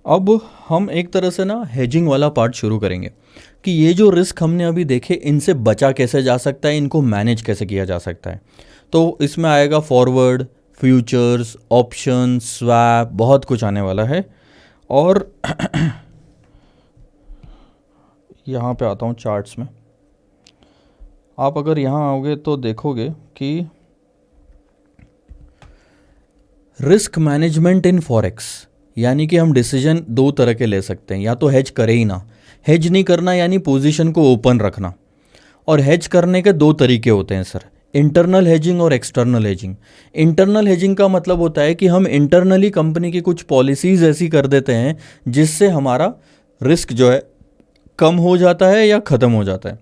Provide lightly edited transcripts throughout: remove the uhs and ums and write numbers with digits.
अब हम एक तरह से ना हेजिंग वाला पार्ट शुरू करेंगे कि ये जो रिस्क हमने अभी देखे इनसे बचा कैसे जा सकता है, इनको मैनेज कैसे किया जा सकता है। तो इसमें आएगा फॉरवर्ड, फ्यूचर्स, ऑप्शन, स्वैप, बहुत कुछ आने वाला है। और यहाँ पे आता हूँ चार्ट्स में। आप अगर यहाँ आओगे तो देखोगे कि रिस्क मैनेजमेंट इन फॉरेक्स, यानी कि हम डिसीजन दो तरह के ले सकते हैं। या तो हेज करे ही ना, हेज नहीं करना यानी पोजीशन को ओपन रखना। और हेज करने के दो तरीके होते हैं सर, इंटरनल हेजिंग और एक्सटर्नल हेजिंग। इंटरनल हेजिंग का मतलब होता है कि हम इंटरनली कंपनी की कुछ पॉलिसीज़ ऐसी कर देते हैं जिससे हमारा रिस्क जो है कम हो जाता है या ख़त्म हो जाता है।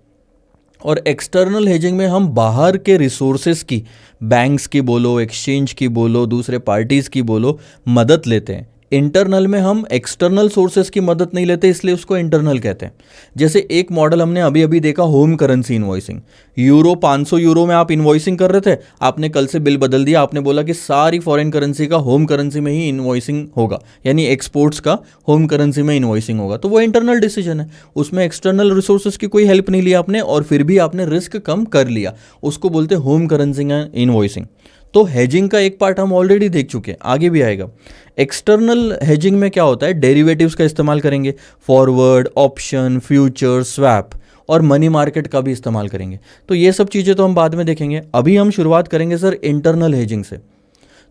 और एक्सटर्नल हेजिंग में हम बाहर के रिसोर्सेज की, बैंक्स की बोलो, एक्सचेंज की बोलो, दूसरे पार्टीज़ की बोलो, मदद लेते हैं। इंटरनल में हम एक्सटर्नल सोर्सेज की मदद नहीं लेते, इसलिए उसको इंटरनल कहते हैं। जैसे एक मॉडल हमने अभी अभी देखा, home currency invoicing. Euro 500 euro में आप इन्वॉइसिंग कर रहे थे, आपने कल से बिल बदल दिया, आपने बोला कि सारी फॉरेन करेंसी का होम करेंसी में ही इन्वॉइसिंग होगा, यानी एक्सपोर्ट्स का होम करेंसी में इन्वॉइसिंग होगा। तो वो इंटरनल डिसीजन है, उसमें एक्सटर्नल रिसोर्सेज की कोई हेल्प नहीं लिया आपने, और फिर भी आपने रिस्क कम कर लिया। उसको बोलते हैं होम करेंसी इन्वॉइसिंग। तो हेजिंग का एक पार्ट हम ऑलरेडी देख चुके हैं, आगे भी आएगा। एक्सटर्नल हेजिंग में क्या होता है, डेरिवेटिव्स का इस्तेमाल करेंगे, फॉरवर्ड, ऑप्शन, फ्यूचर, स्वैप और मनी मार्केट का भी इस्तेमाल करेंगे। तो ये सब चीज़ें तो हम बाद में देखेंगे। अभी हम शुरुआत करेंगे सर इंटरनल हेजिंग से।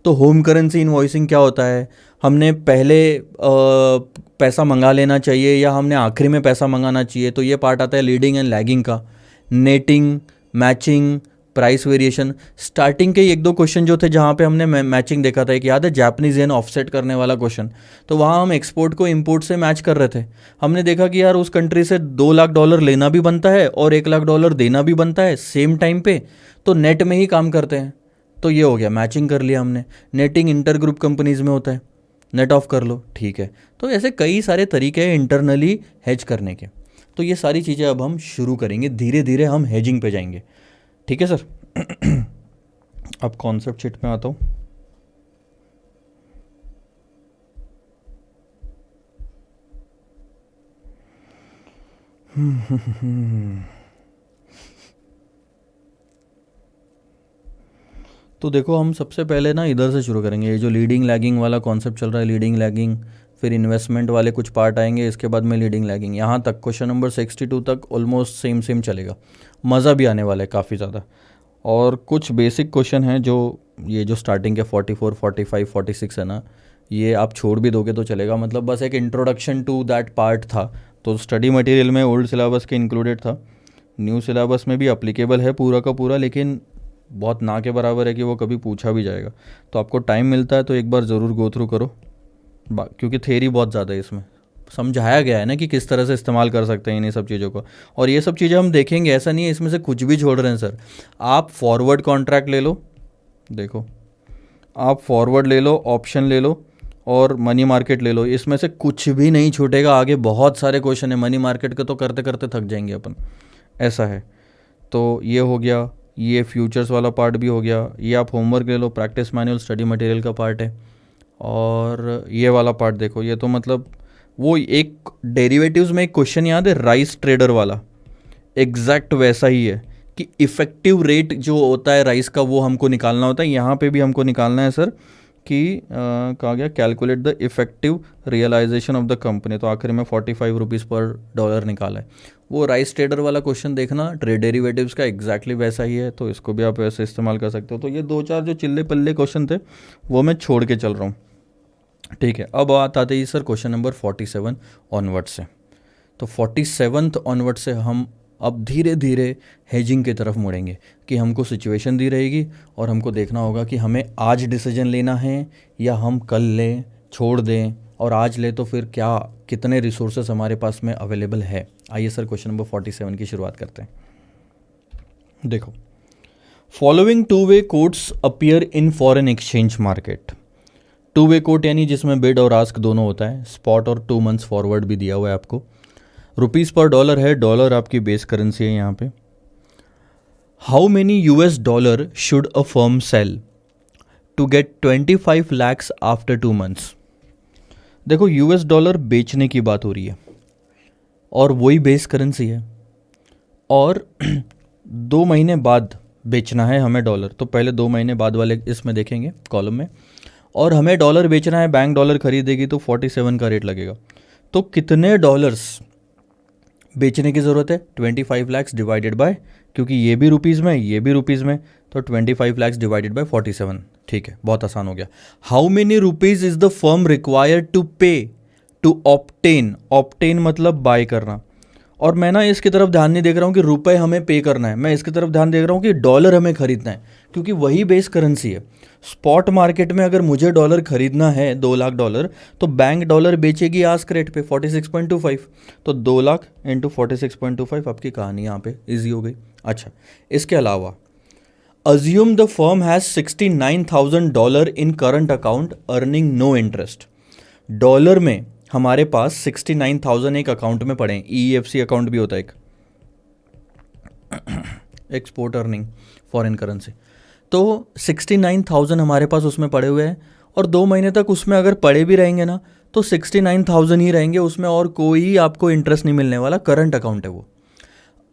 तो होम करेंसी इन्वॉइसिंग क्या होता है, हमने पहले पैसा मंगा लेना चाहिए या हमने आखिरी में पैसा मंगाना चाहिए, तो ये पार्ट आता है लीडिंग एंड लैगिंग का। Netting, matching, price variation. Starting के एक दो क्वेश्चन जो थे जहाँ पे हमने मैचिंग देखा था, एक याद है जापानीज येन ऑफसेट करने वाला क्वेश्चन, तो वहाँ हम एक्सपोर्ट को इंपोर्ट से मैच कर रहे थे। हमने देखा कि यार उस कंट्री से $2 लाख लेना भी बनता है और $1 लाख देना भी बनता है सेम टाइम पे, तो नेट में ही काम करते हैं। तो ये हो गया, मैचिंग कर लिया हमने। नेटिंग इंटर ग्रुप कंपनीज में होता है, नेट ऑफ कर लो, ठीक है। तो ऐसे कई सारे तरीके हैं इंटरनली हेज करने के। तो ये सारी चीज़ें अब हम शुरू करेंगे, धीरे धीरे हम हेजिंग पे जाएंगे, ठीक है सर। अब कॉन्सेप्ट शीट में आता हूँ। तो देखो, हम सबसे पहले ना इधर से शुरू करेंगे। ये जो लीडिंग लैगिंग वाला कॉन्सेप्ट चल रहा है, लीडिंग लैगिंग, फिर इन्वेस्टमेंट वाले कुछ पार्ट आएंगे, इसके बाद में लीडिंग लैगिंग, यहाँ तक क्वेश्चन नंबर 62 तक ऑलमोस्ट सेम सेम चलेगा। मज़ा भी आने वाला है काफ़ी ज़्यादा। और कुछ बेसिक क्वेश्चन हैं जो ये जो स्टार्टिंग के 44, 45, 46 है ना, ये आप छोड़ भी दोगे तो चलेगा, मतलब बस एक इंट्रोडक्शन टू दैट पार्ट था। तो स्टडी मटेरियल में ओल्ड सिलेबस के इंक्लूडेड था, न्यू सिलेबस में भी अप्लीकेबल है पूरा का पूरा, लेकिन बहुत ना के बराबर है कि वो कभी पूछा भी जाएगा। तो आपको टाइम मिलता है तो एक बार ज़रूर गो थ्रू करो, क्योंकि थेरी बहुत ज़्यादा है इसमें, समझाया गया है ना कि किस तरह से इस्तेमाल कर सकते हैं इन सब चीज़ों को। और ये सब चीज़ें हम देखेंगे, ऐसा नहीं है इसमें से कुछ भी छोड़ रहे हैं सर। आप फॉरवर्ड कॉन्ट्रैक्ट ले लो, देखो आप फॉरवर्ड ले लो, ऑप्शन ले लो और मनी मार्केट ले लो, इसमें से कुछ भी नहीं छूटेगा। आगे बहुत सारे क्वेश्चन है मनी मार्केट के, तो करते करते थक जाएंगे अपन, ऐसा है। तो ये हो गया, ये फ्यूचर्स वाला पार्ट भी हो गया। ये आप होमवर्क ले लो, प्रैक्टिस मैनुअल स्टडी मटेरियल का पार्ट है। और ये वाला पार्ट देखो, ये तो मतलब वो एक डेरिवेटिव्स में एक क्वेश्चन याद है राइस ट्रेडर वाला, एग्जैक्ट वैसा ही है कि इफ़ेक्टिव रेट जो होता है राइस का वो हमको निकालना होता है। यहाँ पे भी हमको निकालना है सर कि कहा गया calculate the effective realisation of the company, तो आखिर में 45 रुपीज़ पर डॉलर निकाला है। वो राइस ट्रेडर वाला क्वेश्चन देखना, ट्रेड डेरिवेटिव्स का एग्जैक्टली वैसा ही है, तो इसको भी आप वैसे इस्तेमाल कर सकते हो। तो ये दो चार जो चिल्ले पल्ले क्वेश्चन थे वो मैं छोड़ के चल रहा हूँ, ठीक है। अब बात आते ही सर क्वेश्चन नंबर 47 ऑनवर्ड से। तो 47th ऑनवर्ड से हम अब धीरे धीरे हेजिंग की तरफ मुड़ेंगे कि हमको सिचुएशन दी रहेगी और हमको देखना होगा कि हमें आज डिसीजन लेना है या हम कल लें, छोड़ दें, और आज ले तो फिर क्या कितने रिसोर्सेस हमारे पास में अवेलेबल है। आइए सर क्वेश्चन नंबर 47 की शुरुआत करते हैं। देखो, following two way quotes appear in foreign exchange market. Two way quote यानी जिसमें बिड और आस्क दोनों होता है, स्पॉट और 2 मंथ्स फॉरवर्ड भी दिया हुआ है आपको। रुपीज़ पर डॉलर है, डॉलर आपकी बेस करेंसी है यहाँ पे। How many US dollar should a firm sell to get 25 lakhs after 2 months। देखो, US डॉलर बेचने की बात हो रही है और वही बेस करेंसी है, और 2 महीने बाद बेचना है हमें डॉलर। तो पहले 2 महीने बाद वाले इसमें देखेंगे कॉलम में, और हमें डॉलर बेचना है, बैंक डॉलर खरीदेगी तो 47 का रेट लगेगा। तो कितने डॉलर्स बेचने की ज़रूरत है? 25 lakhs डिवाइडेड बाय, क्योंकि ये भी रुपीज़ में ये भी रुपीज़ में, तो 25 lakhs डिवाइडेड बाय 47। ठीक है, बहुत आसान हो गया। How many rupees is the firm required to pay to obtain, obtain मतलब बाय करना। और मैं ना इसकी तरफ ध्यान नहीं देख रहा हूँ कि रुपए हमें पे करना है, मैं इसकी तरफ ध्यान देख रहा हूँ कि डॉलर हमें खरीदना है, क्योंकि वही बेस करेंसी है। स्पॉट मार्केट में अगर मुझे डॉलर खरीदना है 2 लाख डॉलर, तो बैंक डॉलर बेचेगी आस्क रेट पे 46.25, तो 2 लाख इंटू 46.25, आपकी कहानी यहाँ पे ईजी हो गई। अच्छा, इसके अलावा assume the firm has $69,000 in current account earning no interest. Dollar में हमारे पास 69,000 एक अकाउंट में पड़े हैं, EFC अकाउंट भी होता है एक, एक्सपोर्ट अर्निंग फॉरेन करेंसी। तो 69,000 हमारे पास उसमें पड़े हुए हैं, और 2 महीने तक उसमें अगर पड़े भी रहेंगे ना तो 69,000 ही रहेंगे उसमें, और कोई आपको इंटरेस्ट नहीं मिलने वाला, करंट अकाउंट है वो।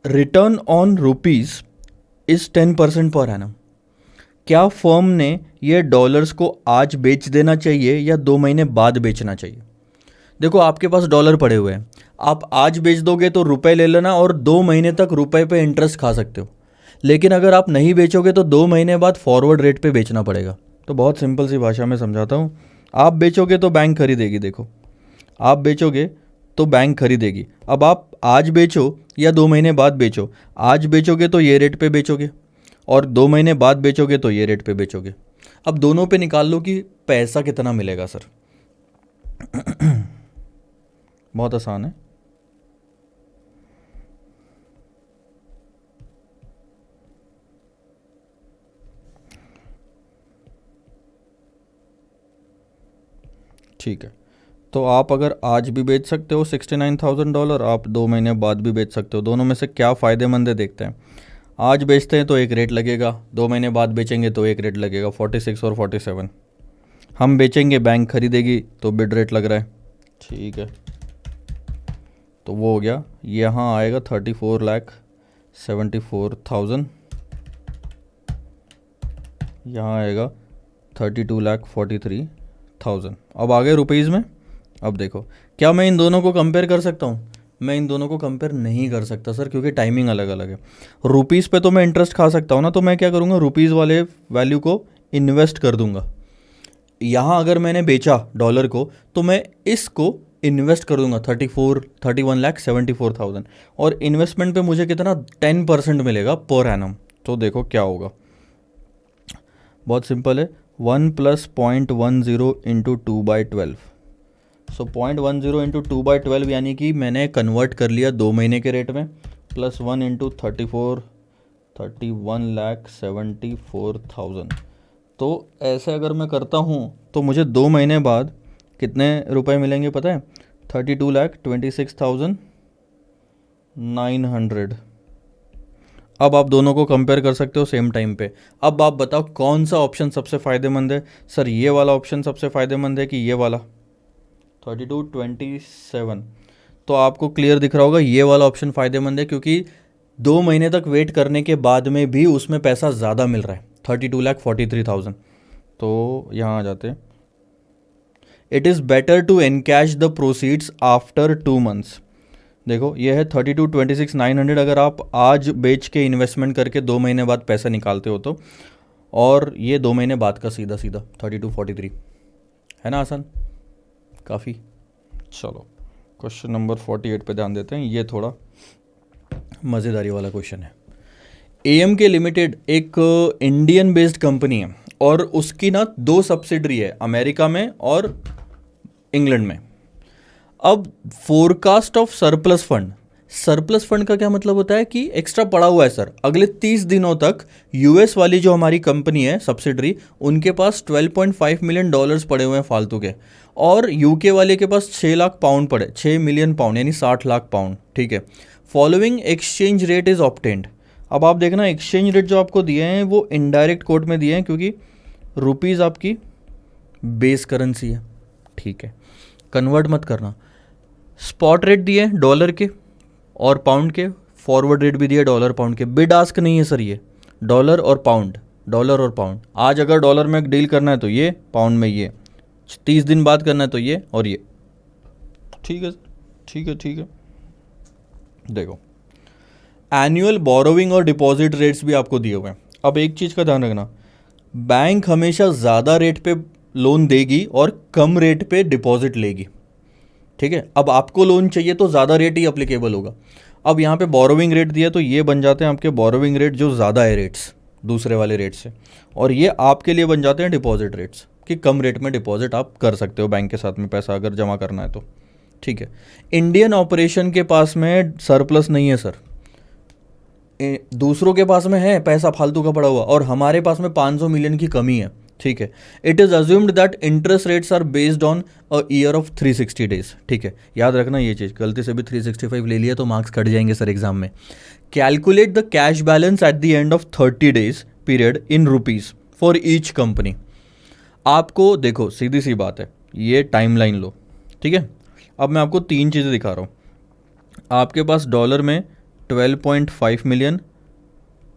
Return on rupees is 10% per annum. क्या फर्म ने ये डॉलर्स को आज बेच देना चाहिए या 2 महीने बाद बेचना चाहिए? देखो, आपके पास डॉलर पड़े हुए हैं, आप आज बेच दोगे तो रुपए ले लेना और 2 महीने तक रुपए पे इंटरेस्ट खा सकते हो। लेकिन अगर आप नहीं बेचोगे तो 2 महीने बाद फॉरवर्ड रेट पे बेचना पड़ेगा। तो बहुत सिंपल सी भाषा में समझाता हूँ, आप बेचोगे तो बैंक खरीदेगी। देखो, आप बेचोगे तो बैंक खरीदेगी। अब आप आज बेचो या 2 महीने बाद बेचो, आज बेचोगे तो ये रेट पे बेचोगे, और 2 महीने बाद बेचोगे तो ये रेट पे बेचोगे। अब दोनों पे निकाल लो कि पैसा कितना मिलेगा सर। बहुत आसान है। ठीक है, तो आप अगर आज भी बेच सकते हो $69,000, आप 2 महीने बाद भी बेच सकते हो। दोनों में से क्या फ़ायदेमंद है देखते हैं। आज बेचते हैं तो एक रेट लगेगा, 2 महीने बाद बेचेंगे तो एक रेट लगेगा, 46 और 47। हम बेचेंगे, बैंक खरीदेगी, तो बिड रेट लग रहा है। ठीक है, तो वो हो गया, यहाँ आएगा 34,74,000, यहाँ आएगा 32,43,000। अब आ गए रुपीज़ में। अब देखो, क्या मैं इन दोनों को कंपेयर कर सकता हूँ? मैं इन दोनों को कंपेयर नहीं कर सकता सर, क्योंकि टाइमिंग अलग अलग है। रुपीज़ पे तो मैं इंटरेस्ट खा सकता हूँ ना, तो मैं क्या करूँगा, रुपीज़ वाले वैल्यू को इन्वेस्ट कर दूंगा। यहाँ अगर मैंने बेचा डॉलर को तो मैं इसको इन्वेस्ट कर दूंगा 31,74,000, और इन्वेस्टमेंट पे मुझे कितना 10% मिलेगा पर एनम। तो देखो क्या होगा, बहुत सिंपल है, 1 + 0.10 इंटू 2/12। सो 0.10 इंटू 2/12 यानी कि मैंने कन्वर्ट कर लिया 2 महीने के रेट में, +1 इंटू 31,74,000। तो ऐसे अगर मैं करता हूँ तो मुझे 2 महीने बाद कितने रुपए मिलेंगे पता है? 32,26,900। अब आप दोनों को कंपेयर कर सकते हो सेम टाइम पे। अब आप बताओ कौन सा ऑप्शन सबसे फ़ायदेमंद है? सर ये वाला ऑप्शन सबसे फ़ायदेमंद है कि ये वाला 32,27? तो आपको क्लियर दिख रहा होगा ये वाला ऑप्शन फ़ायदेमंद है, क्योंकि 2 महीने तक वेट करने के बाद में भी उसमें पैसा ज़्यादा मिल रहा है, 32,43,000। तो यहाँ आ जाते हैं, it is better to encash the proceeds after 2 months. देखो ये है 32,26,900। अगर आप आज बेच के इन्वेस्टमेंट करके 2 महीने बाद पैसा निकालते हो तो, और ये 2 महीने बाद का सीधा सीधा 32,43, है ना आसान काफ़ी। चलो क्वेश्चन नंबर 48 पे ध्यान देते हैं, ये थोड़ा मज़ेदारी वाला क्वेश्चन है। AM के लिमिटेड एक इंडियन बेस्ड कंपनी है, और उसकी ना 2 सब्सिडरी है, अमेरिका में और इंग्लैंड में। अब forecast of surplus fund, surplus fund का क्या मतलब होता है कि एक्स्ट्रा पड़ा हुआ है सर, अगले 30 दिनों तक यूएस वाली जो हमारी कंपनी है सब्सिडरी, उनके पास 12.5 मिलियन डॉलर्स पड़े हुए हैं फालतू के, और यूके वाले के पास 6 लाख पाउंड पड़े, 6 मिलियन पाउंड यानी 60 लाख पाउंड, ठीक है। Following exchange rate is obtained. अब आप देखना एक्सचेंज रेट जो आपको दिए हैं वो इनडायरेक्ट कोड में दिए हैं, क्योंकि रुपीज़ आपकी बेस करेंसी है, ठीक है, कन्वर्ट मत करना। स्पॉट रेट दिए डॉलर के और पाउंड के, फॉरवर्ड रेट भी दिया डॉलर पाउंड के। बिड आस्क नहीं है सर, ये डॉलर और पाउंड, डॉलर और पाउंड। आज अगर डॉलर में डील करना है तो ये, पाउंड में ये, 30 दिन बाद करना है तो ये और ये, ठीक है ठीक है ठीक है। देखो एनुअल बोरोविंग और डिपॉजिट रेट्स भी आपको दिए हुए हैं। अब एक चीज़ का ध्यान रखना, बैंक हमेशा ज़्यादा रेट पे लोन देगी और कम रेट पे डिपॉजिट लेगी, ठीक है। अब आपको लोन चाहिए तो ज़्यादा रेट ही अप्लीकेबल होगा। अब यहाँ पे बोरोविंग रेट दिया तो ये बन जाते हैं आपके बोरोविंग रेट जो ज़्यादा है रेट्स दूसरे वाले रेट से, और ये आपके लिए बन जाते हैं डिपॉजिट रेट्स कि कम रेट में डिपॉजिट आप कर सकते हो बैंक के साथ में पैसा अगर जमा करना है तो, ठीक है। इंडियन ऑपरेशन के पास में सरप्लस नहीं है सर, दूसरों के पास में है पैसा फालतू का पड़ा हुआ, और हमारे पास में 500 मिलियन की कमी है, ठीक है। It is assumed that interest rates are based on a year of 360 days, ठीक है, याद रखना ये चीज़, गलती से भी 365 ले लिया तो मार्क्स कट जाएंगे सर एग्जाम में। Calculate the cash balance at the end of 30 days period in rupees for each company. आपको देखो सीधी सी बात है, ये टाइमलाइन लो, ठीक है। अब मैं आपको 3 चीज़ें दिखा रहा हूँ। आपके पास डॉलर में 12.5 मिलियन,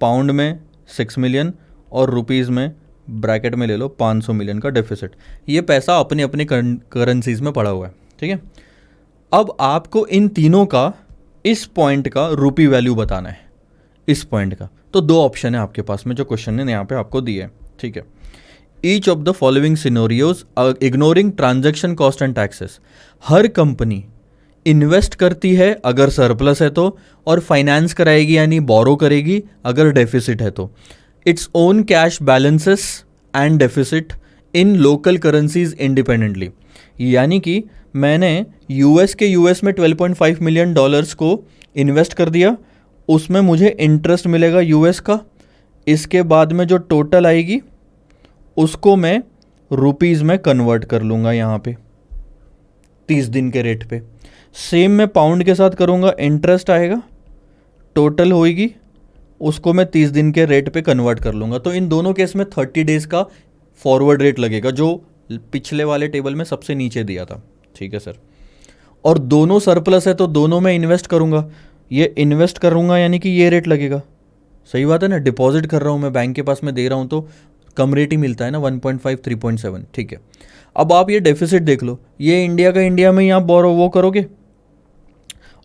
पाउंड में 6 मिलियन और रुपीज़ में ब्रैकेट में ले लो 500 मिलियन का डेफिसिट। ये पैसा अपने अपने करेंसीज में पड़ा हुआ है, ठीक है। अब आपको इन तीनों का इस पॉइंट का रूपी वैल्यू बताना है, इस पॉइंट का। तो 2 ऑप्शन है आपके पास में जो क्वेश्चन ने यहाँ पे आपको दिए है, ठीक है। Each of the following scenarios ignoring transaction cost and taxes. Her company invest करती है अगर सरप्लस है तो, और फाइनेंस कराएगी यानी बोरो करेगी अगर डेफिसिट है तो। Its own cash balances and deficit in local currencies independently. यानी कि मैंने यूएस में 12.5 मिलियन डॉलर्स को इन्वेस्ट कर दिया, उसमें मुझे इंटरेस्ट मिलेगा यूएस का, इसके बाद में जो टोटल आएगी उसको मैं रुपीज़ में कन्वर्ट कर लूँगा यहाँ पे 30 दिन के रेट पे। सेम मैं पाउंड के साथ करूँगा, इंटरेस्ट आएगा, टोटल होएगी, उसको मैं 30 दिन के रेट पे कन्वर्ट कर लूँगा। तो इन दोनों केस में 30 डेज़ का फॉरवर्ड रेट लगेगा जो पिछले वाले टेबल में सबसे नीचे दिया था, ठीक है सर। और दोनों सरप्लस है तो दोनों में इन्वेस्ट करूँगा, ये इन्वेस्ट करूँगा यानी कि ये रेट लगेगा, सही बात है ना। डिपॉजिट कर रहा हूँ मैं बैंक के पास में दे रहा हूँ तो कम रेट ही मिलता है ना, 1.5 3.7, ठीक है। अब आप ये डेफिसिट देख लो, ये इंडिया का इंडिया में ही आप बोरो वो करोगे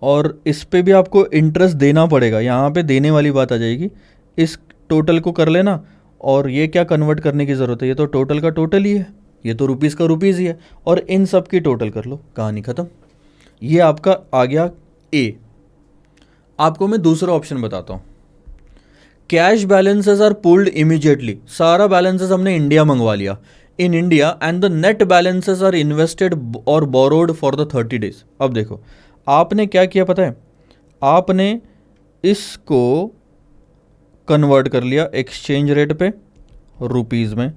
और इस पे भी आपको इंटरेस्ट देना पड़ेगा, यहाँ पे देने वाली बात आ जाएगी। इस टोटल को कर लेना, और ये क्या कन्वर्ट करने की ज़रूरत है, ये तो टोटल का टोटल ही है, ये तो रुपीज़ का रुपीज़ ही है, और इन सब की टोटल कर लो, कहानी ख़त्म। ये आपका आ गया ए। आपको मैं दूसरा ऑप्शन बताता हूँ। Cash balances are pulled immediately. सारा बैलेंसेस हमने इंडिया मंगवा लिया, in India, and the net balances are invested और बोरोड फॉर द 30 डेज। अब देखो आपने क्या किया पता है, आपने इसको कन्वर्ट कर लिया एक्सचेंज रेट पे रुपीज़ में,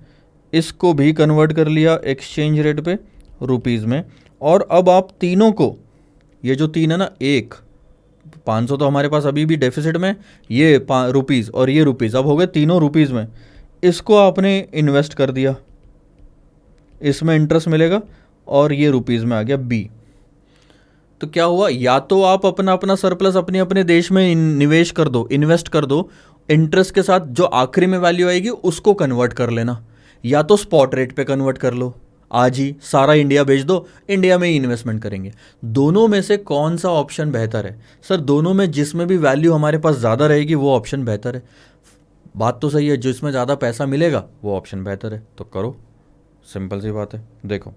इसको भी कन्वर्ट कर लिया एक्सचेंज रेट पे रुपीज़ में, और अब आप तीनों को, ये जो 3 है ना, 500 तो हमारे पास अभी भी डेफिसिट में, ये रुपीज़ और ये रुपीज़, अब हो गए तीनों रुपीज़ में, इसको आपने इन्वेस्ट कर दिया, इसमें इंटरेस्ट मिलेगा, और ये रुपीज़ में आ गया बी। तो क्या हुआ, या तो आप अपना अपना सरप्लस अपने अपने देश में निवेश कर दो, इन्वेस्ट कर दो, इंटरेस्ट के साथ जो आखिरी में वैल्यू आएगी उसको कन्वर्ट कर लेना, या तो स्पॉट रेट पे कन्वर्ट कर लो, आज ही सारा इंडिया भेज दो, इंडिया में ही इन्वेस्टमेंट करेंगे। दोनों में से कौन सा ऑप्शन बेहतर है सर? दोनों में जिसमें भी वैल्यू हमारे पास ज़्यादा रहेगी वो ऑप्शन बेहतर है। बात तो सही है, जिसमें ज़्यादा पैसा मिलेगा वो ऑप्शन बेहतर है, तो करो, सिंपल सी बात है। देखो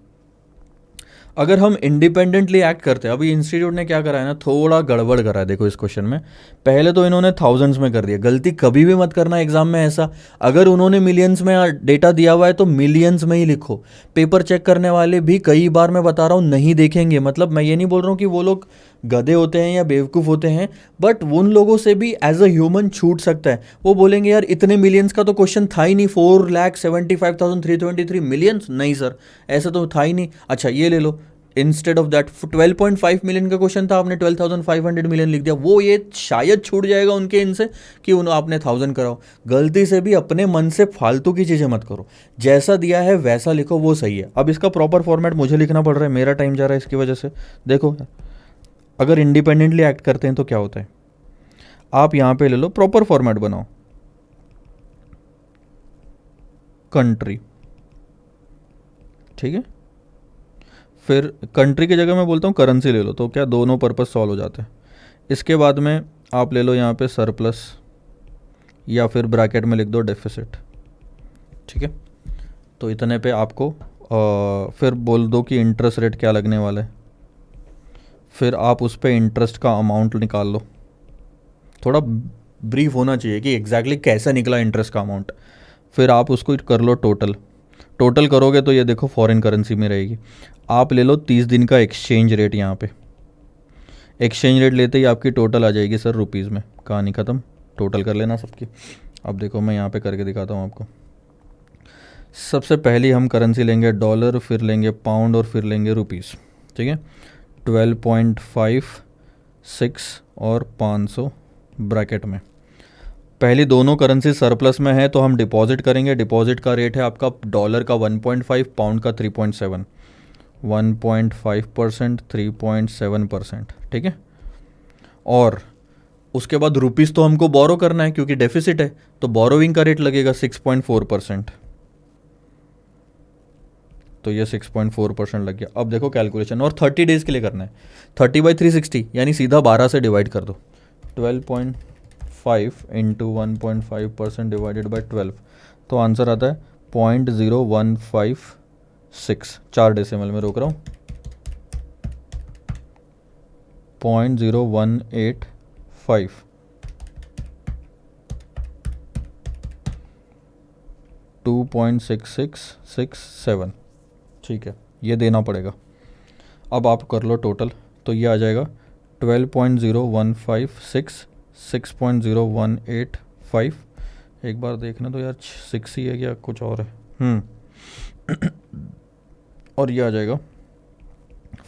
अगर हम इंडिपेंडेंटली एक्ट करते हैं, अभी इंस्टीट्यूट ने क्या करा है ना, थोड़ा गड़बड़ करा है देखो इस क्वेश्चन में। पहले तो इन्होंने थाउजेंड्स में कर दिया, गलती कभी भी मत करना एग्जाम में ऐसा। अगर उन्होंने मिलियंस में डेटा दिया हुआ है तो मिलियंस में ही लिखो। पेपर चेक करने वाले भी कई बार मैं बता रहा हूँ नहीं देखेंगे, मतलब मैं ये नहीं बोल रहा हूँ कि वो लोग गधे होते हैं या बेवकूफ़ होते हैं, बट उन लोगों से भी एज अ ह्यूमन छूट सकता है। वो बोलेंगे यार इतने मिलियंस का तो क्वेश्चन था ही नहीं, 4,75,323 मिलियंस, नहीं सर ऐसा तो था ही नहीं। अच्छा ये ले लो, इंस्टेड ऑफ दैट 12.5 मिलियन का क्वेश्चन था, आपने 12,500 मिलियन लिख दिया, वो ये शायद छूट जाएगा उनके इनसे कि उन आपने 1000 कराओ। गलती से भी अपने मन से फालतू की चीज़ें मत करो, जैसा दिया है वैसा लिखो, वो सही है। अब इसका प्रॉपर फॉर्मेट मुझे लिखना पड़ रहा है, मेरा टाइम जा रहा है इसकी वजह से। देखो अगर इंडिपेंडेंटली एक्ट करते हैं तो क्या होता है, आप यहाँ पे ले लो, प्रॉपर फॉर्मेट बनाओ, कंट्री, ठीक है। फिर कंट्री की जगह मैं बोलता हूँ करेंसी ले लो, तो क्या दोनों पर्पस सॉल्व हो जाते हैं। इसके बाद में आप ले लो यहाँ पे सरप्लस, या फिर ब्रैकेट में लिख दो डेफिसिट, ठीक है। तो इतने पे आपको फिर बोल दो कि इंटरेस्ट रेट क्या लगने वाला है, फिर आप उस पर इंटरेस्ट का अमाउंट निकाल लो। थोड़ा ब्रीफ होना चाहिए कि एग्जैक्टली कैसा निकला इंटरेस्ट का अमाउंट। फिर आप उसको कर लो टोटल, टोटल करोगे तो ये देखो फॉरेन करेंसी में रहेगी। आप ले लो 30 दिन का एक्सचेंज रेट, यहाँ पे एक्सचेंज रेट लेते ही आपकी टोटल आ जाएगी सर रुपीज़ में, कहानी ख़त्म, टोटल कर लेना सबकी। अब देखो मैं यहाँ पे करके दिखाता हूँ आपको। सबसे पहले हम करेंसी लेंगे डॉलर, फिर लेंगे पाउंड और फिर लेंगे रुपीज़, ठीक है। 12.56 और 500 ब्रैकेट में। पहली दोनों करेंसी सरप्लस में है तो हम डिपॉजिट करेंगे। डिपॉजिट का रेट है आपका डॉलर का 1.5, पाउंड का 3.7, 1.5%, 3.7%, ठीक है। और उसके बाद रुपीज़ तो हमको बोरो करना है क्योंकि डेफिसिट है, तो बोरोइंग का रेट लगेगा 6.4%। तो ये 6.4% लग गया। अब देखो कैलकुलेशन, और 30 डेज़ के लिए करना है। 30/360 यानी सीधा 12 से डिवाइड कर दो। 12.5 इंटू 1.5% डिवाइडेड बाई 12, तो आंसर आता है 0.0156। 4 डेसिमल में रोक रहा हूँ, 0.0185, 2.6667, ठीक है, ये देना पड़ेगा। अब आप कर लो टोटल, तो ये आ जाएगा 12.0156, 6.0185। एक बार देखना तो यार 6 ही है क्या कुछ और है। और ये आ जाएगा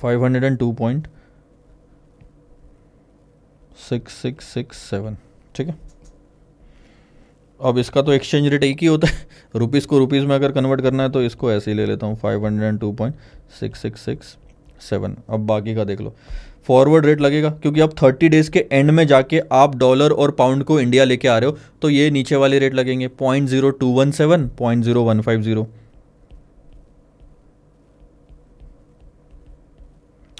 502.6667, ठीक है। अब इसका तो एक्सचेंज रेट एक ही होता है, रुपीज़ को रुपीज़ में अगर कन्वर्ट करना है तो इसको ऐसे ही ले लेता हूँ, 502.6667। अब बाकी का देख लो, फॉरवर्ड रेट लगेगा क्योंकि अब 30 डेज़ के एंड में जाके आप डॉलर और पाउंड को इंडिया लेके आ रहे हो, तो ये नीचे वाले रेट लगेंगे 0.0217, 0.0150।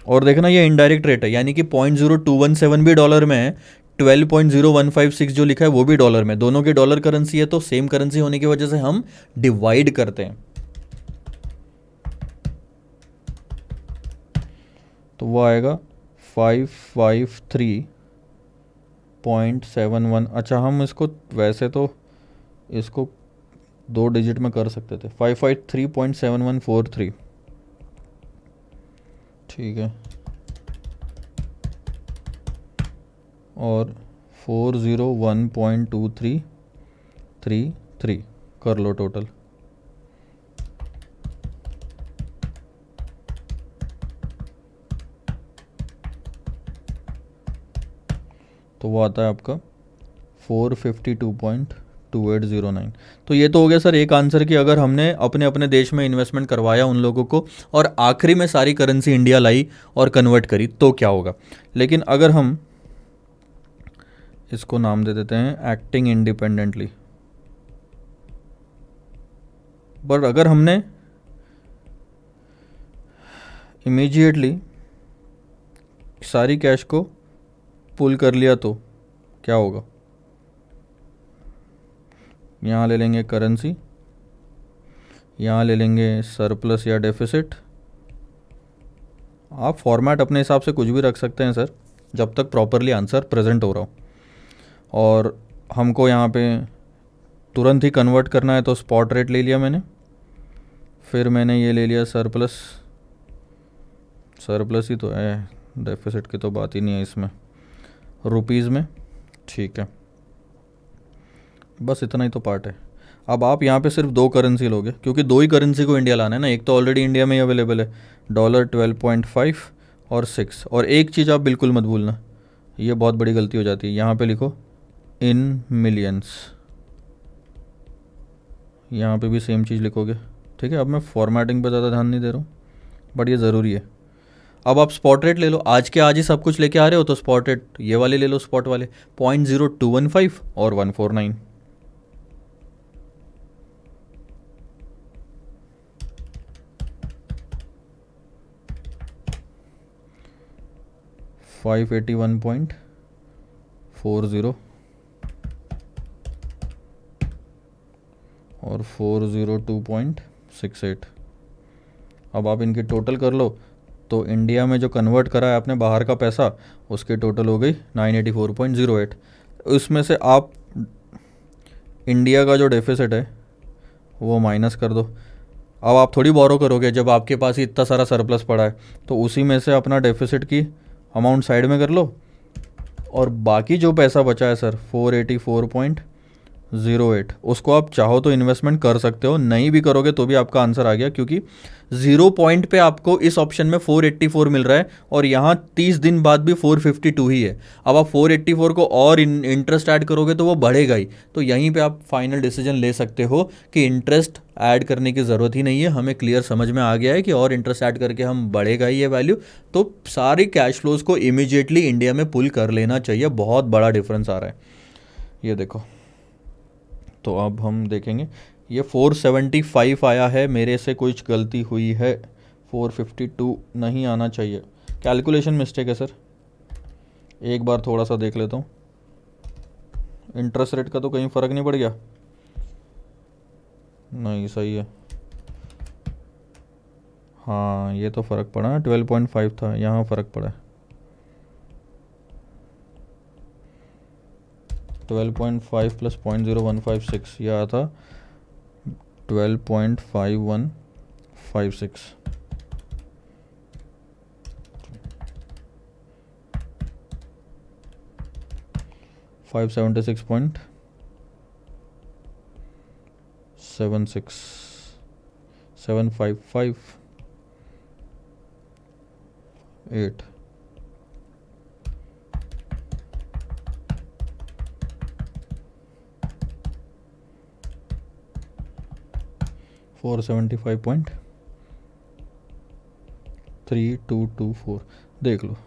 और देखना ये इनडायरेक्ट रेट है, यानी कि 0.0217 भी डॉलर में है, 12.0156 जो लिखा है वो भी डॉलर में, दोनों की डॉलर करेंसी है, तो सेम करेंसी होने की वजह से हम डिवाइड करते हैं। तो वो आएगा 553.71। अच्छा हम इसको वैसे तो इसको 2 डिजिट में कर सकते थे, 553.7143, ठीक है। और 401.2333 कर लो टोटल। तो वो आता है आपका 452.2809। तो ये तो हो गया सर एक आंसर कि अगर हमने अपने अपने देश में इन्वेस्टमेंट करवाया उन लोगों को और आखिरी में सारी करेंसी इंडिया लाई और कन्वर्ट करी तो क्या होगा। लेकिन अगर हम इसको नाम दे देते हैं एक्टिंग इंडिपेंडेंटली, बट अगर हमने इमीडिएटली सारी कैश को पुल कर लिया तो क्या होगा। यहाँ ले लेंगे करेंसी, यहाँ ले लेंगे सरप्लस या डेफिसिट, आप फॉर्मेट अपने हिसाब से कुछ भी रख सकते हैं सर, जब तक प्रॉपरली आंसर प्रेजेंट हो रहा हो। और हमको यहाँ पे तुरंत ही कन्वर्ट करना है, तो स्पॉट रेट ले लिया मैंने, फिर मैंने ये ले लिया सरप्लस। सरप्लस ही तो है, डेफिसिट की तो बात ही नहीं है इसमें, रुपीज़ में। ठीक है, बस इतना ही तो पार्ट है। अब आप यहाँ पे सिर्फ दो करेंसी लोगे, क्योंकि दो ही करेंसी को इंडिया लाना है ना, एक तो ऑलरेडी इंडिया में ही अवेलेबल है, $12.5 और 6। और एक चीज़ आप बिल्कुल मत भूलना, ये बहुत बड़ी गलती हो जाती है, यहाँ पे लिखो इन मिलियंस, यहाँ पे भी सेम चीज़ लिखोगे। ठीक है, अब मैं फॉर्मेटिंग पे ज़्यादा ध्यान नहीं दे रहा हूँ, बट ये ज़रूरी है। अब आप स्पॉट रेट ले लो, आज के आज ही सब कुछ लेके आ रहे हो तो स्पॉट रेट ये वाले ले लो, स्पॉट वाले 0.0215 और 149। $581.40 और 402.68। अब आप इनकी टोटल कर लो, तो इंडिया में जो कन्वर्ट करा है आपने बाहर का पैसा, उसकी टोटल हो गई 984.08। उसमें से आप इंडिया का जो डेफिसिट है वो माइनस कर दो। अब आप थोड़ी बोरो करोगे जब आपके पास ही इतना सारा सरप्लस पड़ा है, तो उसी में से अपना डेफिसिट की अमाउंट साइड में कर लो, और बाकी जो पैसा बचा है सर 484.08, उसको आप चाहो तो इन्वेस्टमेंट कर सकते हो, नहीं भी करोगे तो भी आपका आंसर आ गया, क्योंकि 0 पॉइंट पे आपको इस ऑप्शन में 484 मिल रहा है, और यहाँ 30 दिन बाद भी 452 ही है। अब आप 484 को और इंटरेस्ट ऐड करोगे तो वो बढ़ेगा ही, तो यहीं पे आप फाइनल डिसीजन ले सकते हो कि इंटरेस्ट ऐड करने की ज़रूरत ही नहीं है, हमें क्लियर समझ में आ गया है कि और इंटरेस्ट ऐड करके हम बढ़ेगा ही ये वैल्यू, तो सारी कैश फ्लोज को इमीडिएटली इंडिया में पुल कर लेना चाहिए। बहुत बड़ा डिफरेंस आ रहा है, ये देखो। तो अब हम देखेंगे, ये 475 आया है, मेरे से कुछ गलती हुई है, 452 नहीं आना चाहिए, कैलकुलेशन मिस्टेक है सर। एक बार थोड़ा सा देख लेता हूँ, इंटरेस्ट रेट का तो कहीं फ़र्क नहीं पड़ गया, नहीं सही है। हाँ ये तो फ़र्क पड़ा ना, 12.5 था, यहाँ फ़र्क पड़ा है 12.5 प्लस 0.0156, यह आता 12.5156। $576.76 755.8। $475.3224 देख लो,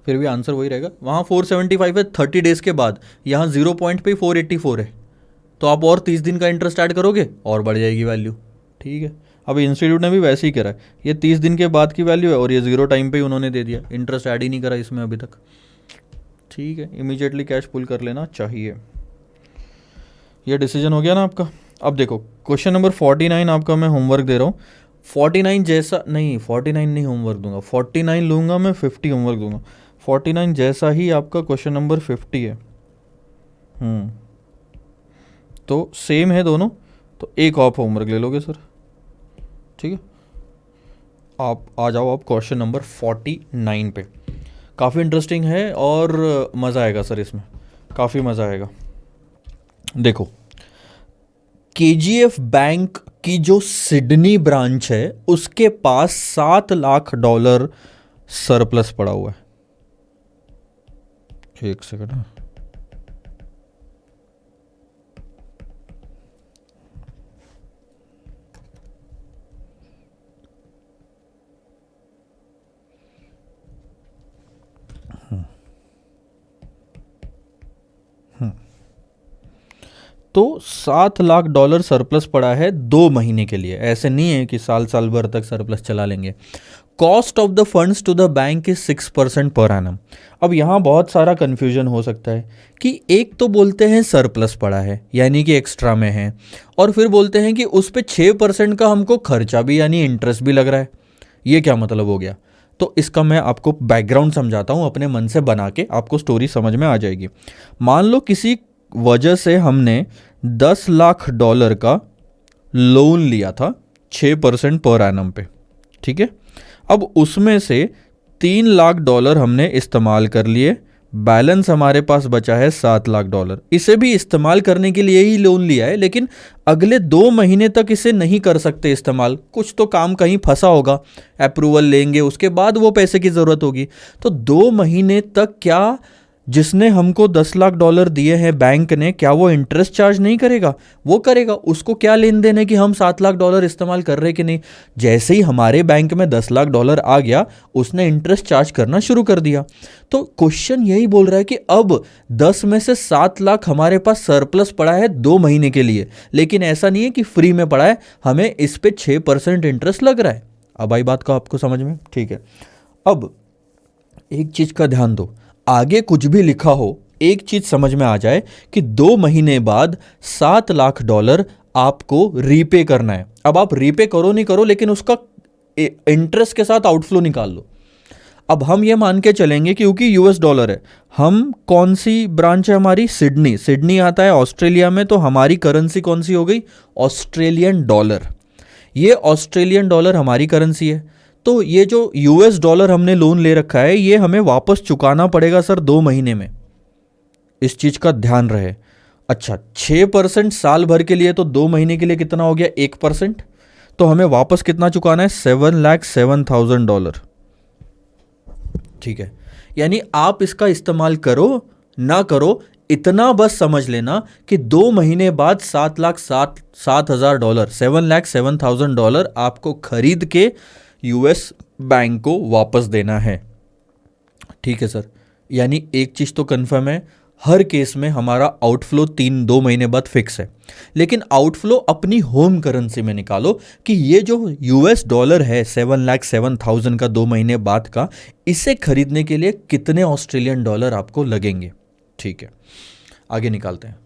फिर भी आंसर वही रहेगा। वहाँ 475 है 30 डेज़ के बाद, यहाँ 0 पॉइंट पे 484 है, तो आप और 30 दिन का इंटरेस्ट ऐड करोगे और बढ़ जाएगी वैल्यू। ठीक है, अभी इंस्टीट्यूट ने भी वैसे ही करा है, ये 30 दिन के बाद की वैल्यू है, और ये 0 टाइम पे ही उन्होंने दे दिया, इंटरेस्ट ऐड ही नहीं करा इसमें अभी तक। ठीक है, इमीडिएटली कैश पुल कर लेना चाहिए। ये डिसीजन हो गया ना आपका। अब देखो क्वेश्चन नंबर 49 आपका मैं होमवर्क दे रहा हूँ। 49 जैसा नहीं, 49 नहीं होमवर्क दूंगा, 49 लूँगा मैं, 50 होमवर्क दूंगा। 49 जैसा ही आपका क्वेश्चन नंबर 50 है। तो सेम है दोनों, तो एक ऑफ होमवर्क ले लोगे सर। ठीक है, आप आ जाओ आप क्वेश्चन नंबर 49 पे। काफ़ी इंटरेस्टिंग है और मज़ा आएगा सर, इसमें काफ़ी मज़ा आएगा। देखो, केजीएफ बैंक की जो सिडनी ब्रांच है उसके पास $7 लाख सरप्लस पड़ा हुआ है। एक सेकंड, तो $7 लाख सरप्लस पड़ा है 2 महीने के लिए, ऐसे नहीं है कि साल साल भर तक सरप्लस चला लेंगे। Cost of the funds to the bank is 6% per annum. अब यहाँ बहुत सारा कन्फ्यूजन हो सकता है कि एक तो बोलते हैं सरप्लस पड़ा है यानी कि एक्स्ट्रा में है, और फिर बोलते हैं कि उस पर 6% का हमको खर्चा भी यानी इंटरेस्ट भी लग रहा है। ये क्या मतलब हो गया? तो इसका मैं आपको बैकग्राउंड समझाता हूँ, अपने मन से बना के आपको स्टोरी समझ में आ जाएगी। मान लो किसी वजह से हमने $10 लाख का लोन लिया था 6% पर एनम पे, ठीक है। अब उसमें से $3 लाख हमने इस्तेमाल कर लिए, बैलेंस हमारे पास बचा है $7 लाख। इसे भी इस्तेमाल करने के लिए ही लोन लिया है, लेकिन अगले 2 महीने तक इसे नहीं कर सकते इस्तेमाल, कुछ तो काम कहीं फंसा होगा, अप्रूवल लेंगे उसके बाद वो पैसे की ज़रूरत होगी। तो 2 महीने तक क्या जिसने हमको $10 लाख दिए हैं बैंक ने, क्या वो इंटरेस्ट चार्ज नहीं करेगा? वो करेगा। उसको क्या लेन देन है कि हम $7 लाख इस्तेमाल कर रहे कि नहीं। जैसे ही हमारे बैंक में $10 लाख आ गया, उसने इंटरेस्ट चार्ज करना शुरू कर दिया। तो क्वेश्चन यही बोल रहा है कि अब 10 में से 7 लाख हमारे पास सरप्लस पड़ा है 2 महीने के लिए, लेकिन ऐसा नहीं है कि फ्री में पड़ा है, हमें इस पे 6% इंटरेस्ट लग रहा है। अब आई बात को आपको समझ में, ठीक है। अब एक चीज का ध्यान दो, आगे कुछ भी लिखा हो, एक चीज समझ में आ जाए कि 2 महीने बाद $7 लाख आपको रीपे करना है। अब आप रीपे करो नहीं करो, लेकिन उसका इंटरेस्ट के साथ आउटफ्लो निकाल लो। अब हम ये मान के चलेंगे क्योंकि यूएस डॉलर है, हम कौन सी ब्रांच है हमारी? सिडनी। सिडनी आता है ऑस्ट्रेलिया में, तो हमारी करेंसी कौन सी हो गई? Australian dollar. ये ऑस्ट्रेलियन डॉलर हमारी करेंसी है। तो ये जो यूएस डॉलर हमने लोन ले रखा है, ये हमें वापस चुकाना पड़ेगा सर 2 महीने में, इस चीज का ध्यान रहे। अच्छा, 6% साल भर के लिए, तो 2 महीने के लिए कितना हो गया? 1%। तो हमें वापस कितना चुकाना है? $7,07,000, ठीक है। यानी आप इसका इस्तेमाल करो ना करो, इतना बस समझ लेना कि 2 महीने बाद $7,07,000, $7,07,000 आपको खरीद के यूएस बैंक को वापस देना है, ठीक है सर। यानी एक चीज तो कंफर्म है, हर केस में हमारा आउटफ्लो 2 महीने बाद फिक्स है। लेकिन आउटफ्लो अपनी होम करेंसी में निकालो कि ये जो यूएस डॉलर है $7,07,000 का 2 महीने बाद का, इसे खरीदने के लिए कितने ऑस्ट्रेलियन डॉलर आपको लगेंगे, ठीक है। आगे निकालते हैं।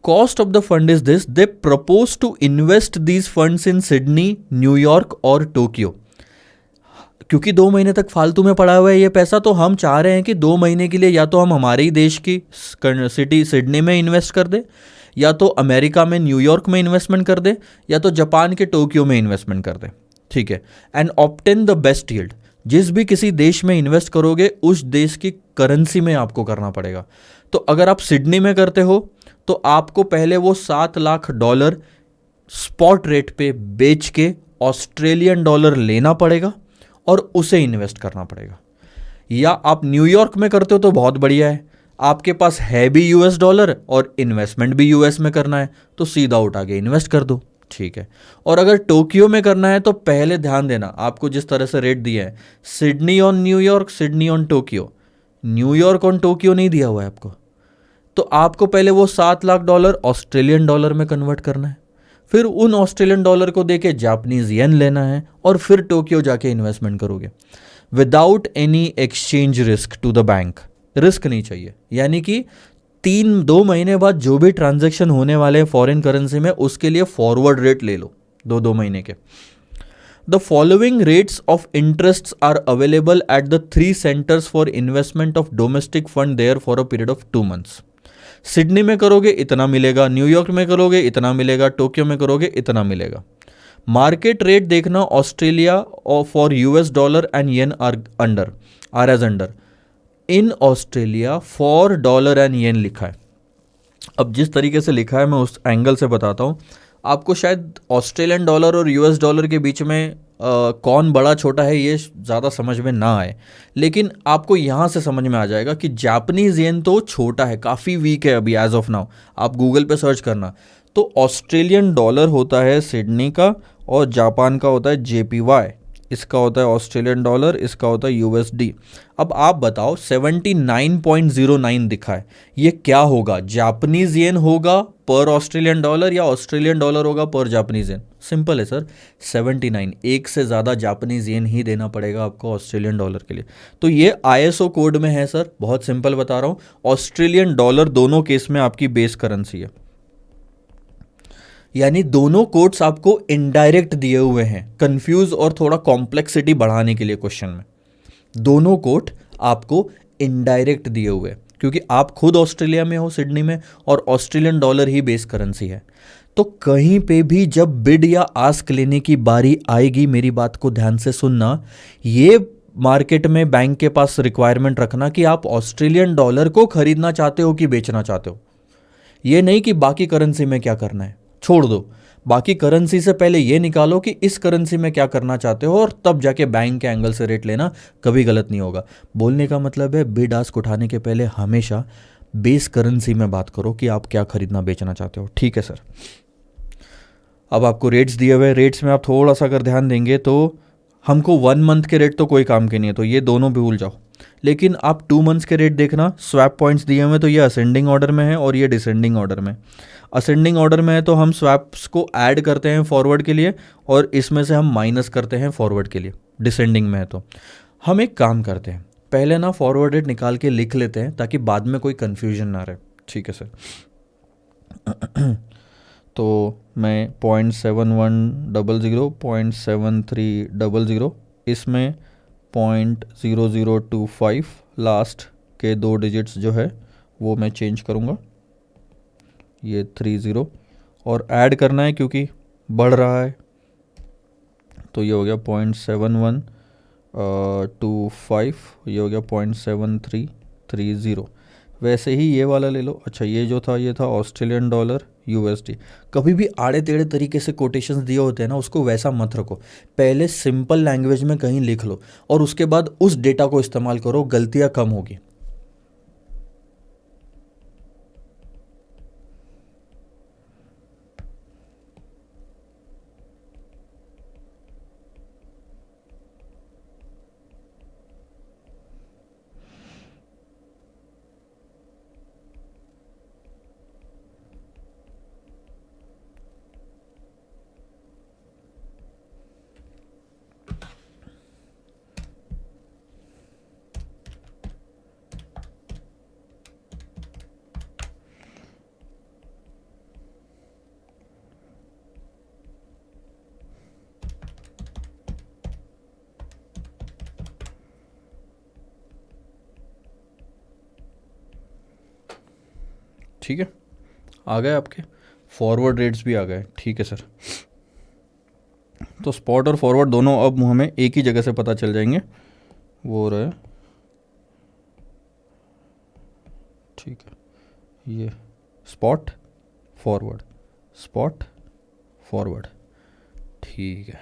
Cost of the fund is this, they propose to invest these funds in Sydney, New York और टोक्यो। क्योंकि 2 महीने तक फालतू में पड़ा हुआ है ये पैसा, तो हम चाह रहे हैं कि 2 महीने के लिए या तो हम हमारे ही देश की सिटी सिडनी में इन्वेस्ट कर दे, या तो अमेरिका में न्यूयॉर्क में इन्वेस्टमेंट कर दे, या तो जापान के टोक्यो में इन्वेस्टमेंट कर दे, ठीक है। And obtain the best yield. जिस भी किसी देश में इन्वेस्ट करोगे, उस देश की करेंसी में आपको करना पड़ेगा। तो अगर आप सिडनी में करते हो, तो आपको पहले वो $7 लाख स्पॉट रेट पे बेच के ऑस्ट्रेलियन डॉलर लेना पड़ेगा और उसे इन्वेस्ट करना पड़ेगा। या आप न्यूयॉर्क में करते हो तो बहुत बढ़िया है, आपके पास है भी यूएस डॉलर और इन्वेस्टमेंट भी यूएस में करना है, तो सीधा उठा के इन्वेस्ट कर दो, ठीक है। और अगर टोक्यो में करना है, तो पहले ध्यान देना, आपको जिस तरह से रेट दिया है, Sydney on New York, Sydney on Tokyo, New York on Tokyo नहीं दिया हुआ है आपको। तो आपको पहले वो $7 लाख ऑस्ट्रेलियन डॉलर में कन्वर्ट करना है, फिर उन ऑस्ट्रेलियन डॉलर को देके जापानीज येन लेना है, और फिर टोक्यो जाके इन्वेस्टमेंट करोगे without any exchange risk to the bank. Risk नहीं चाहिए, यानी कि 2 महीने बाद जो भी ट्रांजैक्शन होने वाले हैं फॉरेन करेंसी में, उसके लिए फॉरवर्ड रेट ले लो 2 महीने के। The following rates of interest are available at the 3 centres for investment of domestic fund there for a period of 2 months. Sydney में करोगे इतना मिलेगा, न्यूयॉर्क में करोगे इतना मिलेगा, टोक्यो में करोगे इतना मिलेगा। मार्केट रेट देखना, Australia for US dollar and yen are as under. In Australia for dollar and yen लिखा है। अब जिस तरीके से लिखा है मैं उस एंगल से बताता हूँ आपको। शायद ऑस्ट्रेलियन डॉलर और यूएस डॉलर के बीच में कौन बड़ा छोटा है ये ज़्यादा समझ में ना आए, लेकिन आपको यहाँ से समझ में आ जाएगा कि जापानीज येन तो छोटा है, काफ़ी वीक है अभी एज ऑफ नाउ। आप गूगल पे सर्च करना, तो ऑस्ट्रेलियन डॉलर होता है सिडनी का, और जापान का होता है JPY, इसका होता है ऑस्ट्रेलियन डॉलर, इसका होता है USD। अब आप बताओ 79.09 दिखा है, ये क्या होगा? जापानीज येन होगा पर ऑस्ट्रेलियन डॉलर, या ऑस्ट्रेलियन डॉलर होगा पर जापानीज येन? सिंपल है सर, 79। एक से ज़्यादा जापानीज येन ही देना पड़ेगा आपको ऑस्ट्रेलियन डॉलर के लिए। तो ये ISO कोड में है सर, बहुत सिंपल बता रहा हूँ। ऑस्ट्रेलियन डॉलर दोनों केस में आपकी बेस करेंसी है, यानी दोनों कोड्स आपको इनडायरेक्ट दिए हुए हैं, कंफ्यूज और थोड़ा कॉम्प्लेक्सिटी बढ़ाने के लिए क्वेश्चन में। दोनों कोट आपको इनडायरेक्ट दिए हुए हैं, क्योंकि आप खुद ऑस्ट्रेलिया में हो, सिडनी में, और ऑस्ट्रेलियन डॉलर ही बेस करेंसी है। तो कहीं पे भी जब बिड या आस्क लेने की बारी आएगी, मेरी बात को ध्यान से सुनना, ये मार्केट में बैंक के पास रिक्वायरमेंट रखना कि आप ऑस्ट्रेलियन डॉलर को खरीदना चाहते हो कि बेचना चाहते हो। ये नहीं कि बाकी करेंसी में क्या करना है, छोड़ दो। बाकी करेंसी से पहले ये निकालो कि इस करेंसी में क्या करना चाहते हो, और तब जाके बैंक के एंगल से रेट लेना कभी गलत नहीं होगा। बोलने का मतलब है बिड आस्क उठाने के पहले हमेशा बेस करेंसी में बात करो कि आप क्या खरीदना बेचना चाहते हो। ठीक है सर। अब आपको रेट्स दिए हुए, रेट्स में आप थोड़ा सा अगर ध्यान देंगे तो हमको 1 मंथ के रेट तो कोई काम के नहीं है, तो ये दोनों भी भूल जाओ। लेकिन आप 2 मंथ्स के रेट देखना, स्वैप पॉइंट्स दिए हुए, तो ये असेंडिंग ऑर्डर में है और ये डिसेंडिंग ऑर्डर में। असेंडिंग ऑर्डर में है तो हम स्वैप्स को ऐड करते हैं फॉरवर्ड के लिए, और इसमें से हम माइनस करते हैं फॉरवर्ड के लिए। डिसेंडिंग में है तो हम एक काम करते हैं, पहले ना फॉरवर्ड रेट निकाल के लिख लेते हैं ताकि बाद में कोई कन्फ्यूजन ना रहे। ठीक है सर। तो मैं 0.7100, 0.7300, इसमें 0.0025 लास्ट के 2 डिजिट्स जो है वो मैं चेंज करूँगा, ये 30, और ऐड करना है क्योंकि बढ़ रहा है, तो ये हो गया 0.7125, ये हो गया 0.7330। वैसे ही ये वाला ले लो। अच्छा, ये जो था ये था ऑस्ट्रेलियन डॉलर यूएसडी। कभी भी आड़े टेढ़े तरीके से कोटेशंस दिए होते हैं ना, उसको वैसा मत रखो। पहले सिंपल लैंग्वेज में कहीं लिख लो और उसके बाद उस डेटा को इस्तेमाल करो, गलतियां कम होगी। ठीक है, आ गए आपके फॉरवर्ड रेट्स भी आ गए। ठीक है सर। तो स्पॉट और फॉरवर्ड दोनों अब हमें एक ही जगह से पता चल जाएंगे, वो रहे। ठीक है, ये स्पॉट फॉरवर्ड, स्पॉट फॉरवर्ड। ठीक है,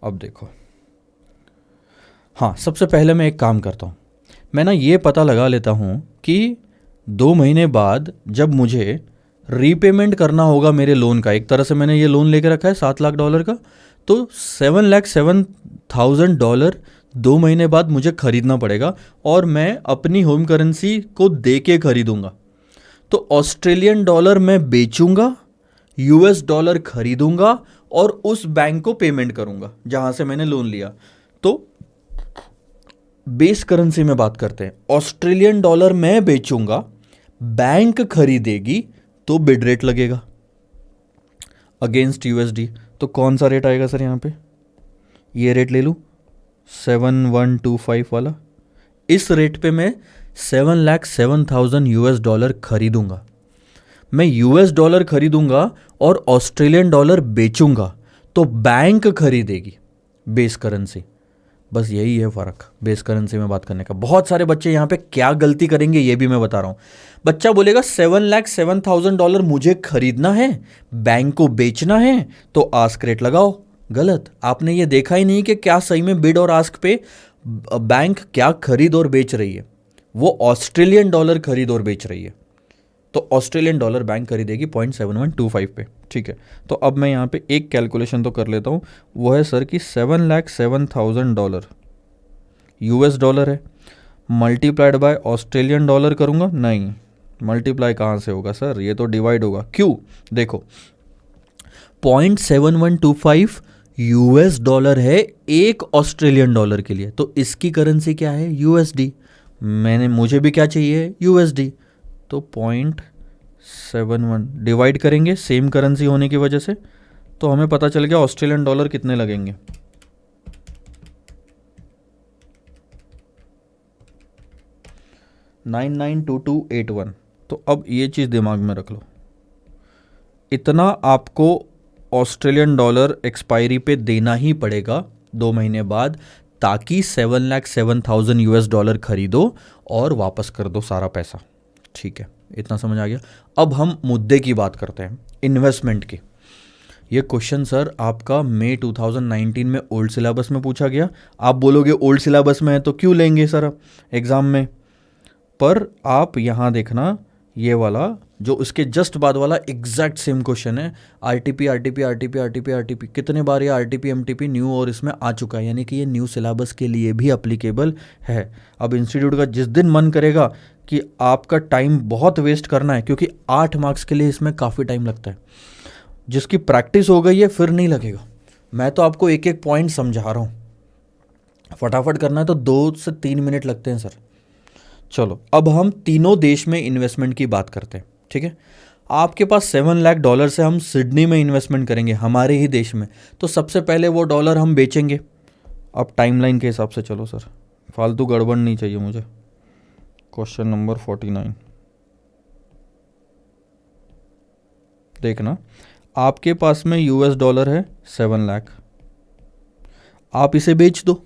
अब देखो। हाँ, सबसे पहले मैं एक काम करता हूँ, मैं ना ये पता लगा लेता हूँ कि 2 महीने बाद जब मुझे रीपेमेंट करना होगा मेरे लोन का, एक तरह से मैंने ये लोन लेके रखा है $7 लाख का, तो $7,07,000 2 महीने बाद मुझे खरीदना पड़ेगा, और मैं अपनी होम करेंसी को दे के खरीदूंगा। तो ऑस्ट्रेलियन डॉलर मैं बेचूंगा, यूएस डॉलर खरीदूंगा, और उस बैंक को पेमेंट करूंगा जहां से मैंने लोन लिया। तो बेस करेंसी में बात करते हैं। ऑस्ट्रेलियन डॉलर मैं बेचूंगा, बैंक खरीदेगी, तो बिड रेट लगेगा अगेंस्ट यूएसडी। तो कौन सा रेट आएगा सर यहाँ पे? ये रेट ले लूँ 7125 वाला। इस रेट पे मैं $7,07,000 खरीदूंगा। मैं यूएस डॉलर खरीदूंगा और ऑस्ट्रेलियन डॉलर बेचूंगा, तो बैंक खरीदेगी बेस करेंसी। बस यही है फ़र्क बेस करेंसी में बात करने का। बहुत सारे बच्चे यहाँ पे क्या गलती करेंगे ये भी मैं बता रहा हूँ। बच्चा बोलेगा $7,07,000 मुझे खरीदना है, बैंक को बेचना है, तो आस्क रेट लगाओ। गलत। आपने ये देखा ही नहीं कि क्या सही में बिड और आस्क पे बैंक क्या खरीद और बेच रही है। वो ऑस्ट्रेलियन डॉलर खरीद और बेच रही है, तो ऑस्ट्रेलियन डॉलर बैंक खरीदेगी 0.7125 पे। ठीक है, तो अब मैं यहाँ पे एक कैलकुलेशन तो कर लेता हूँ। वो है सर कि $7,07,000 यूएस डॉलर है, मल्टीप्लाइड बाय ऑस्ट्रेलियन डॉलर करूँगा। नहीं, मल्टीप्लाई कहाँ से होगा सर, ये तो डिवाइड होगा। क्यों? देखो 0.7125 यूएस डॉलर है एक ऑस्ट्रेलियन डॉलर के लिए, तो इसकी करेंसी क्या है? यूएसडी। मुझे भी क्या चाहिए? यूएसडी। तो 0.71 डिवाइड करेंगे सेम करेंसी होने की वजह से, तो हमें पता चल गया ऑस्ट्रेलियन डॉलर कितने लगेंगे। 992281। तो अब ये चीज़ दिमाग में रख लो, इतना आपको ऑस्ट्रेलियन डॉलर एक्सपायरी पे देना ही पड़ेगा 2 महीने बाद, ताकि 7,07,000 यूएस डॉलर खरीदो और वापस कर दो सारा पैसा। ठीक है, इतना समझ आ गया। अब हम मुद्दे की बात करते हैं, इन्वेस्टमेंट की। ये क्वेश्चन सर आपका मई 2019 में ओल्ड सिलेबस में पूछा गया। आप बोलोगे ओल्ड सिलेबस में है तो क्यों लेंगे सर एग्ज़ाम में, पर आप यहाँ देखना, ये वाला जो उसके जस्ट बाद वाला एग्जैक्ट सेम क्वेश्चन है। RTP RTP RTP RTP RTP कितने बार ये आरटीपी एमटीपी न्यू और इसमें आ चुका है, यानी कि ये न्यू सिलेबस के लिए भी अप्लीकेबल है। अब इंस्टीट्यूट का जिस दिन मन करेगा कि आपका टाइम बहुत वेस्ट करना है, क्योंकि 8 मार्क्स के लिए इसमें काफ़ी टाइम लगता है, जिसकी प्रैक्टिस हो गई है फिर नहीं लगेगा। मैं तो आपको एक एक पॉइंट समझा रहा हूँ, फटाफट करना है तो 2 से 3 मिनट लगते हैं सर। चलो अब हम तीनों देश में इन्वेस्टमेंट की बात करते हैं। ठीक है, आपके पास 7 लाख डॉलर से हम सिडनी में इन्वेस्टमेंट करेंगे, हमारे ही देश में। तो सबसे पहले वो डॉलर हम बेचेंगे। अब टाइमलाइन के हिसाब से चलो सर, फालतू गड़बड़ नहीं चाहिए मुझे। क्वेश्चन नंबर 49 देखना, आपके पास में यूएस डॉलर है 7 लाख, आप इसे बेच दो।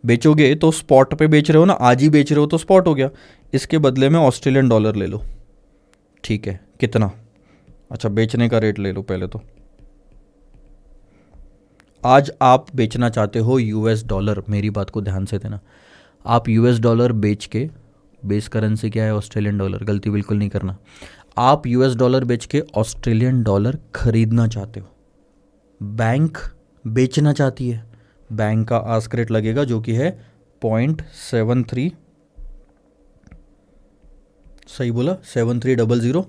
बेचोगे तो स्पॉट पे बेच रहे हो ना, आज ही बेच रहे हो तो स्पॉट हो गया। इसके बदले में ऑस्ट्रेलियन डॉलर ले लो। ठीक है, कितना? अच्छा, बेचने का रेट ले लो पहले तो। आज आप बेचना चाहते हो यूएस डॉलर, मेरी बात को ध्यान से देना। आप यूएस डॉलर बेच के, बेस करेंसी क्या है? ऑस्ट्रेलियन डॉलर, गलती बिल्कुल नहीं करना। आप यूएस डॉलर बेच के ऑस्ट्रेलियन डॉलर खरीदना चाहते हो, बैंक बेचना चाहती है, बैंक का आस्क रेट लगेगा जो कि है 0.73, सही बोला, 7300।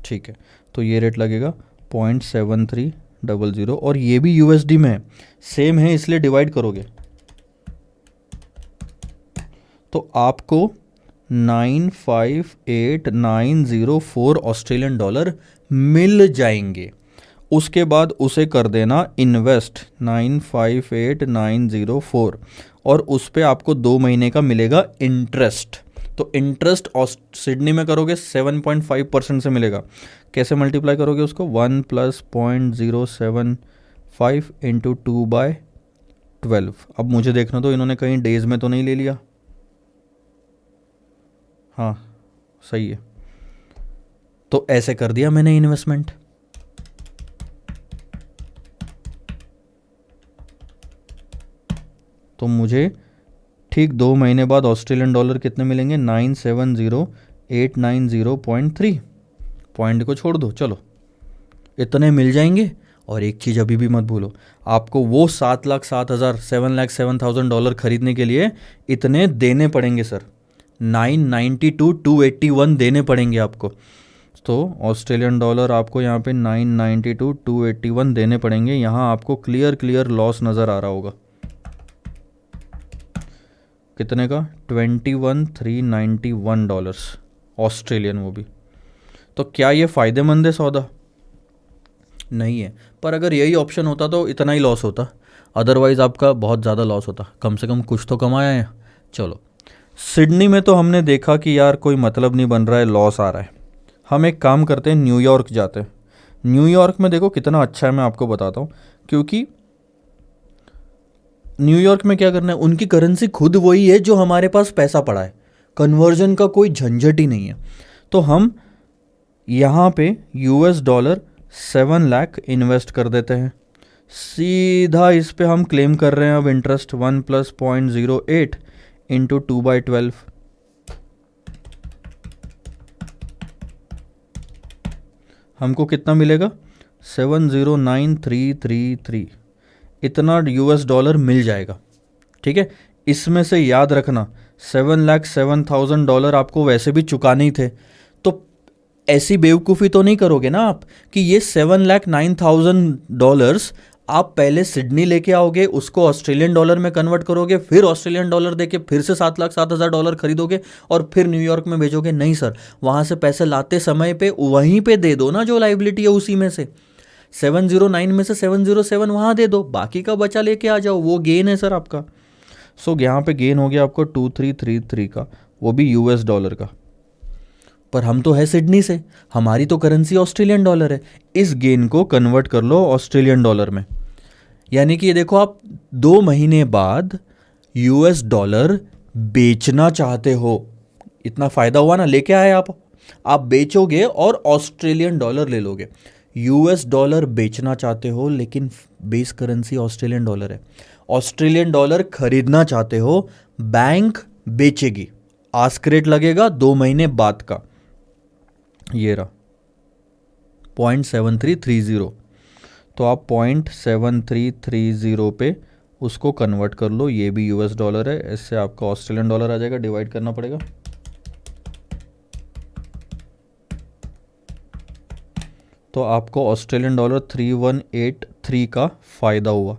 ठीक है, तो ये रेट लगेगा 0.7300, और ये भी यूएसडी में है, सेम है, इसलिए डिवाइड करोगे तो आपको 958,904 ऑस्ट्रेलियन डॉलर मिल जाएंगे। उसके बाद उसे कर देना इन्वेस्ट 958,904, और उस पे आपको 2 महीने का मिलेगा इंटरेस्ट। तो इंटरेस्ट सिडनी में करोगे 7.5% से मिलेगा। कैसे मल्टीप्लाई करोगे उसको? 1 + 0.075 इंटू 2/12। अब मुझे देखना तो इन्होंने कहीं डेज में तो नहीं ले लिया। हाँ सही है, तो ऐसे कर दिया मैंने इन्वेस्टमेंट। तो मुझे ठीक 2 महीने बाद ऑस्ट्रेलियन डॉलर कितने मिलेंगे? 970,890.3। पॉइंट को छोड़ दो, चलो इतने मिल जाएंगे। और एक चीज़ अभी भी मत भूलो, आपको वो 7,07,000 डॉलर खरीदने के लिए इतने देने पड़ेंगे सर, 992,281 देने पड़ेंगे आपको। तो ऑस्ट्रेलियन डॉलर आपको यहाँ पे 992,281 देने पड़ेंगे। यहाँ आपको क्लियर लॉस नज़र आ रहा होगा। कितने का? 21,391 डॉलर्स ऑस्ट्रेलियन, वो भी। तो क्या ये फ़ायदेमंद है सौदा? नहीं है, पर अगर यही ऑप्शन होता तो इतना ही लॉस होता, अदरवाइज़ आपका बहुत ज़्यादा लॉस होता। कम से कम कुछ तो कमाया है। चलो, सिडनी में तो हमने देखा कि यार कोई मतलब नहीं बन रहा है, लॉस आ रहा है। हम एक काम करते हैं, न्यूयॉर्क जाते हैं। न्यूयॉर्क में देखो कितना अच्छा है, मैं आपको बताता हूँ। क्योंकि न्यूयॉर्क में क्या करना है, उनकी करेंसी खुद वही है जो हमारे पास पैसा पड़ा है, कन्वर्जन का कोई झंझट ही नहीं है। तो हम यहाँ पे यूएस डॉलर 7 लाख इन्वेस्ट कर देते हैं, सीधा इस पे हम क्लेम कर रहे हैं अब इंटरेस्ट 1 + 0.08 इंटू 2/12। हमको कितना मिलेगा? 709,333, इतना यूएस डॉलर मिल जाएगा। ठीक है, इसमें से याद रखना 7,07,000 डॉलर आपको वैसे भी चुकाने ही थे। तो ऐसी बेवकूफ़ी तो नहीं करोगे ना आप कि ये 7,09,000 डॉलर्स आप पहले सिडनी लेके आओगे, उसको ऑस्ट्रेलियन डॉलर में कन्वर्ट करोगे, फिर ऑस्ट्रेलियन डॉलर देके फिर से 7,07,000 डॉलर खरीदोगे और फिर न्यूयॉर्क में भेजोगे। नहीं सर, वहाँ से पैसे लाते समय पे वहीं पे दे दो ना, जो लाइबिलिटी है उसी में से 709 में से 707 वहाँ दे दो, बाकी का बचा लेके आ जाओ, वो गेन है सर आपका। सो यहाँ पे गेन हो गया आपको 2,333 का। वो भी यूएस डॉलर का। पर हम तो है सिडनी से, हमारी तो करेंसी ऑस्ट्रेलियन डॉलर है। इस गेन को कन्वर्ट कर लो ऑस्ट्रेलियन डॉलर में, यानी कि ये देखो आप 2 महीने बाद यूएस डॉलर बेचना चाहते हो। इतना फायदा हुआ ना, लेके आए आप बेचोगे और ऑस्ट्रेलियन डॉलर ले लोगे। यूएस डॉलर बेचना चाहते हो लेकिन बेस करेंसी ऑस्ट्रेलियन डॉलर है। ऑस्ट्रेलियन डॉलर खरीदना चाहते हो, बैंक बेचेगी, आस्क रेट लगेगा 2 महीने बाद का। ये रहा 0.7330, तो आप 0.7330 पे उसको कन्वर्ट कर लो। ये भी यूएस डॉलर है, इससे आपका ऑस्ट्रेलियन डॉलर आ जाएगा, डिवाइड करना पड़ेगा। तो आपको ऑस्ट्रेलियन डॉलर 3183 का फ़ायदा हुआ।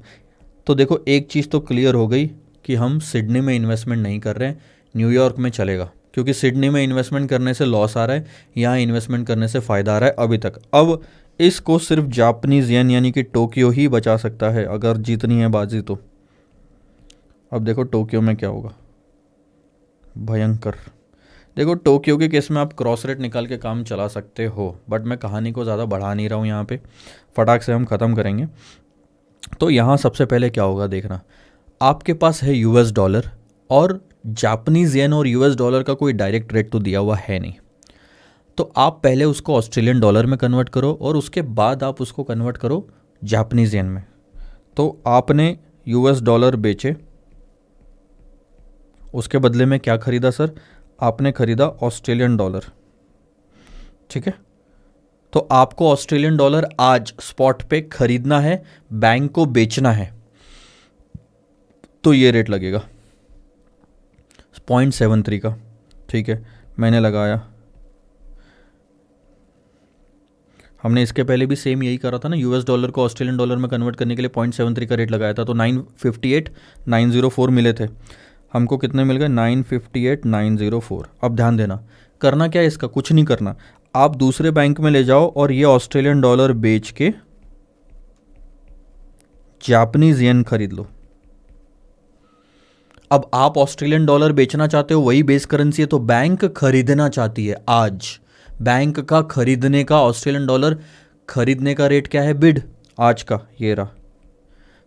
तो देखो एक चीज़ तो क्लियर हो गई कि हम सिडनी में इन्वेस्टमेंट नहीं कर रहे हैं, न्यूयॉर्क में चलेगा, क्योंकि सिडनी में इन्वेस्टमेंट करने से लॉस आ रहा है, यहाँ इन्वेस्टमेंट करने से फ़ायदा आ रहा है अभी तक। अब इसको सिर्फ जापानीज़ येन यानी कि टोक्यो ही बचा सकता है अगर जीतनी है बाजी तो। अब देखो टोक्यो में क्या होगा, भयंकर। देखो टोक्यो के केस में आप क्रॉस रेट निकाल के काम चला सकते हो, बट मैं कहानी को ज़्यादा बढ़ा नहीं रहा हूँ यहाँ पे, फटाक से हम ख़त्म करेंगे। तो यहाँ सबसे पहले क्या होगा देखना, आपके पास है यूएस डॉलर और जापानीज़ येन और यूएस डॉलर का कोई डायरेक्ट रेट तो दिया हुआ है नहीं। तो आप पहले उसको ऑस्ट्रेलियन डॉलर में कन्वर्ट करो और उसके बाद आप उसको कन्वर्ट करो जापानीज़ येन में। तो आपने यूएस डॉलर बेचे, उसके बदले में क्या खरीदा सर, आपने खरीदा ऑस्ट्रेलियन डॉलर, ठीक है। तो आपको ऑस्ट्रेलियन डॉलर आज स्पॉट पे खरीदना है, बैंक को बेचना है, तो ये रेट लगेगा 0.73 का, ठीक है। मैंने लगाया, हमने इसके पहले भी सेम यही करा था ना, यूएस डॉलर को ऑस्ट्रेलियन डॉलर में कन्वर्ट करने के लिए 0.73 का रेट लगाया था, तो 958,904 मिले थे हमको। कितने मिल गए, 958,904। अब ध्यान देना, करना क्या है इसका, कुछ नहीं करना, आप दूसरे बैंक में ले जाओ और ये ऑस्ट्रेलियन डॉलर बेच के जापानीज येन खरीद लो। अब आप ऑस्ट्रेलियन डॉलर बेचना चाहते हो, वही बेस करेंसी है, तो बैंक खरीदना चाहती है आज। बैंक का खरीदने का, ऑस्ट्रेलियन डॉलर खरीदने का रेट क्या है, बिड आज का ये रहा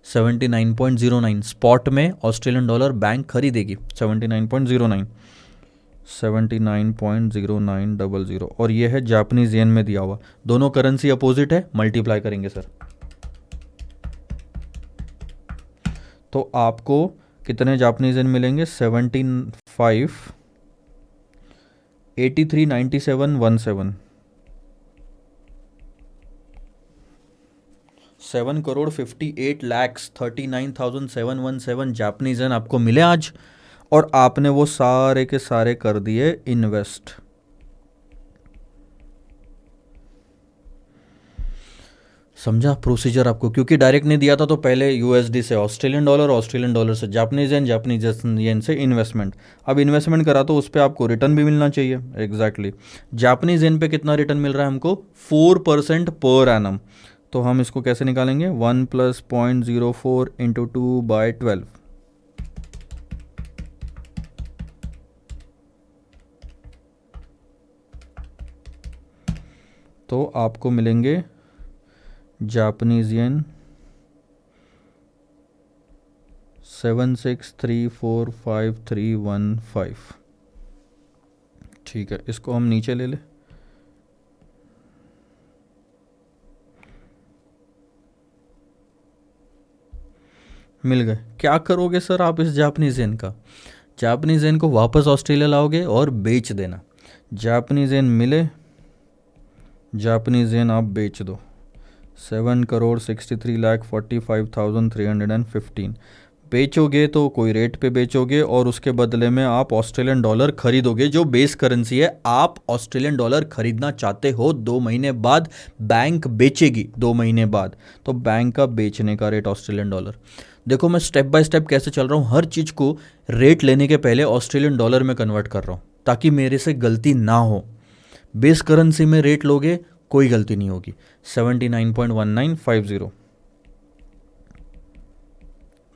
79.09। स्पॉट में ऑस्ट्रेलियन डॉलर बैंक खरीदेगी 79.09, 79.0900, और ये है जापानीज येन में दिया हुआ। दोनों करेंसी अपोजिट है, मल्टीप्लाई करेंगे सर, तो आपको कितने जापानीज येन मिलेंगे, 75,83,97,17। 7,58,39,717 जापानीज येन आपको मिले आज, और आपने वो सारे के सारे कर दिए इन्वेस्ट। समझा प्रोसीजर आपको, क्योंकि डायरेक्ट नहीं दिया था तो पहले यूएसडी से ऑस्ट्रेलियन डॉलर, ऑस्ट्रेलियन डॉलर से जापानीज येन, जापानीज येन से इन्वेस्टमेंट। अब इन्वेस्टमेंट करा तो उस पर आपको रिटर्न भी मिलना चाहिए, एग्जैक्टली। जापानीज येन पे कितना रिटर्न मिल रहा है हमको, 4% पर एनम। तो हम इसको कैसे निकालेंगे, 1 + 0.04 × 2/12, तो आपको मिलेंगे जापानीज येन 76345315। ठीक है, इसको हम नीचे ले लें, मिल गए। क्या करोगे सर आप इस जापानीज येन का, जापानीज येन को वापस ऑस्ट्रेलिया लाओगे और बेच देना। जापानीज येन मिले, जापानीज येन आप बेच दो, 7,63,45,315 बेचोगे तो कोई रेट पे बेचोगे, और उसके बदले में आप ऑस्ट्रेलियन डॉलर खरीदोगे जो बेस करेंसी है। आप ऑस्ट्रेलियन डॉलर खरीदना चाहते हो, 2 महीने बाद बैंक बेचेगी, 2 महीने बाद, तो बैंक का बेचने का रेट ऑस्ट्रेलियन डॉलर। देखो मैं स्टेप बाय स्टेप कैसे चल रहा हूँ, हर चीज़ को रेट लेने के पहले ऑस्ट्रेलियन डॉलर में कन्वर्ट कर रहा हूँ ताकि मेरे से गलती ना हो। बेस करेंसी में रेट लोगे कोई गलती नहीं होगी, 79.1950,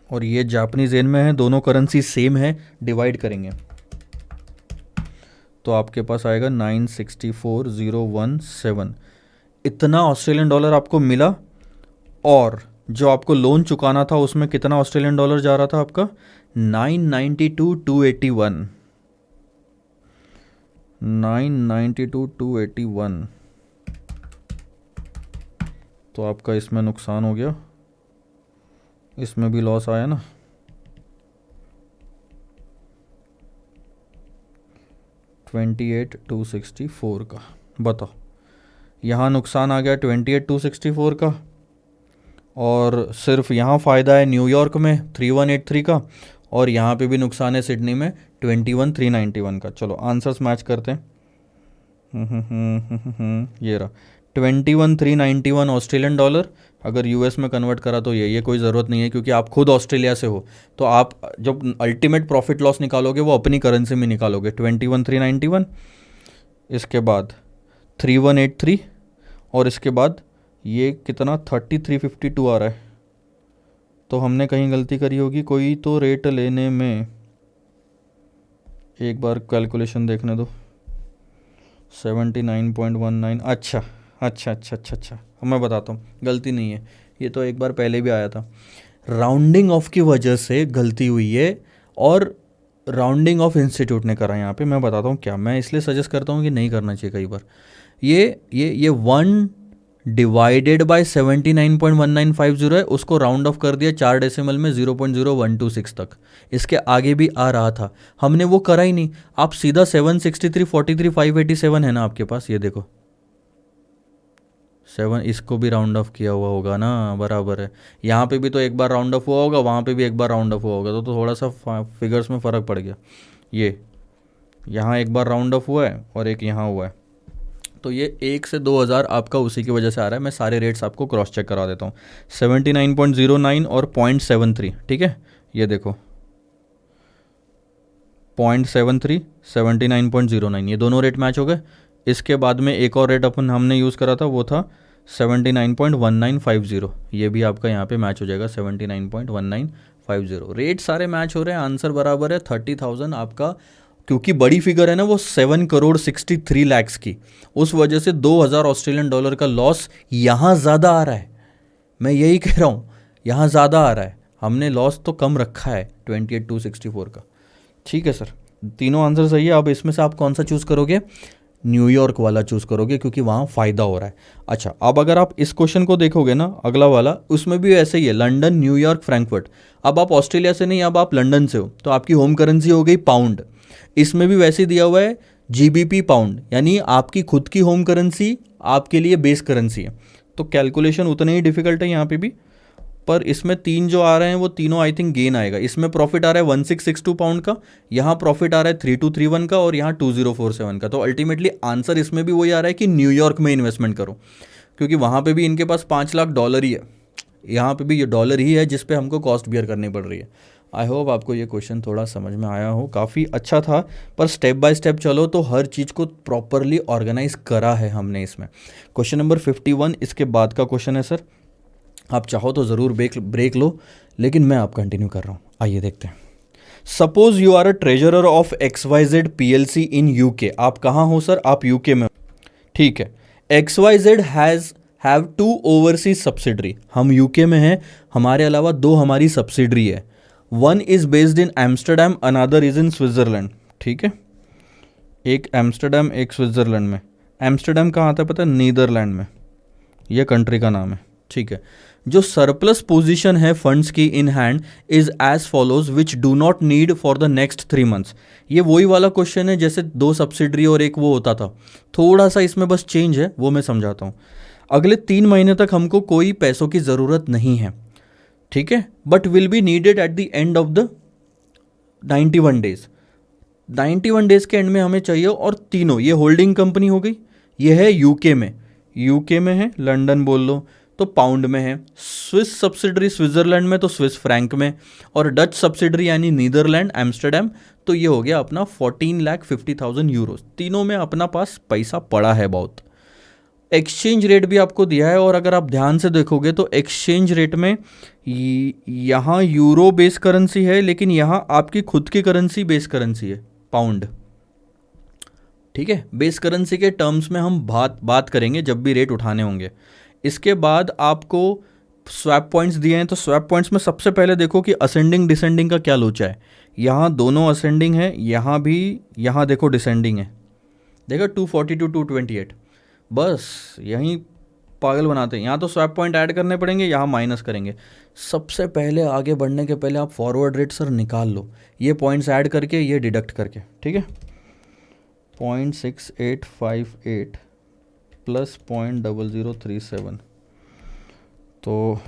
और ये जापानीज येन में है, दोनों करेंसी सेम है, डिवाइड करेंगे। तो आपके पास आएगा 964,017। इतना ऑस्ट्रेलियन डॉलर आपको मिला। और जो आपको लोन चुकाना था उसमें कितना ऑस्ट्रेलियन डॉलर जा रहा था आपका? 992,281। 992,281। तो आपका इसमें नुकसान हो गया, इसमें भी लॉस आया ना। 28,264 का। बताओ, यहाँ नुकसान आ गया 28,264 का, और सिर्फ यहाँ फ़ायदा है न्यूयॉर्क में 3183 का, और यहाँ पे भी नुकसान है सिडनी में 21,391 का। चलो आंसर्स मैच करते हैं। ये रहा 21,391 ऑस्ट्रेलियन डॉलर। अगर यूएस में कन्वर्ट करा तो ये कोई ज़रूरत नहीं है, क्योंकि आप खुद ऑस्ट्रेलिया से हो, तो आप जब अल्टीमेट प्रॉफिट लॉस निकालोगे वो अपनी करेंसी में निकालोगे। 21,391, इसके बाद 3183, और इसके बाद ये कितना 3352 आ रहा है। तो हमने कहीं गलती करी होगी कोई तो रेट लेने में। एक बार कैलकुलेशन देखने दो। 79.19। अच्छा अच्छा अच्छा अच्छा अच्छा, मैं बताता हूँ, गलती नहीं है, ये तो एक बार पहले भी आया था। राउंडिंग ऑफ की वजह से गलती हुई है, और राउंडिंग ऑफ इंस्टीट्यूट ने करा यहाँ पे। मैं बताता हूँ क्या, मैं इसलिए सजेस्ट करता हूँ कि नहीं करना चाहिए कई बार। ये 1 डिवाइडेड बाय 79.1950 है, उसको राउंड ऑफ कर दिया 4 डेसिमल में 0.0126 तक। इसके आगे भी आ रहा था, हमने वो करा ही नहीं। आप सीधा 763.43,587 है ना आपके पास, ये देखो 7, इसको भी राउंड ऑफ किया हुआ होगा ना, बराबर है। यहाँ पे भी तो एक बार राउंड ऑफ हुआ होगा, वहाँ पे भी एक बार राउंड ऑफ हुआ होगा, तो थोड़ा सा फिगर्स में फ़र्क पड़ गया। ये यहाँ एक बार राउंड ऑफ हुआ है और एक यहाँ हुआ है, तो ये 1 से 2,000 आपका उसी की वजह से आ रहा है। मैं सारे रेट्स आपको क्रॉस चेक करा देता हूँ। 79.09 और 0.73, ठीक है, ये देखो 0.73, 79.09, ये दोनों रेट मैच हो गए। इसके बाद में एक और रेट हमने यूज़ करा था, वो था 79.1950, ये भी आपका यहाँ पे मैच हो जाएगा 79.1950। रेट सारे मैच हो रहे हैं, आंसर बराबर है 30,000 आपका। क्योंकि बड़ी फिगर है ना वो 7,63,00,000 की, उस वजह से 2,000 ऑस्ट्रेलियन डॉलर का लॉस यहाँ ज़्यादा आ रहा है। मैं यही कह रहा हूँ, यहाँ ज़्यादा आ रहा है, हमने लॉस तो कम रखा है 28,264 का। ठीक है सर, तीनों आंसर सही है। अब इसमें से आप कौन सा चूज़ करोगे? न्यूयॉर्क वाला चूज़ करोगे, क्योंकि वहाँ फ़ायदा हो रहा है। अच्छा, अब अगर आप इस क्वेश्चन को देखोगे ना, अगला वाला, उसमें भी ऐसे ही है, लंदन, न्यूयॉर्क, फ्रैंकफर्ट। अब आप ऑस्ट्रेलिया से नहीं, अब आप लंदन से हो, तो आपकी होम करेंसी हो गई पाउंड। इसमें भी वैसे दिया हुआ है जीबीपी पाउंड, यानी आपकी खुद की होम करेंसी आपके लिए बेस करेंसी है। तो कैलकुलेशन उतने ही डिफिकल्ट है यहाँ पे भी, पर इसमें 3 जो आ रहे हैं वो तीनों आई थिंक गेन आएगा। इसमें प्रॉफिट आ रहा है 1662 पाउंड का, यहाँ प्रॉफिट आ रहा है 3231 का, और यहाँ 2047 का। तो अल्टीमेटली आंसर इसमें भी वही आ रहा है कि न्यूयॉर्क में इन्वेस्टमेंट करो, क्योंकि वहाँ पे भी इनके पास 5 लाख डॉलर ही है, यहाँ पे भी ये डॉलर ही है जिस पे हमको कॉस्ट बियर करनी पड़ रही है। आई होप आपको ये क्वेश्चन थोड़ा समझ में आया हो, काफ़ी अच्छा था, पर स्टेप बाय स्टेप चलो तो हर चीज़ को प्रॉपरली ऑर्गेनाइज करा है हमने इसमें। क्वेश्चन नंबर 51 इसके बाद का क्वेश्चन है सर, आप चाहो तो ज़रूर ब्रेक लो, लेकिन मैं आप कंटिन्यू कर रहा हूँ। आइए देखते हैं। Suppose you are a treasurer of XYZ PLC in UK. आप कहाँ हो सर? आप यूके में। ठीक है, XYZ हैव 2 ओवरसीज सब्सिडरी। हम यूके में हैं, हमारे अलावा 2 हमारी सब्सिडरी है। 1 is based in Amsterdam, another is in Switzerland. ठीक है, एक एम्स्टरडेम एक स्विट्ज़रलैंड में। एम्स्टरडेम कहाँ आता है पता है? नीदरलैंड में, यह कंट्री का नाम है। ठीक है, जो सरप्लस पोजीशन है फंड्स की in hand is as follows which do not need for the next 3 months. ये वही वाला क्वेश्चन है जैसे 2 सब्सिडरी और एक वो होता था, थोड़ा सा इसमें बस चेंज है, वो मैं समझाता हूँ। अगले 3 महीने तक हमको कोई पैसों की ज़रूरत नहीं है, ठीक है, but will be needed at the end of the 91 days. 91 days के एंड में हमें चाहिए, और तीनों ये होल्डिंग कंपनी हो गई, ये है यूके में है, लंदन बोल लो तो पाउंड में है, स्विस सब्सिडरी स्विट्जरलैंड में तो स्विस फ्रैंक में, और डच सब्सिडरी यानी नीदरलैंड एम्स्टरडेम, तो ये हो गया अपना 14,50,000 यूरोज। तीनों में अपना पास पैसा पड़ा है बहुत। एक्सचेंज रेट भी आपको दिया है, और अगर आप ध्यान से देखोगे तो एक्सचेंज रेट में यहाँ यूरो बेस करेंसी है, लेकिन यहाँ आपकी खुद की करेंसी बेस करेंसी है पाउंड। ठीक है, बेस करेंसी के टर्म्स में हम बात करेंगे जब भी रेट उठाने होंगे। इसके बाद आपको स्वैप पॉइंट्स दिए हैं, तो स्वैप पॉइंट्स में सबसे पहले देखो कि असेंडिंग डिसेंडिंग का क्या लोचा है। यहाँ दोनों असेंडिंग है, यहाँ भी, यहाँ देखो डिसेंडिंग है, देखो 240 टू 228, बस यहीं पागल बनाते हैं। यहाँ तो स्वैप पॉइंट ऐड करने पड़ेंगे, यहाँ माइनस करेंगे। सबसे पहले आगे बढ़ने के पहले आप फॉरवर्ड रेट सर निकाल लो, ये पॉइंट्स ऐड करके, ये डिडक्ट करके, ठीक है। 0.6858 प्लस 0.0037 तो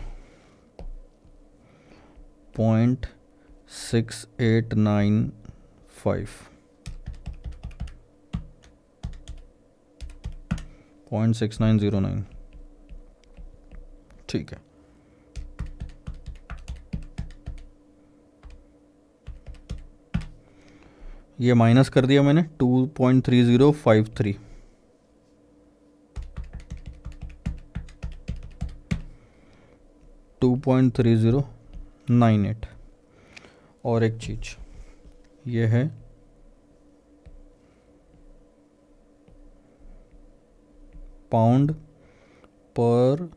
0.6895 0.6909, ठीक है। ये माइनस कर दिया मैंने 2.3053, $2.3098। और एक चीज ये है पाउंड पर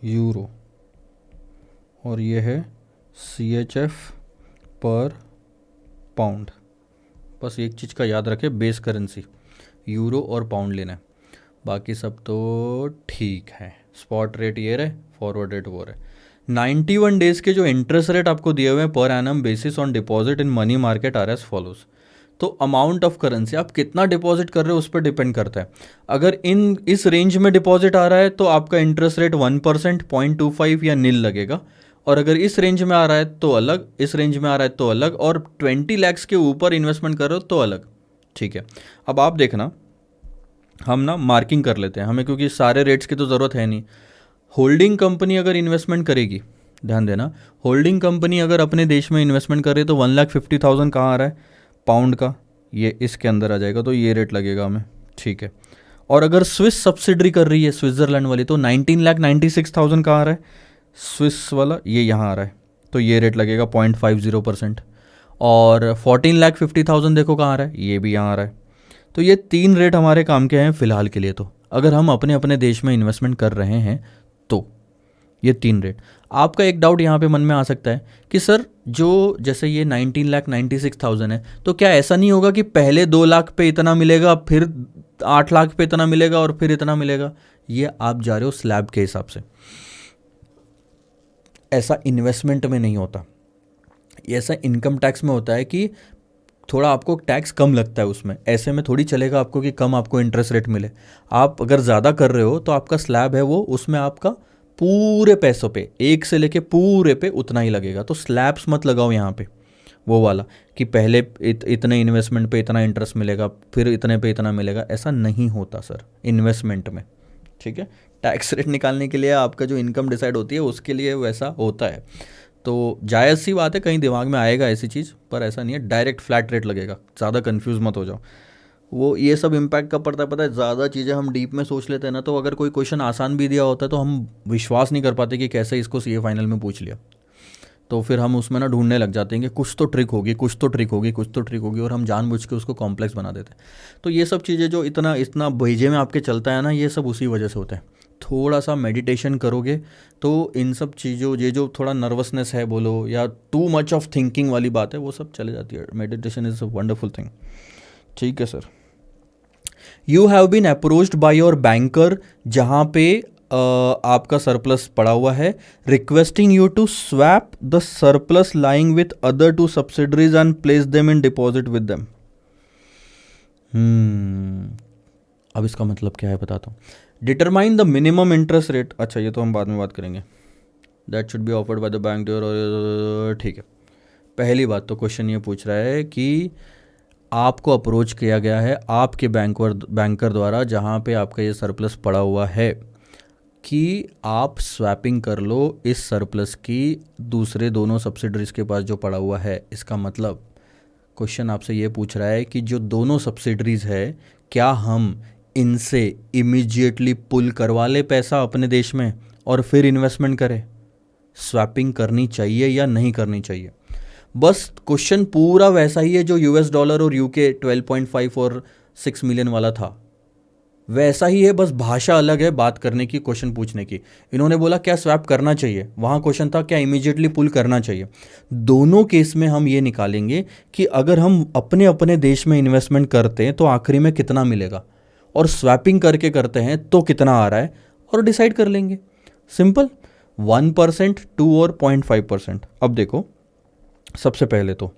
यूरो, और ये है CHF पर पाउंड। बस एक चीज़ का याद रखें, बेस करेंसी यूरो और पाउंड लेना है, बाकी सब तो ठीक है। स्पॉट रेट ये रहे, फॉरवर्ड रेट वो रहे। 91 डेज़ के जो इंटरेस्ट रेट आपको दिए हुए हैं पर annum basis on deposit in money market are as follows. तो अमाउंट ऑफ करेंसी आप कितना डिपॉजिट कर रहे हो उस पर डिपेंड करता है। अगर इस रेंज में डिपॉजिट आ रहा है तो आपका इंटरेस्ट रेट 1%, 0.25 या नील लगेगा। और अगर इस रेंज में आ रहा है तो अलग, इस रेंज में आ रहा है तो अलग, और 20 लाख के ऊपर इन्वेस्टमेंट कर रहे हो तो अलग, ठीक है। अब आप देखना, हम ना मार्किंग कर लेते हैं हमें, क्योंकि सारे रेट्स की तो ज़रूरत है नहीं। होल्डिंग कंपनी अगर इन्वेस्टमेंट करेगी, ध्यान देना, होल्डिंग कंपनी अगर अपने देश में इन्वेस्टमेंट करे तो 1,50,000 कहाँ आ रहा है, पाउंड का, ये इसके अंदर आ जाएगा, तो ये रेट लगेगा हमें, ठीक है। और अगर स्विस सब्सिडरी कर रही है, स्विट्ज़रलैंड वाली, तो 19,96,000 कहाँ आ रहा है, स्विस वाला, ये यहाँ आ रहा है, तो ये रेट लगेगा 0.50%। और 14,50,000 देखो कहाँ आ रहा है, ये भी यहाँ आ रहा है। तो ये 3 रेट हमारे काम के हैं फ़िलहाल के लिए। तो अगर हम अपने अपने देश में इन्वेस्टमेंट कर रहे हैं तो ये 3 रेट। आपका एक डाउट यहाँ पे मन में आ सकता है कि सर जो जैसे ये 19,96,000 है, तो क्या ऐसा नहीं होगा कि पहले 2 लाख पे इतना मिलेगा, फिर 8 लाख पे इतना मिलेगा, और फिर इतना मिलेगा? ये आप जा रहे हो स्लैब के हिसाब से, ऐसा इन्वेस्टमेंट में नहीं होता। ऐसा इनकम टैक्स में होता है कि थोड़ा आपको टैक्स कम लगता है उसमें। ऐसे में थोड़ी चलेगा आपको कि कम आपको इंटरेस्ट रेट मिले। आप अगर ज़्यादा कर रहे हो तो आपका स्लैब है वो, उसमें आपका पूरे पैसों पे, एक से लेके पूरे पे उतना ही लगेगा। तो स्लैब्स मत लगाओ यहाँ पे, वो वाला कि पहले इतने इन्वेस्टमेंट पे इतना इंटरेस्ट मिलेगा, फिर इतने पे इतना मिलेगा। ऐसा नहीं होता सर इन्वेस्टमेंट में, ठीक है। टैक्स रेट निकालने के लिए आपका जो इनकम डिसाइड होती है उसके लिए वैसा होता है। तो जायज़ सी बात है, कहीं दिमाग में आएगा ऐसी चीज़, पर ऐसा नहीं है डायरेक्ट फ्लैट रेट लगेगा। ज़्यादा कंफ्यूज मत हो जाओ। वो ये सब इम्पैक्ट का पड़ता है, पता है। ज़्यादा चीज़ें हम डीप में सोच लेते हैं ना, तो अगर कोई क्वेश्चन आसान भी दिया होता है तो हम विश्वास नहीं कर पाते कि कैसे इसको सीए फाइनल में पूछ लिया। तो फिर हम उसमें ना ढूंढने लग जाते हैं कि कुछ तो ट्रिक होगी, कुछ तो ट्रिक होगी, कुछ तो ट्रिक होगी, और हम जानबूझ के उसको कॉम्प्लेक्स बना देते हैं। तो ये सब चीज़ें जो इतना इतना भेजे में आपके चलता है ना, ये सब उसी वजह से होता है। थोड़ा सा मेडिटेशन करोगे तो इन सब चीज़ों, ये जो थोड़ा नर्वसनेस है बोलो, या टू मच ऑफ थिंकिंग वाली बात है, वो सब चले जाती है। Meditation is a wonderful thing, ठीक है sir. You have been approached by your banker, जहाँ पे आपका सरप्लस पड़ा हुआ है, requesting you to swap the surplus lying with other 2 subsidiaries and place them in deposit with them. अब इसका मतलब क्या है बताता हूँ। Determine the minimum interest rate, अच्छा ये तो हम बाद में बात करेंगे। That should be offered by the bank, ठीक है। पहली बात तो क्वेश्चन ये पूछ रहा है कि आपको अप्रोच किया गया है आपके बैंकर द्वारा, जहाँ पे आपका ये सरप्लस पड़ा हुआ है, कि आप स्वैपिंग कर लो इस सरप्लस की दूसरे दोनों सब्सिडरीज के पास जो पड़ा हुआ है। इसका मतलब क्वेश्चन आपसे ये पूछ रहा है कि जो दोनों सब्सिडरीज है, क्या हम इनसे इमीडिएटली पुल करवा ले पैसा अपने देश में और फिर इन्वेस्टमेंट करें? स्वैपिंग करनी चाहिए या नहीं करनी चाहिए? बस क्वेश्चन पूरा वैसा ही है जो US डॉलर और UK 12.5 और 6 मिलियन वाला था। वैसा ही है, बस भाषा अलग है बात करने की, क्वेश्चन पूछने की। इन्होंने बोला क्या स्वैप करना चाहिए, वहाँ क्वेश्चन था क्या इमीडिएटली पुल करना चाहिए। दोनों केस में हम ये निकालेंगे कि अगर हम अपने अपने देश में इन्वेस्टमेंट करते हैं तो आखिरी में कितना मिलेगा, और स्वैपिंग करके करते हैं तो कितना आ रहा है, और डिसाइड कर लेंगे। सिंपल। 1%, 2 और 0.5%। अब देखो, सबसे पहले तो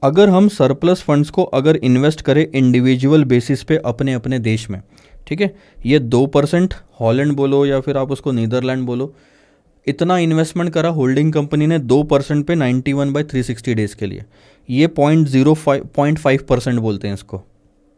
अगर हम सरप्लस फंड्स को अगर इन्वेस्ट करें इंडिविजुअल बेसिस पे अपने अपने देश में, ठीक है, ये 2%, हॉलैंड बोलो या फिर आप उसको नीदरलैंड बोलो, इतना इन्वेस्टमेंट करा होल्डिंग कंपनी ने 2% पे 91/360 डेज के लिए। ये 0.5% बोलते हैं इसको,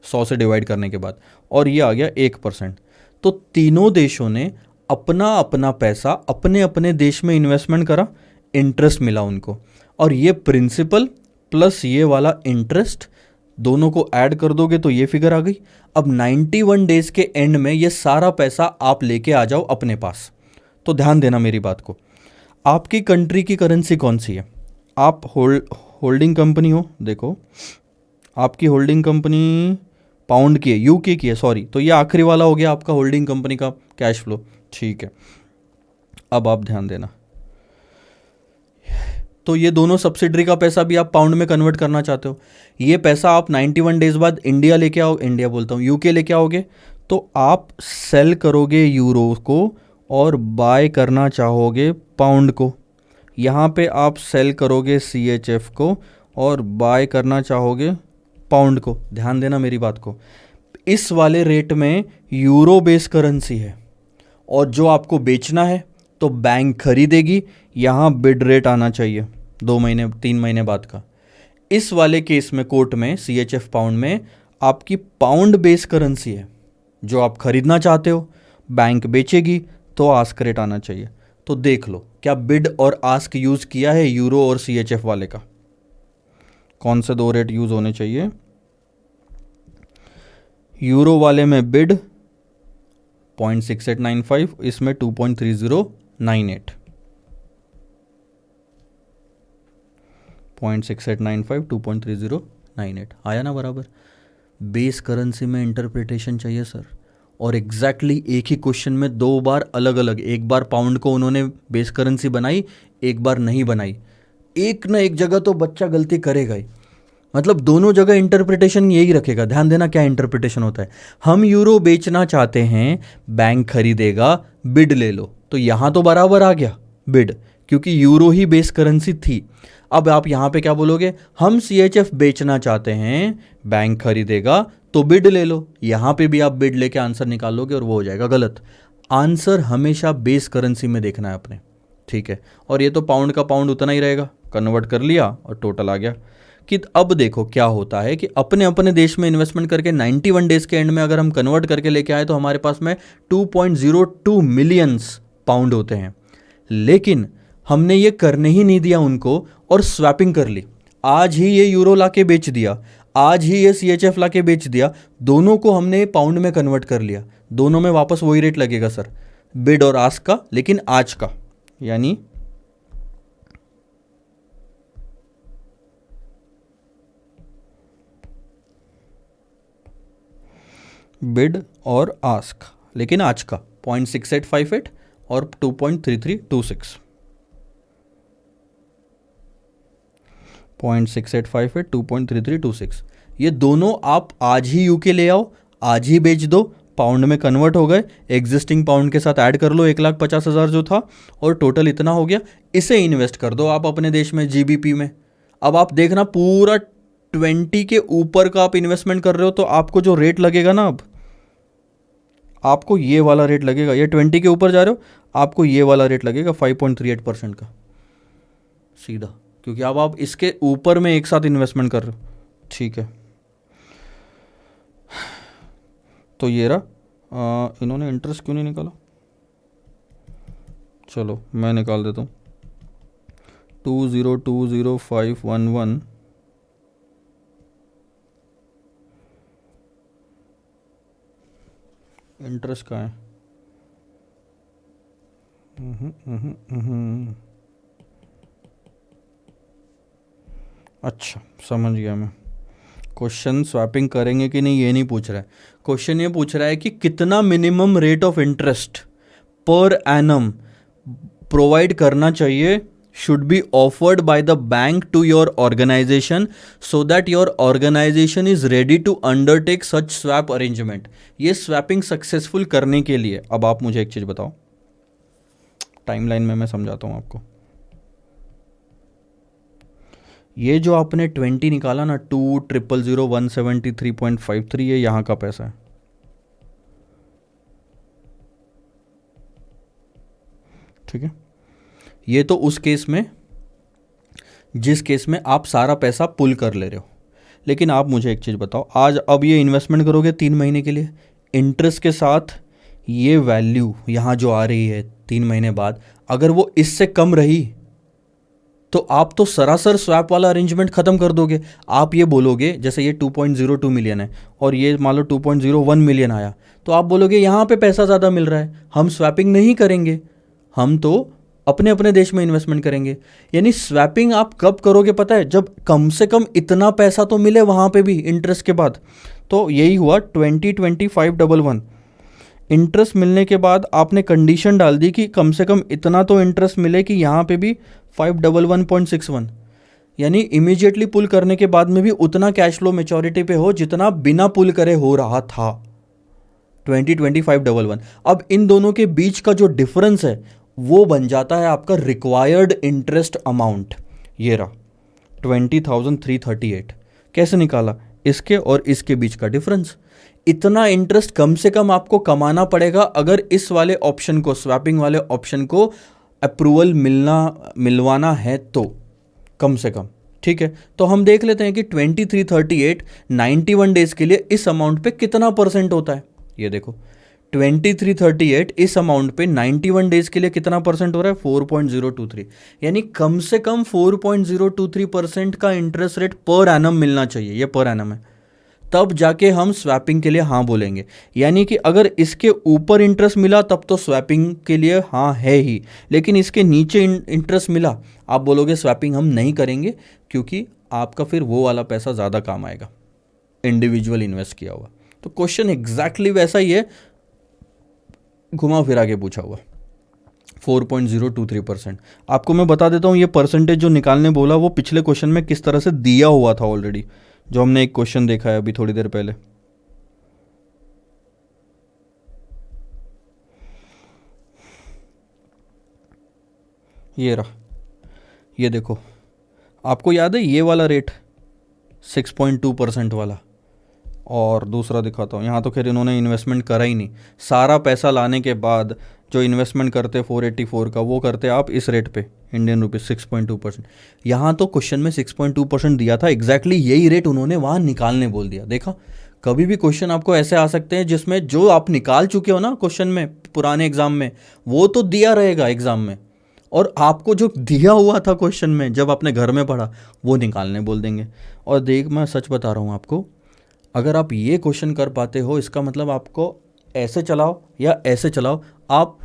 100 से डिवाइड करने के बाद, और ये आ गया 1%। तो तीनों देशों ने अपना अपना पैसा अपने अपने देश में इन्वेस्टमेंट करा, इंटरेस्ट मिला उनको, और ये प्रिंसिपल प्लस ये वाला इंटरेस्ट दोनों को ऐड कर दोगे तो ये फिगर आ गई। अब 91 डेज के एंड में ये सारा पैसा आप लेके आ जाओ अपने पास। तो ध्यान देना मेरी बात को, आपकी कंट्री की करेंसी कौन सी है, आप होल्डिंग कंपनी हो, देखो आपकी होल्डिंग कंपनी पाउंड की है, यूके की है, सॉरी, तो ये आखिरी वाला हो गया आपका होल्डिंग कंपनी का कैश फ्लो, ठीक है। अब आप ध्यान देना, तो ये दोनों सब्सिडरी का पैसा भी आप पाउंड में कन्वर्ट करना चाहते हो, ये पैसा आप 91 डेज बाद इंडिया लेके आओ, इंडिया बोलता हूँ यूके लेके आओगे, तो आप सेल करोगे यूरो को और बाय करना चाहोगे पाउंड को। यहाँ पे आप सेल करोगे CHF को और बाय करना चाहोगे पाउंड को। ध्यान देना मेरी बात को, इस वाले रेट में यूरो बेस करेंसी है, और जो आपको बेचना है तो बैंक खरीदेगी, यहाँ बिड रेट आना चाहिए 2 महीने 3 महीने बाद का। इस वाले केस में कोर्ट में CHF पाउंड में आपकी पाउंड बेस करेंसी है, जो आप खरीदना चाहते हो, बैंक बेचेगी तो आस्क रेट आना चाहिए। तो देख लो क्या बिड और आस्क यूज़ किया है यूरो और CHF वाले का, कौन से 2 रेट यूज़ होने चाहिए। यूरो वाले में बिड 0.6895, इसमें 2.3098, 0.6895 2.3098 आया ना बराबर। बेस करेंसी में इंटरप्रिटेशन चाहिए सर, और एग्जैक्टली एक ही क्वेश्चन में 2 बार अलग अलग, एक बार पाउंड को उन्होंने बेस करेंसी बनाई, एक बार नहीं बनाई, एक ना एक जगह तो बच्चा गलती करेगा ही, मतलब दोनों जगह इंटरप्रिटेशन यही रखेगा। ध्यान देना क्या इंटरप्रिटेशन होता है, हम यूरो बेचना चाहते हैं, बैंक खरीदेगा, बिड ले लो, तो यहां तो बराबर आ गया बिड, क्योंकि यूरो ही बेस करेंसी थी। अब आप यहां पे क्या बोलोगे, हम CHF बेचना चाहते हैं, बैंक खरीदेगा, तो बिड ले लो, यहां पे भी आप बिड लेके आंसर निकालोगे और वो हो जाएगा गलत। आंसर हमेशा बेस करेंसी में देखना है अपने, ठीक है। और ये तो पाउंड का पाउंड उतना ही रहेगा, कन्वर्ट कर लिया और टोटल आ गया। कि अब देखो क्या होता है कि अपने अपने देश में इन्वेस्टमेंट करके 91 डेज के एंड में अगर हम कन्वर्ट करके लेके आए तो हमारे पास में 2.02 मिलियंस पाउंड होते हैं। लेकिन हमने ये करने ही नहीं दिया उनको और स्वैपिंग कर ली, आज ही ये यूरो लाके बेच दिया, आज ही ये CHF लाके बेच दिया, दोनों को हमने पाउंड में कन्वर्ट कर लिया, दोनों में वापस वही रेट लगेगा सर, बिड और आस्क का, लेकिन आज का, यानी बिड और आस्क, लेकिन आज का 0.6858 और 2.3326, 0.6858 2.3326, ये दोनों आप आज ही यूके ले आओ, आज ही बेच दो, पाउंड में कन्वर्ट हो गए, एग्जिस्टिंग पाउंड के साथ ऐड कर लो 1,50,000 जो था, और टोटल इतना हो गया, इसे इन्वेस्ट कर दो आप अपने देश में GBP में। अब आप देखना पूरा 20 के ऊपर का आप इन्वेस्टमेंट कर रहे हो तो आपको जो रेट लगेगा ना, अब आपको ये वाला रेट लगेगा, ये 20 के ऊपर जा रहे हो आपको ये वाला रेट लगेगा 5.38% का सीधा, क्योंकि अब आप इसके ऊपर में एक साथ इन्वेस्टमेंट कर रहे हो, ठीक है। तो ये रहा, इन्होंने इंटरेस्ट क्यों नहीं निकाला, चलो मैं निकाल देता हूँ। 2020511 इंटरेस्ट का है, अच्छा समझ गया मैं, क्वेश्चन स्वैपिंग करेंगे कि नहीं ये नहीं पूछ रहा है, क्वेश्चन ये पूछ रहा है कि कितना मिनिमम रेट ऑफ इंटरेस्ट पर एनम प्रोवाइड करना चाहिए, should be offered by the bank to your organisation so that your organisation is ready to undertake such swap arrangement. ये स्वैपिंग सक्सेसफुल करने के लिए, अब आप मुझे एक चीज बताओ, टाइमलाइन में मैं समझाता हूं आपको। ये जो आपने 20 निकाला ना, 2,000,173.53, ये यहां का पैसा है, ठीक है। ये तो उस केस में जिस केस में आप सारा पैसा पुल कर ले रहे हो। लेकिन आप मुझे एक चीज़ बताओ, आज अब ये इन्वेस्टमेंट करोगे 3 महीने के लिए, इंटरेस्ट के साथ ये वैल्यू यहाँ जो आ रही है 3 महीने बाद, अगर वो इससे कम रही तो आप तो सरासर स्वैप वाला अरेंजमेंट खत्म कर दोगे। आप ये बोलोगे, जैसे ये 2.02 मिलियन है और ये मान लो 2.01 मिलियन आया, तो आप बोलोगे यहाँ पे पैसा ज़्यादा मिल रहा है, हम स्वैपिंग नहीं करेंगे, हम तो अपने अपने देश में इन्वेस्टमेंट करेंगे। यानी स्वैपिंग आप कब करोगे पता है, जब कम से कम इतना पैसा तो मिले वहाँ पे भी इंटरेस्ट के बाद। तो यही हुआ 202511, इंटरेस्ट मिलने के बाद आपने कंडीशन डाल दी कि कम से कम इतना तो इंटरेस्ट मिले कि यहाँ पे भी 511.61, यानी इमीडिएटली पुल करने के बाद में भी उतना कैश फ्लो मेच्योरिटी पे हो जितना बिना पुल करे हो रहा था 202511। अब इन दोनों के बीच का जो डिफरेंस है वो बन जाता है आपका रिक्वायर्ड इंटरेस्ट अमाउंट। ये रहा 20,338। कैसे निकाला, इसके और इसके बीच का डिफरेंस। इतना इंटरेस्ट कम से कम आपको कमाना पड़ेगा अगर इस वाले ऑप्शन को, स्वैपिंग वाले ऑप्शन को अप्रूवल मिलवाना है तो, कम से कम, ठीक है। तो हम देख लेते हैं कि 2338 91 डेज के लिए इस अमाउंट पे कितना परसेंट होता है। ये देखो 2338 इस अमाउंट पे 91 डेज के लिए कितना परसेंट हो रहा है, 4.023, यानी कम से कम 4.023% का इंटरेस्ट रेट पर एनम मिलना चाहिए। ये पर एनम है, तब जाके हम स्वैपिंग के लिए हाँ बोलेंगे। यानी कि अगर इसके ऊपर इंटरेस्ट मिला तब तो स्वैपिंग के लिए हाँ है ही, लेकिन इसके नीचे इंटरेस्ट मिला, आप बोलोगे स्वैपिंग हम नहीं करेंगे, क्योंकि आपका फिर वो वाला पैसा ज़्यादा काम आएगा इंडिविजुअल इन्वेस्ट किया हुआ। तो क्वेश्चन एग्जैक्टली वैसा ही है, घुमा फिरा के पूछा हुआ। 4.023%। आपको मैं बता देता हूँ, ये परसेंटेज जो निकालने बोला वो पिछले क्वेश्चन में किस तरह से दिया हुआ था ऑलरेडी, जो हमने एक क्वेश्चन देखा है अभी थोड़ी देर पहले। ये रहा, ये देखो, आपको याद है ये वाला रेट 6.2% वाला, और दूसरा दिखाता हूँ। यहाँ तो खैर इन्होंने इन्वेस्टमेंट करा ही नहीं, सारा पैसा लाने के बाद जो इन्वेस्टमेंट करते 484 का, वो करते आप इस रेट पे इंडियन रुपीज 6.2%। यहाँ तो क्वेश्चन में 6.2% दिया था, एग्जैक्टली यही रेट उन्होंने वहाँ निकालने बोल दिया। देखा, कभी भी क्वेश्चन आपको ऐसे आ सकते हैं जिसमें जो आप निकाल चुके हो ना क्वेश्चन में पुराने एग्जाम में, वो तो दिया रहेगा एग्जाम में, और आपको जो दिया हुआ था क्वेश्चन में जब आपने घर में पढ़ा वो निकालने बोल देंगे। और देख, मैं सच बता रहा हूँ आपको, अगर आप ये क्वेश्चन कर पाते हो, इसका मतलब आपको ऐसे चलाओ या ऐसे चलाओ, आप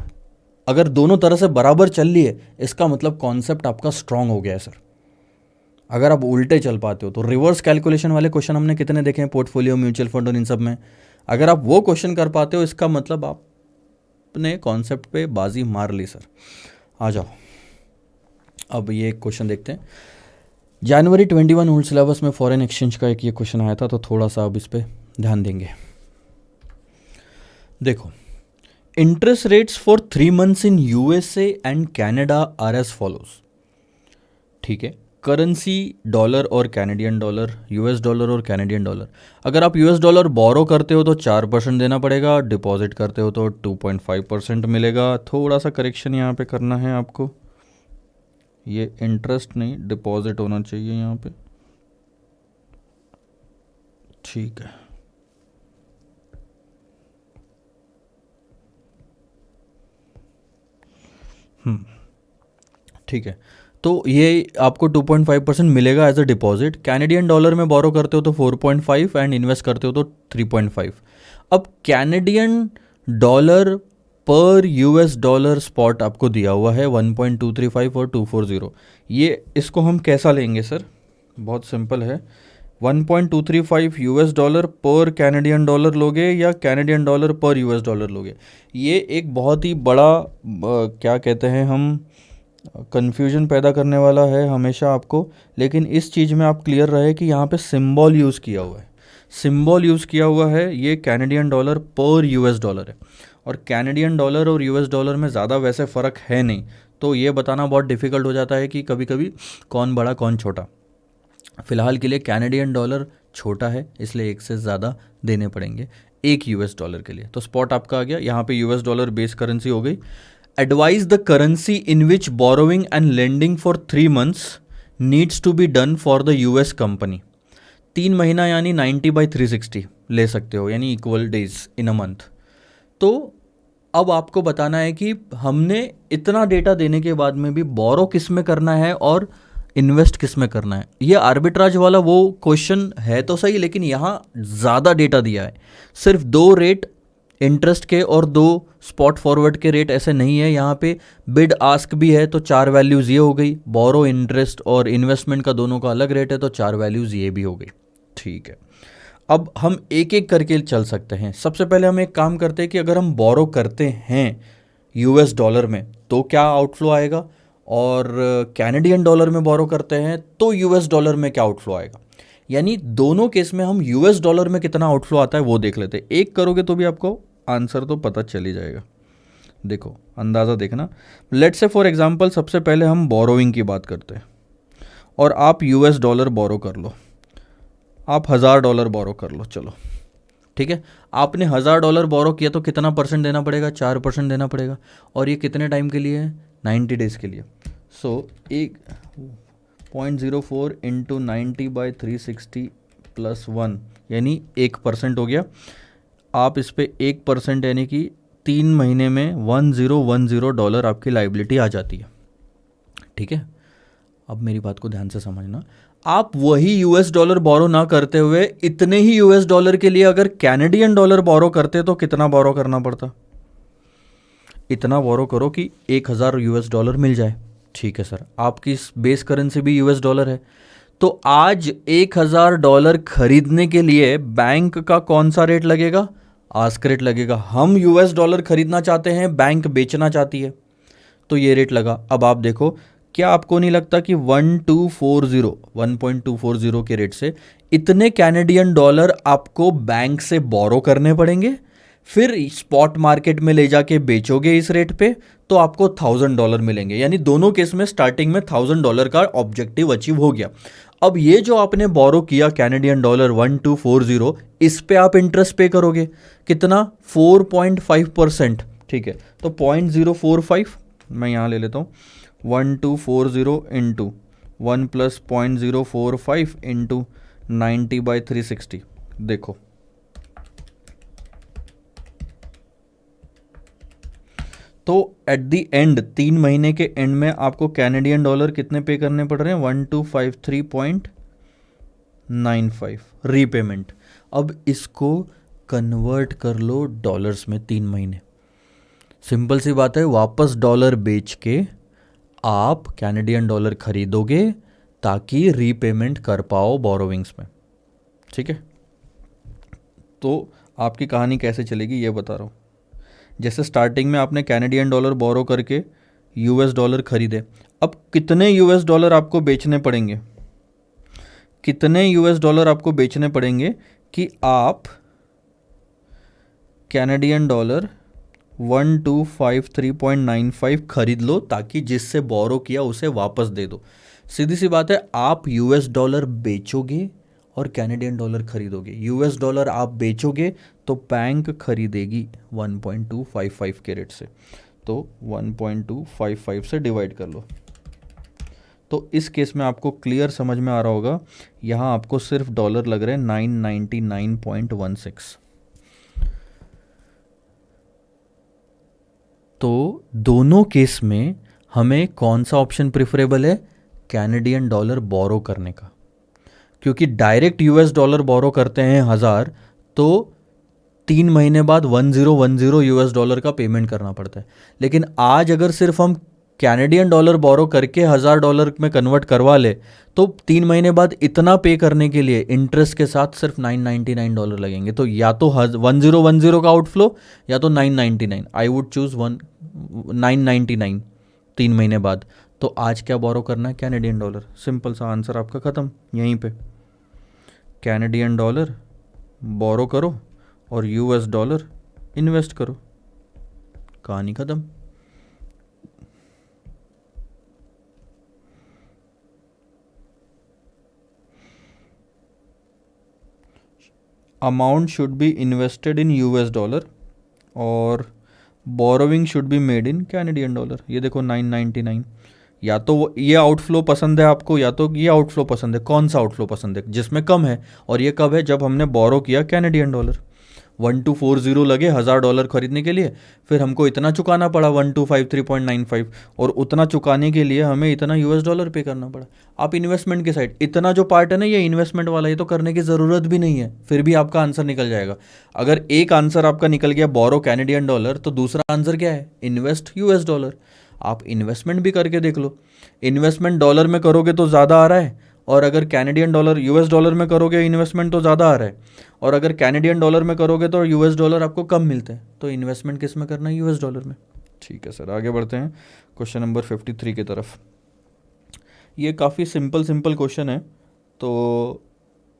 अगर दोनों तरह से बराबर चल लिए, इसका मतलब कॉन्सेप्ट आपका स्ट्रांग हो गया है सर। अगर आप उल्टे चल पाते हो तो रिवर्स कैलकुलेशन वाले क्वेश्चन हमने कितने देखे हैं पोर्टफोलियो, म्यूचुअल फंड और इन सब में, अगर आप वो क्वेश्चन कर पाते हो, इसका मतलब आपने कॉन्सेप्ट पे बाजी मार ली सर। आ जाओ, अब ये क्वेश्चन देखते हैं। जनवरी 21 ओल्ड सिलेबस में फॉरेन एक्सचेंज का एक ये क्वेश्चन आया था, तो थोड़ा सा अब इस पर ध्यान देंगे। देखो, interest rates for 3 months in USA and Canada are as follows. ठीक है, करेंसी डॉलर और कैनेडियन डॉलर, यूएस डॉलर और कैनेडियन डॉलर। अगर आप यूएस डॉलर बोरो करते हो तो 4% देना पड़ेगा, डिपॉजिट करते हो तो 2.5% मिलेगा। थोड़ा सा करेक्शन यहाँ पे करना है आपको, ये इंटरेस्ट नहीं डिपॉजिट होना चाहिए यहाँ पे, ठीक है। ठीक है, तो ये आपको 2.5% मिलेगा as a deposit. Canadian dollar में बोरो करते हो तो 4.5 एंड इन्वेस्ट करते हो तो 3.5। अब कैनेडियन डॉलर पर यूएस डॉलर स्पॉट आपको दिया हुआ है 1.235 और 240। ये इसको हम कैसा लेंगे सर, बहुत सिंपल है, 1.235 यूएस डॉलर पर कैनेडियन डॉलर लोगे या कैनेडियन डॉलर पर यूएस डॉलर लोगे, ये एक बहुत ही बड़ा क्या कहते हैं हम, कन्फ्यूजन पैदा करने वाला है हमेशा आपको। लेकिन इस चीज़ में आप क्लियर रहे कि यहाँ पे सिंबल यूज़ किया हुआ है, सिंबल यूज़ किया हुआ है, ये कैनेडियन डॉलर पर यूएस डॉलर है। और कैनेडियन डॉलर और यूएस डॉलर में ज़्यादा वैसे फ़र्क है नहीं, तो ये बताना बहुत डिफ़िकल्ट हो जाता है कि कभी कभी कौन बड़ा कौन छोटा। फ़िलहाल के लिए कैनेडियन डॉलर छोटा है, इसलिए एक से ज़्यादा देने पड़ेंगे एक यूएस डॉलर के लिए। तो स्पॉट आपका आ गया, यहाँ पे यूएस डॉलर बेस करेंसी हो गई। Advise the currency in which borrowing and lending for 3 months needs to be done for the US company. 3 महीना यानी 90/360 ले सकते हो, यानी equal days in a month. तो अब आपको बताना है कि हमने इतना डेटा देने के बाद में भी बोरो किस में करना है और इन्वेस्ट किस में करना है। ये आर्बिट्राज वाला वो क्वेश्चन है तो सही, लेकिन यहाँ ज़्यादा डेटा दिया है। सिर्फ 2 रेट इंटरेस्ट के और 2 स्पॉट फॉरवर्ड के रेट ऐसे नहीं है, यहाँ पे बिड आस्क भी है, तो 4 वैल्यूज़ ये हो गई। बोरो, इंटरेस्ट और इन्वेस्टमेंट का दोनों का अलग रेट है, तो 4 वैल्यूज़ ये भी हो गई। ठीक है, अब हम एक एक करके चल सकते हैं। सबसे पहले हम एक काम करते हैं कि अगर हम बोरो करते हैं यूएस डॉलर में तो क्या आउटफ्लो आएगा, और कैनेडियन डॉलर में बोरो करते हैं तो यूएस डॉलर में क्या आउटफ्लो आएगा। यानी दोनों केस में हम यूएस डॉलर में कितना आउटफ्लो आता है वो देख लेते हैं। एक करोगे तो भी आपको आंसर तो पता चल ही जाएगा। देखो, अंदाज़ा देखना। लेट्स से फॉर एग्जांपल सबसे पहले हम बोरोइंग की बात करते हैं, और आप यूएस डॉलर बोरो कर लो, आप $1000 बोरो कर लो। चलो ठीक है, आपने $1000 बोरो किया तो कितना परसेंट देना पड़ेगा, 4% देना पड़ेगा। और ये कितने टाइम के लिए है, 90 डेज़ के लिए। सो 0.04 इंटू 90/360 प्लस 1 यानी 1% हो गया। आप इस पर 1% यानी कि 3 महीने में $1010 आपकी लाइबिलिटी आ जाती है। ठीक है, अब मेरी बात को ध्यान से समझना। आप वही यूएस डॉलर बोरो ना करते हुए इतने ही यूएस डॉलर के लिए अगर कैनेडियन डॉलर बोरो करते तो कितना बोरो करना पड़ता, इतना बोरो करो कि 1000 यूएस डॉलर मिल जाए। ठीक है सर, आपकी बेस करेंसी भी यूएस डॉलर है, तो आज $1000 खरीदने के लिए बैंक का कौन सा रेट लगेगा, आस्क रेट लगेगा। हम यूएस डॉलर खरीदना चाहते हैं, बैंक बेचना चाहती है, तो ये रेट लगा। अब आप देखो, क्या आपको नहीं लगता कि 1.240 के रेट से इतने कैनेडियन डॉलर आपको बैंक से बोरो करने पड़ेंगे, फिर स्पॉट मार्केट में ले जाके बेचोगे इस रेट पे तो आपको $1000 मिलेंगे। यानी दोनों केस में स्टार्टिंग में $1000 का ऑब्जेक्टिव अचीव हो गया। अब ये जो आपने बोरो किया कैनेडियन डॉलर 1240, इस पे आप इंटरेस्ट पे करोगे कितना, 4.5%। ठीक है, तो 0.045 मैं यहाँ ले लेता हूँ, 1240 इंटू 1 प्लस 0.045 इंटू 90/360। देखो, तो एट द एंड 3 महीने के एंड में आपको कैनेडियन डॉलर कितने पे करने पड़ रहे हैं, 1253.95 रीपेमेंट। अब इसको कन्वर्ट कर लो डॉलर्स में, 3 महीने, सिंपल सी बात है। वापस डॉलर बेच के आप कैनेडियन डॉलर खरीदोगे ताकि रीपेमेंट कर पाओ बोरोविंग्स में। ठीक है, तो आपकी कहानी कैसे चलेगी ये बता रहा हूँ। जैसे स्टार्टिंग में आपने कैनेडियन डॉलर बोरो करके यूएस डॉलर खरीदे, अब कितने यूएस डॉलर आपको बेचने पड़ेंगे, कितने यूएस डॉलर आपको बेचने पड़ेंगे कि आप कैनेडियन डॉलर 1253.95 खरीद लो, ताकि जिससे बोरो किया उसे वापस दे दो। सीधी सी बात है, आप यूएस डॉलर बेचोगे और कैनेडियन डॉलर खरीदोगे। यूएस डॉलर आप बेचोगे तो बैंक खरीदेगी 1.255 के रेट से, तो 1.255 से डिवाइड कर लो। तो इस केस में आपको क्लियर समझ में आ रहा होगा, यहाँ आपको सिर्फ डॉलर लग रहे हैं 999.16। तो दोनों केस में हमें कौन सा ऑप्शन प्रिफरेबल है, कैनेडियन डॉलर बोरो करने का, क्योंकि डायरेक्ट यूएस डॉलर बोरो करते हैं 1000 तो 3 महीने बाद 1010 यूएस डॉलर का पेमेंट करना पड़ता है। लेकिन आज अगर सिर्फ हम कैनेडियन डॉलर बोरो करके $1000 में कन्वर्ट करवा ले तो 3 महीने बाद इतना पे करने के लिए इंटरेस्ट के साथ सिर्फ $999 लगेंगे। तो या तो 1010 का आउटफ्लो या तो 999। आई वुड चूज 999 3 महीने बाद। तो आज क्या बोरो करना है? Canadian dollar. सिंपल सा आंसर आपका ख़त्म यहीं पे। कैनेडियन डॉलर बोरो करो और यूएस डॉलर इन्वेस्ट करो, कहानी ख़त्म। Amount should be invested in US dollar और borrowing should be made in Canadian dollar. ये देखो 999। या तो ये आउटफ्लो पसंद है आपको या तो ये आउटफ्लो पसंद है। कौन सा आउटफ्लो पसंद है? जिसमें कम है। और ये कब है? जब हमने बोरो किया कैनेडियन डॉलर। 1240 लगे $1000 खरीदने के लिए, फिर हमको इतना चुकाना पड़ा 1253.95 और उतना चुकाने के लिए हमें इतना यूएस डॉलर पे करना पड़ा। आप इन्वेस्टमेंट के साइड इतना जो पार्ट है ना, ये इन्वेस्टमेंट वाला, ये तो करने की ज़रूरत भी नहीं है, फिर भी आपका आंसर निकल जाएगा। अगर एक आंसर आपका निकल गया बोरो कैनेडियन डॉलर, तो दूसरा आंसर क्या है? Invest US dollar. आप इन्वेस्टमेंट भी करके देख लो। इन्वेस्टमेंट डॉलर में करोगे तो ज़्यादा आ रहा है, और अगर कैनेडियन डॉलर यूएस डॉलर में करोगे इन्वेस्टमेंट तो ज़्यादा आ रहा है, और अगर कैनेडियन डॉलर में करोगे तो यूएस डॉलर आपको कम मिलते हैं। तो इन्वेस्टमेंट किस में करना है? यूएस डॉलर में। ठीक है सर, आगे बढ़ते हैं क्वेश्चन नंबर 53 की तरफ। ये काफ़ी सिंपल क्वेश्चन है तो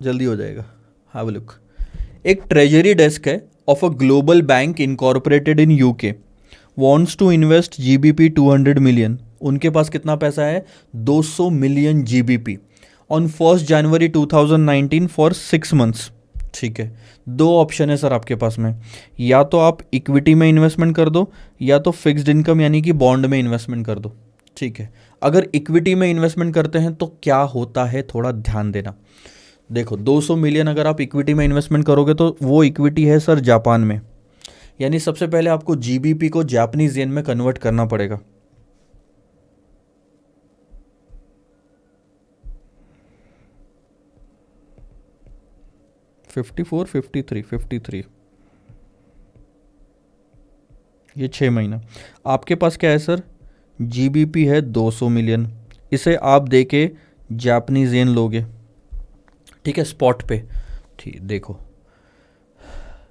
जल्दी हो जाएगा। Have a look. एक ट्रेजरी डेस्क है of a global bank incorporated in UK wants to invest GBP 200 million. उनके पास कितना पैसा है? 200 million GBP on 1 January 2019 for 6 months. ठीक है, दो ऑप्शन है सर आपके पास में। या तो आप इक्विटी में इन्वेस्टमेंट कर दो या तो फिक्स्ड इनकम यानी कि बॉन्ड में इन्वेस्टमेंट कर दो। ठीक है, अगर इक्विटी में इन्वेस्टमेंट करते हैं तो क्या होता है, थोड़ा ध्यान देना। देखो 200 मिलियन अगर आप इक्विटी में इन्वेस्टमेंट करोगे तो वो इक्विटी है सर जापान में, यानी सबसे पहले आपको GBP को जापानीज येन में कन्वर्ट करना पड़ेगा। $54, $53 ये 6 महीना। आपके पास क्या है सर? GBP है 200 मिलियन, इसे आप दे के जापानीज येन लोगे। ठीक है, स्पॉट पे। ठीक, देखो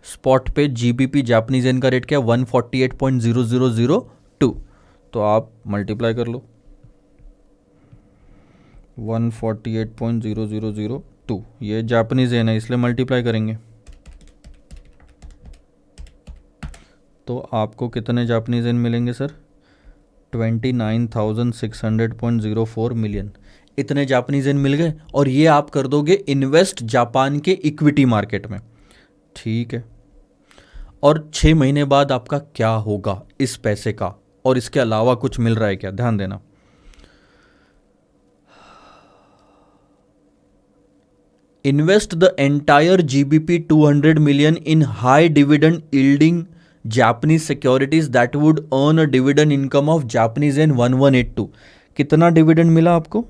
स्पॉट पे GBP जापानीज येन का रेट क्या? 148.0002। तो आप मल्टीप्लाई कर लो 148.0002। ये जापानीज येन है इसलिए मल्टीप्लाई करेंगे तो आपको कितने जापानीज येन मिलेंगे सर? 29,600.04 मिलियन। इतने जापानीज येन मिल गए और ये आप कर दोगे इन्वेस्ट जापान के इक्विटी मार्केट में। ठीक है, और 6 महीने बाद आपका क्या होगा इस पैसे का, और इसके अलावा कुछ मिल रहा है क्या? ध्यान देना। Invest the entire GBP 200 million in high dividend yielding Japanese securities that would earn a dividend income of Japanese yen 1182। कितना डिविडेंड मिला आपको?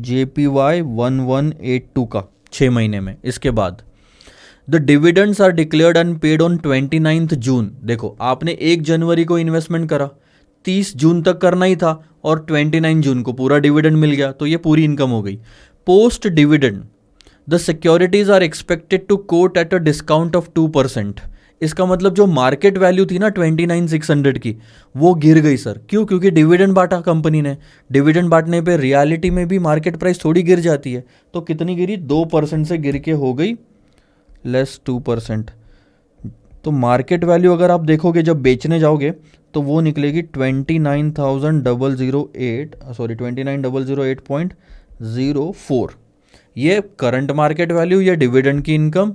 JPY 1182 का 6 महीने में। इसके बाद the dividends are declared and paid on 29 June. देखो आपने 1 जनवरी को इन्वेस्टमेंट करा, 30 जून तक करना ही था और 29 जून को पूरा डिविडेंड मिल गया, तो ये पूरी इनकम हो गई। Post dividend the securities are expected to quote at a discount of 2%। इसका मतलब जो मार्केट वैल्यू थी ना 29,600 की, वो गिर गई सर। क्यों? क्योंकि डिविडेंड बांटा कंपनी ने। डिविडेंड बांटने पे रियलिटी में भी मार्केट प्राइस थोड़ी गिर जाती है। तो कितनी गिरी? 2% से गिर के हो गई लेस 2%। तो मार्केट वैल्यू अगर आप देखोगे जब बेचने जाओगे तो वो निकलेगी 29,008.04। ये करंट मार्केट वैल्यू, ये डिविडेंड की इनकम।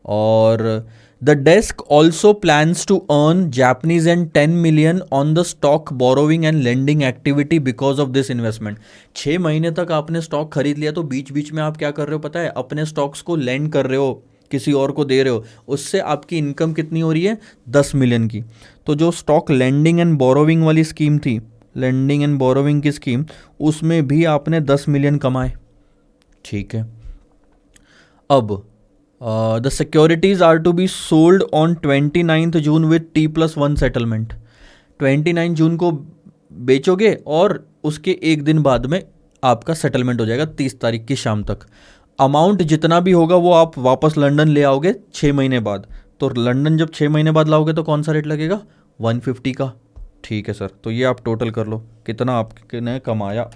और the desk also plans to earn Japanese and 10 million on the stock borrowing and lending activity because of this investment. 6 महीने तक आपने स्टॉक खरीद लिया तो बीच बीच में आप क्या कर रहे हो पता है? अपने स्टॉक्स को लेंड कर रहे हो, किसी और को दे रहे हो, उससे आपकी इनकम कितनी हो रही है? 10 मिलियन की। तो जो स्टॉक लेंडिंग एंड बोरोविंग वाली स्कीम थी, लेंडिंग एंड बोरोविंग की स्कीम, उसमें भी आपने 10 मिलियन कमाए। ठीक है, अब the securities are to be sold on 29 June with T+1 settlement. 29 जून को बेचोगे और उसके एक दिन बाद में आपका सेटलमेंट हो जाएगा 30 तारीख की शाम तक। अमाउंट जितना भी होगा वो आप वापस लंदन ले आओगे 6 महीने बाद। तो लंदन जब 6 महीने बाद लाओगे तो कौन सा रेट लगेगा? 150 का। ठीक है सर, तो ये आप टोटल कर लो कितना आपने कमाया।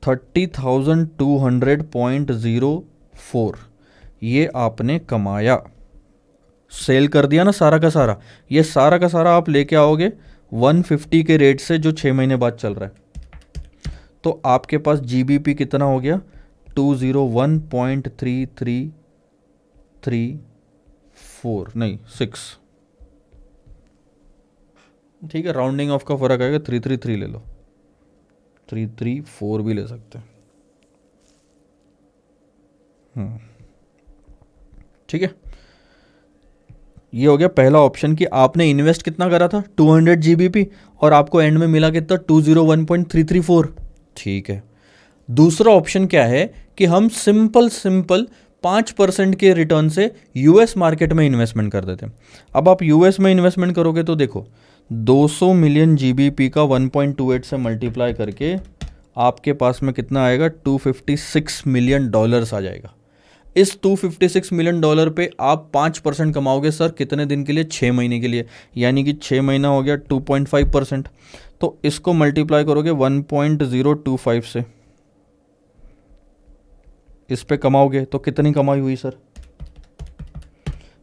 30,200.04 ये आपने कमाया। सेल कर दिया ना सारा का सारा। ये सारा का सारा आप लेके आओगे 150 के रेट से जो 6 महीने बाद चल रहा है। तो आपके पास जीबीपी कितना हो गया? 201.3334 नहीं 6। ठीक है, राउंडिंग ऑफ का फर्क आएगा, 333 ले लो, 334 भी ले सकते हैं। ठीक है, ये हो गया पहला ऑप्शन कि आपने इन्वेस्ट कितना करा था 200 जीबीपी और आपको एंड में मिला कितना 201.334। ठीक है, दूसरा ऑप्शन क्या है कि हम सिंपल 5% के रिटर्न से यूएस मार्केट में इन्वेस्टमेंट कर देते हैं। अब आप यूएस में इन्वेस्टमेंट करोगे तो देखो 200 मिलियन जीबीपी का 1.28 से मल्टीप्लाई करके आपके पास में कितना आएगा? 256 मिलियन डॉलर्स आ जाएगा। इस 256 मिलियन डॉलर पे आप 5% कमाओगे सर कितने दिन के लिए? 6 महीने के लिए, यानी कि 6 महीना हो गया 2.5%। तो इसको मल्टीप्लाई करोगे 1.025 से, इस पे कमाओगे तो कितनी कमाई हुई सर?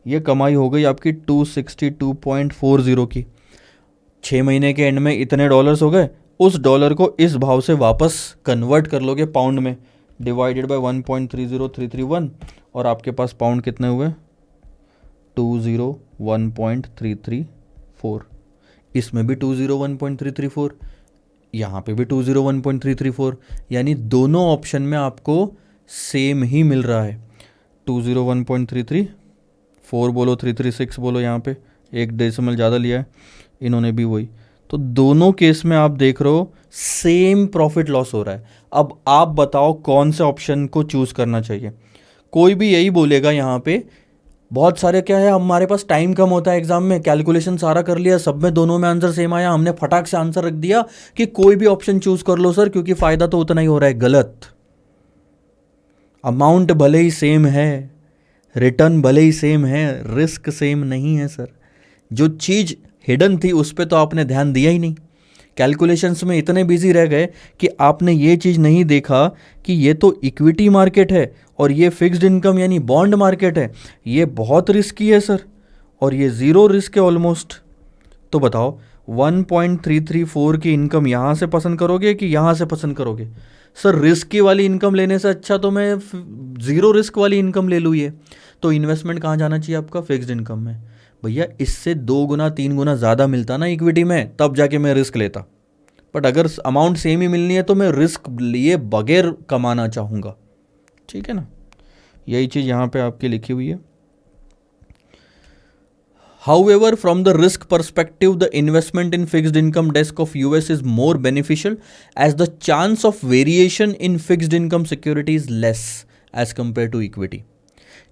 ये कमाई हो गई आपकी 262.40 की। 6 महीने के एंड में इतने डॉलर्स हो गए। उस डॉलर को इस भाव से वापस कन्वर्ट कर लोगे पाउंड में, डिवाइडेड बाय 1.30331 और आपके पास पाउंड कितने हुए? 201.334। इसमें भी 201.334, यहाँ पे भी 201.334, यानी दोनों ऑप्शन में आपको सेम ही मिल रहा है। 201.334 बोलो, 336 बोलो, यहाँ पे एक डेसिमल ज़्यादा लिया है, इन्होंने भी वही। तो दोनों केस में आप देख रहे हो सेम प्रॉफिट लॉस हो रहा है। अब आप बताओ कौन से ऑप्शन को चूज करना चाहिए? कोई भी यही बोलेगा यहाँ पे, बहुत सारे क्या है, हमारे पास टाइम कम होता है एग्जाम में, कैलकुलेशन सारा कर लिया, सब में दोनों में आंसर सेम आया, हमने फटाक से आंसर रख दिया कि कोई भी ऑप्शन चूज कर लो सर क्योंकि फायदा तो उतना ही हो रहा है। गलत। अमाउंट भले ही सेम है, रिटर्न भले ही सेम है, रिस्क सेम नहीं है सर। जो चीज हिडन थी उस पर तो आपने ध्यान दिया ही नहीं, कैलकुलेशंस में इतने बिजी रह गए कि आपने ये चीज़ नहीं देखा कि ये तो इक्विटी मार्केट है और ये फिक्स्ड इनकम यानी बॉन्ड मार्केट है, ये बहुत रिस्की है सर और ये ज़ीरो रिस्क है ऑलमोस्ट। तो बताओ 1.334 की इनकम यहाँ से पसंद करोगे कि यहाँ से पसंद करोगे? सर रिस्क वाली इनकम लेने से अच्छा तो मैं ज़ीरो रिस्क वाली इनकम ले लूँ। ये तो इन्वेस्टमेंट कहाँ जाना चाहिए आपका? फिक्स्ड इनकम में। भैया इससे 2 गुना 3 गुना ज़्यादा मिलता ना इक्विटी में, तब जाके मैं रिस्क लेता। बट अगर अमाउंट सेम ही मिलनी है तो मैं रिस्क लिए बगैर कमाना चाहूँगा। ठीक है ना, यही चीज़ यहाँ पे आपकी लिखी हुई है। However, from the risk perspective, the investment in fixed income desk of US is more beneficial as the chance of variation in fixed income security is less as compared to equity.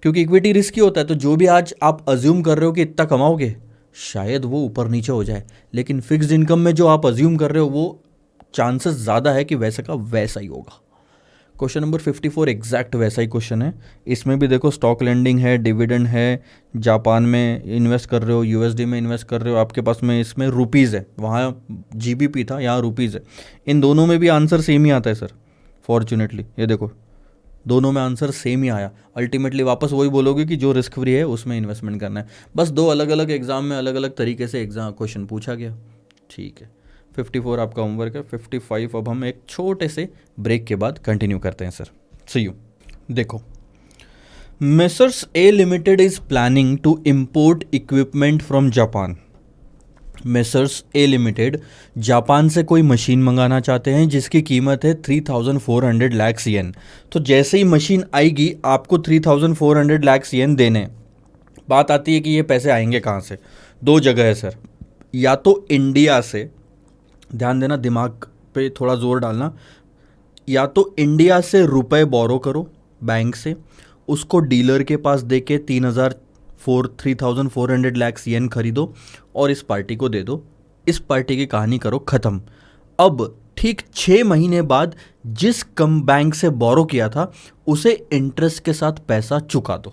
क्योंकि equity risky होता है, तो जो भी आज आप assume कर रहे हो कि इतना कमाओगे शायद वो ऊपर नीचे हो जाए, लेकिन फिक्स्ड इनकम में जो आप अज्यूम कर रहे हो वो चांसेस ज़्यादा है कि वैसा का वैसा ही होगा। क्वेश्चन नंबर 54 एग्जैक्ट वैसा ही क्वेश्चन है। इसमें भी देखो स्टॉक लेंडिंग है, डिविडेंड है, जापान में इन्वेस्ट कर रहे हो, यूएसडी में इन्वेस्ट कर रहे हो, आपके पास में इसमें रुपीज़ है, वहाँ जीबीपी था, यहाँ रुपीज़ है। इन दोनों में भी आंसर सेम ही आता है सर, फॉर्चुनेटली। ये देखो दोनों में आंसर सेम ही आया। अल्टीमेटली वापस वही बोलोगे कि जो रिस्क फ्री है उसमें इन्वेस्टमेंट करना है। बस 2 अलग अलग एग्जाम में अलग अलग तरीके से एग्जाम क्वेश्चन पूछा गया। ठीक है, 54 आपका होमवर्क है। 55 अब हम एक छोटे से ब्रेक के बाद कंटिन्यू करते हैं सर। See you. देखो, messrs A limited is planning to import equipment from Japan. Messrs A limited Japan से कोई मशीन मंगाना चाहते हैं जिसकी कीमत है 3,400 लाख येन। तो जैसे ही मशीन आएगी आपको 3,400 लाख येन देने। बात आती है कि ये पैसे आएंगे कहाँ से? 2 जगह है सर, या तो इंडिया से, ध्यान देना, दिमाग पे थोड़ा जोर डालना, या तो इंडिया से रुपए बोरो करो बैंक से, उसको डीलर के पास देके 3,400 लैक्स येन खरीदो और इस पार्टी को दे दो, इस पार्टी की कहानी करो ख़त्म। अब ठीक 6 महीने बाद जिस कम बैंक से बोरो किया था उसे इंटरेस्ट के साथ पैसा चुका दो।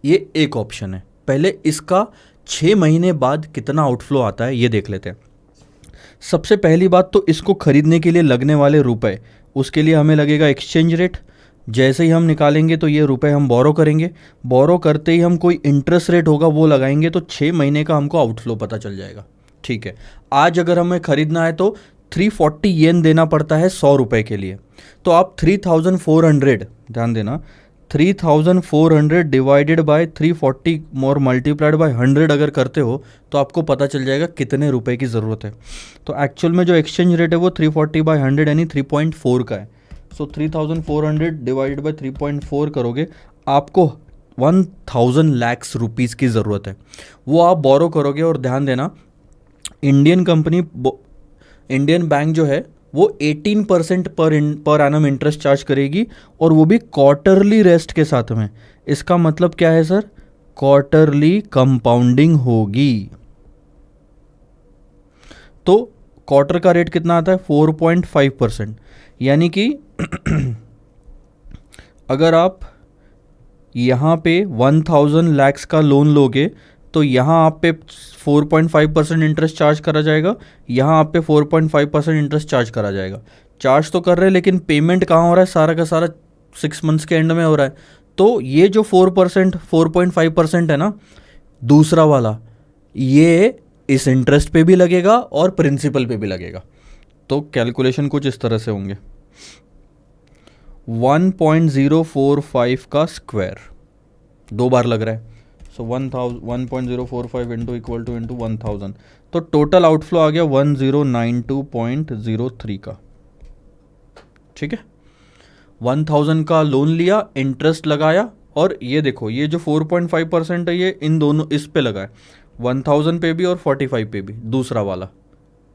ये एक ऑप्शन है। पहले इसका 6 महीने बाद कितना आउटफ्लो आता है ये देख लेते हैं। सबसे पहली बात तो इसको खरीदने के लिए लगने वाले रुपए, उसके लिए हमें लगेगा एक्सचेंज रेट। जैसे ही हम निकालेंगे तो ये रुपए हम बोरो करेंगे, बोरो करते ही हम कोई इंटरेस्ट रेट होगा वो लगाएंगे, तो 6 महीने का हमको आउटफ्लो पता चल जाएगा। ठीक है, आज अगर हमें खरीदना है तो 340 येन देना पड़ता है 100 रुपये के लिए। तो आप 3,400, ध्यान देना, 3,400 divided by 340 more multiplied by 100 अगर करते हो तो आपको पता चल जाएगा कितने रुपए की ज़रूरत है। तो एक्चुअल में जो एक्सचेंज रेट है वो 340 बाय 100 यानी 3.4 का है। सो 3,400 डिवाइडेड बाय 3.4 करोगे, आपको 1,000 लाख रुपीज़ की ज़रूरत है। वो आप बोरो करोगे। और ध्यान देना, इंडियन बैंक जो है वो 18% पर एनम इंटरेस्ट चार्ज करेगी, और वो भी क्वार्टरली रेस्ट के साथ में। इसका मतलब क्या है सर? क्वार्टरली कंपाउंडिंग होगी। तो क्वार्टर का रेट कितना आता है? 4.5%। यानी कि अगर आप यहाँ पे 1,000 लाख का लोन लोगे तो यहाँ आप पे 4.5% इंटरेस्ट चार्ज करा जाएगा, यहाँ आप पे 4.5% इंटरेस्ट चार्ज करा जाएगा। चार्ज तो कर रहे हैं लेकिन पेमेंट कहाँ हो रहा है? सारा का सारा 6 मंथ्स के एंड में हो रहा है। तो ये जो 4.5% है ना, दूसरा वाला, ये इस इंटरेस्ट पे भी लगेगा और प्रिंसिपल पे भी लगेगा। तो कैलकुलेशन कुछ इस तरह से होंगे, 1.045 का स्क्वायर 2 बार लग रहा है। सो 1.045 इंटू इक्वल टू इंटू 1,000, तो टोटल आउटफ्लो आ गया 1092.03 का। ठीक है, 1,000 का लोन लिया, इंटरेस्ट लगाया, और ये देखो ये जो 4.5% है ये इन दोनों इस पे लगा है, 1,000 पे भी और 45 पे भी, दूसरा वाला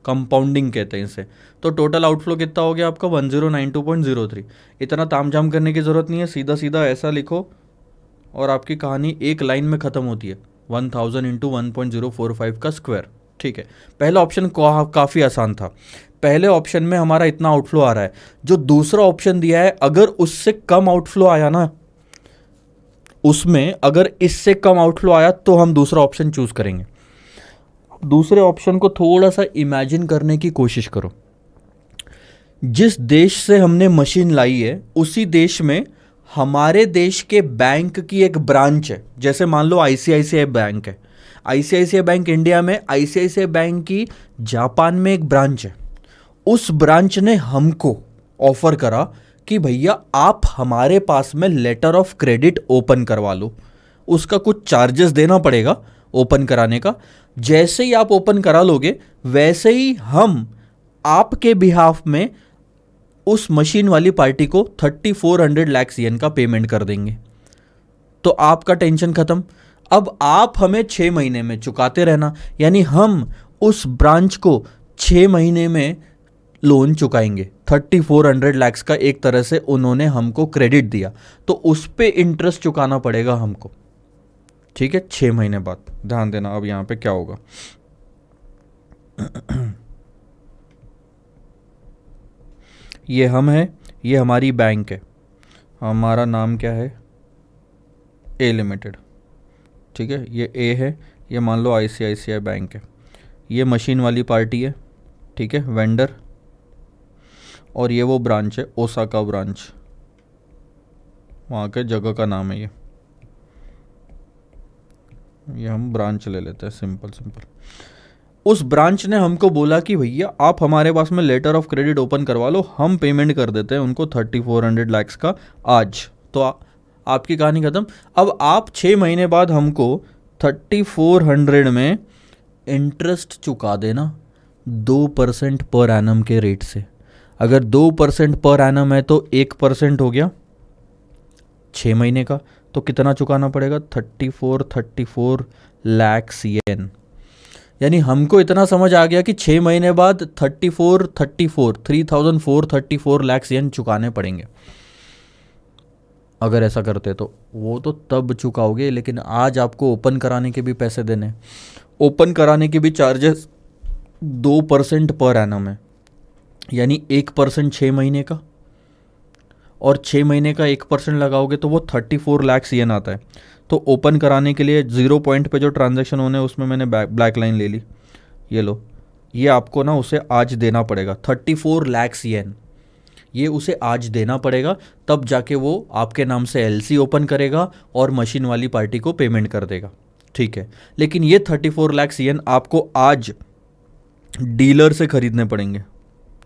कंपाउंडिंग कहते हैं इसे। तो टोटल आउटफ्लो कितना हो गया आपका? 1092.03। इतना तामझाम करने की ज़रूरत नहीं है, सीधा सीधा ऐसा लिखो और आपकी कहानी एक लाइन में ख़त्म होती है, 1,000 इंटू 1.045 का स्क्वायर। ठीक है, पहला ऑप्शन काफ़ी आसान था। पहले ऑप्शन में हमारा इतना आउटफ्लो आ रहा है। जो दूसरा ऑप्शन दिया है, अगर उससे कम आउटफ्लो आया ना, उसमें अगर इससे कम आउटफ्लो आया तो हम दूसरा ऑप्शन चूज करेंगे। दूसरे ऑप्शन को थोड़ा सा इमेजिन करने की कोशिश करो। जिस देश से हमने मशीन लाई है उसी देश में हमारे देश के बैंक की एक ब्रांच है। जैसे मान लो आईसीआईसीआई बैंक है, आईसीआईसीआई बैंक इंडिया में, आईसीआईसीआई बैंक की जापान में एक ब्रांच है। उस ब्रांच ने हमको ऑफर करा कि भैया आप हमारे पास में लेटर ऑफ क्रेडिट ओपन करवा लो, उसका कुछ चार्जेस देना पड़ेगा ओपन कराने का। जैसे ही आप ओपन करा लोगे वैसे ही हम आपके बिहाफ में उस मशीन वाली पार्टी को 3,400 लाख येन का पेमेंट कर देंगे। तो आपका टेंशन खत्म। अब आप हमें 6 महीने में चुकाते रहना, यानी हम उस ब्रांच को 6 महीने में लोन चुकाएंगे। 3,400 लाख का एक तरह से उन्होंने हमको क्रेडिट दिया, तो उस पे इंटरेस्ट चुकाना पड़ेगा हमको। ठीक है, 6 महीने बाद। ध्यान देना अब यहां पे क्या होगा। ये हम है, ये हमारी बैंक है, हमारा नाम क्या है? ए लिमिटेड। ठीक है, ये ए है, ये मान लो आईसीआईसीआई बैंक है। ये मशीन वाली पार्टी है, ठीक है, वेंडर, और ये वो ब्रांच है, ओसाका ब्रांच, वहाँ के जगह का नाम है ये हम ब्रांच ले लेते हैं, सिंपल सिंपल। उस ब्रांच ने हमको बोला कि भैया आप हमारे पास में लेटर ऑफ क्रेडिट ओपन करवा लो, हम पेमेंट कर देते हैं उनको 3,400 लाख का आज। तो आपकी कहानी खत्म। अब आप 6 महीने बाद हमको 3,400 में इंटरेस्ट चुका देना 2% पर एनम के रेट से। अगर 2% पर एनम है तो 1% हो गया 6 महीने का, तो कितना चुकाना पड़ेगा? 34 लाख येन। यानी हमको इतना समझ आ गया कि 6 महीने बाद 3,434 लाख येन चुकाने पड़ेंगे। अगर ऐसा करते तो वो तो तब चुकाओगे, लेकिन आज आपको ओपन कराने के भी पैसे देने, ओपन कराने के भी चार्जेस 2% पर एनम है, यानी 1% 6 महीने का, और 6 महीने का 1% लगाओगे तो वो 34 लाख येन आता है। तो ओपन कराने के लिए 0 पॉइंट पे जो ट्रांजैक्शन होने उसमें मैंने ब्लैक लाइन ले ली, ये लो, ये आपको ना उसे आज देना पड़ेगा 34 लाख येन, ये उसे आज देना पड़ेगा, तब जाके वो आपके नाम से एलसी ओपन करेगा और मशीन वाली पार्टी को पेमेंट कर देगा, ठीक है। लेकिन ये 34 लाख येन आपको आज डीलर से खरीदने पड़ेंगे,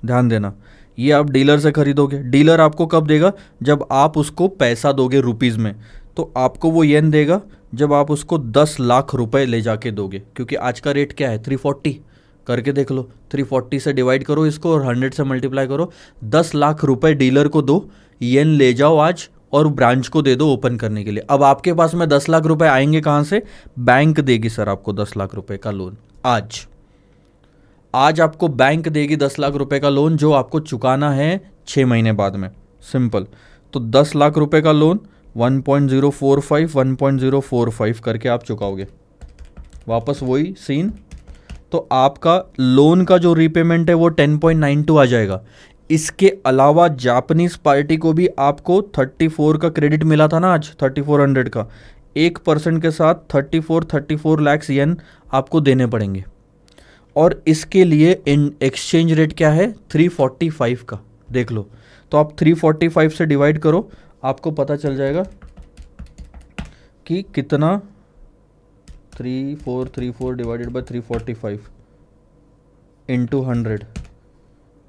ध्यान देना, ये आप डीलर से खरीदोगे। डीलर आपको कब देगा? जब आप उसको पैसा दोगे रुपीज़ में, तो आपको वो येन देगा जब आप उसको 10 लाख रुपए ले जाके दोगे, क्योंकि आज का रेट क्या है 340, करके देख लो, 340 से डिवाइड करो इसको और 100 से मल्टीप्लाई करो, 10 लाख रुपए डीलर को दो, येन ले जाओ आज और ब्रांच को दे दो ओपन करने के लिए। अब आपके पास में 10 लाख रुपए आएंगे कहाँ से? बैंक देगी सर आपको 10 लाख रुपए का लोन आज आपको बैंक देगी 10 लाख रुपए का लोन, जो आपको चुकाना है 6 महीने बाद में, सिंपल। तो 10 लाख रुपए का लोन 1.045 करके आप चुकाओगे, वापस वही सीन। तो आपका लोन का जो रीपेमेंट है वो 10.92 आ जाएगा। इसके अलावा जापानीज पार्टी को भी आपको 34 का क्रेडिट मिला था ना आज, 3400 का, 1% के साथ 34 लाख येन आपको देने पड़ेंगे। और इसके लिए इन एक्सचेंज रेट क्या है? 345 का, देख लो। तो आप 345 से डिवाइड करो, आपको पता चल जाएगा कि कितना, 3434 डिवाइडेड बाई 345 इंटू 100,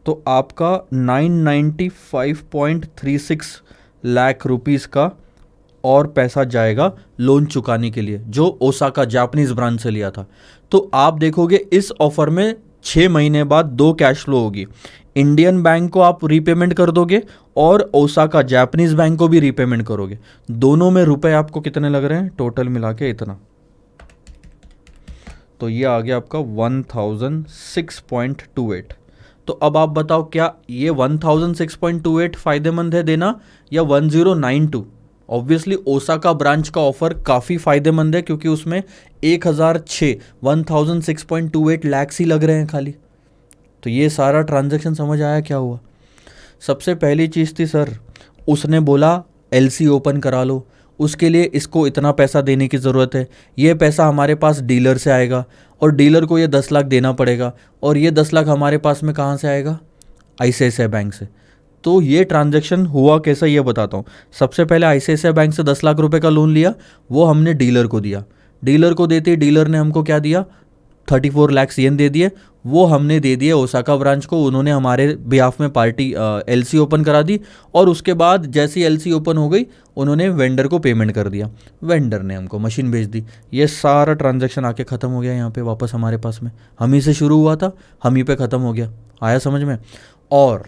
तो आपका 995.36 लाख रुपीस का और पैसा जाएगा लोन चुकाने के लिए, जो ओसाका जापानीज ब्रांच से लिया था। तो आप देखोगे इस ऑफर में 6 महीने बाद 2 कैश फ्लो होगी, इंडियन बैंक को आप रीपेमेंट कर दोगे और ओसाका जापानीज बैंक को भी रीपेमेंट करोगे। दोनों में रुपए आपको कितने लग रहे हैं टोटल मिला के? इतना। तो ये आ गया आपका 1006.28। तो अब आप बताओ, क्या ये 1006.28 फायदेमंद है देना या 1092? ऑब्वियसली ओसाका ब्रांच का ऑफर काफ़ी फायदेमंद है, क्योंकि उसमें 1628 लैक्स ही लग रहे हैं खाली। तो ये सारा ट्रांजैक्शन समझ आया क्या हुआ? सबसे पहली चीज़ थी सर, उसने बोला एलसी ओपन करा लो, उसके लिए इसको इतना पैसा देने की ज़रूरत है, ये पैसा हमारे पास डीलर से आएगा और डीलर को ये 10 लाख देना पड़ेगा, और ये 10 लाख हमारे पास में कहाँ से आएगा? आईसीआईसीआई बैंक से। तो ये ट्रांजैक्शन हुआ कैसा ये बताता हूँ। सबसे पहले आईसीआईसीआई बैंक से 10 लाख रुपए का लोन लिया, वो हमने डीलर को दिया, डीलर को देते डीलर ने हमको क्या दिया? 34 लाख येन दे दिए, वो हमने दे दिए ओसाका ब्रांच को, उन्होंने हमारे बिहाफ में पार्टी एलसी ओपन करा दी, और उसके बाद जैसी एलसी ओपन हो गई उन्होंने वेंडर को पेमेंट कर दिया, वेंडर ने हमको मशीन भेज दी। ये सारा ट्रांजैक्शन आके ख़त्म हो गया यहाँ पे वापस हमारे पास में, हम ही से शुरू हुआ था, हम ही पे ख़त्म हो गया। आया समझ में? और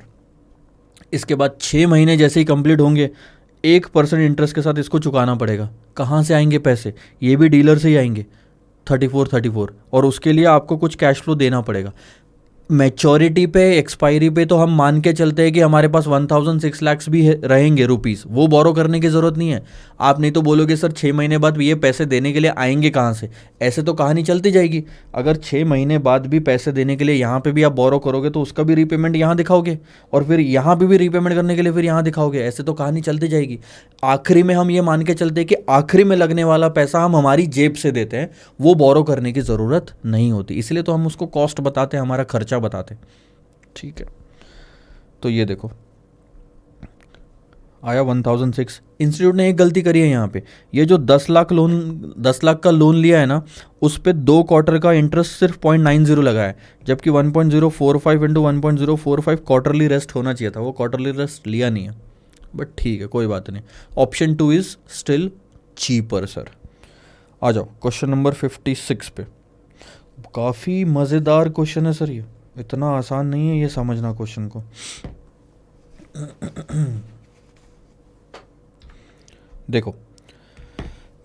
इसके बाद 6 महीने जैसे ही कंप्लीट होंगे 1% इंटरेस्ट के साथ इसको चुकाना पड़ेगा। कहाँ से आएंगे पैसे? ये भी डीलर से ही आएंगे, 34, और उसके लिए आपको कुछ कैश फ्लो देना पड़ेगा। मैच्योरिटी पे, एक्सपायरी पे तो हम मान के चलते हैं कि हमारे पास 1006 लाख भी रहेंगे रुपीस, वो बोरो करने की ज़रूरत नहीं है। आप नहीं तो बोलोगे सर 6 महीने बाद ये पैसे देने के लिए आएंगे कहाँ से? ऐसे तो कहानी चलती जाएगी। अगर 6 महीने बाद भी पैसे देने के लिए यहाँ पे भी आप बोरो करोगे तो उसका भी रीपेमेंट यहाँ दिखाओगे, और फिर यहाँ पे भी रीपेमेंट करने के लिए फिर यहाँ दिखाओगे, ऐसे तो कहानी चलती जाएगी। आखिरी में हम ये मान के चलते हैं कि आखिरी में लगने वाला पैसा हम हमारी जेब से देते हैं, वो बोरो करने की ज़रूरत नहीं होती, इसलिए तो हम उसको कॉस्ट बताते हैं, हमारा खर्चा बताते। ठीक है, तो ये देखो आया 1006। इंस्टीट्यूट ने एक गलती करी है यहाँ पे, ये जो 10 लाख का लोन लिया है ना, उस पे 2 क्वार्टर का इंटरेस्ट सिर्फ 0.90 लगा है, जबकि 1.045 इंटू 1.045 क्वार्टरली रेस्ट होना चाहिए था, वो क्वार्टरली रेस्ट लिया नहीं है। बट ठीक है, कोई बात नहीं, option 2 is still cheaper sir. आ जाओ क्वेश्चन नंबर 56 पे। काफ़ी मज़ेदार क्वेश्चन है सर, ये इतना आसान नहीं है ये समझना क्वेश्चन को। देखो,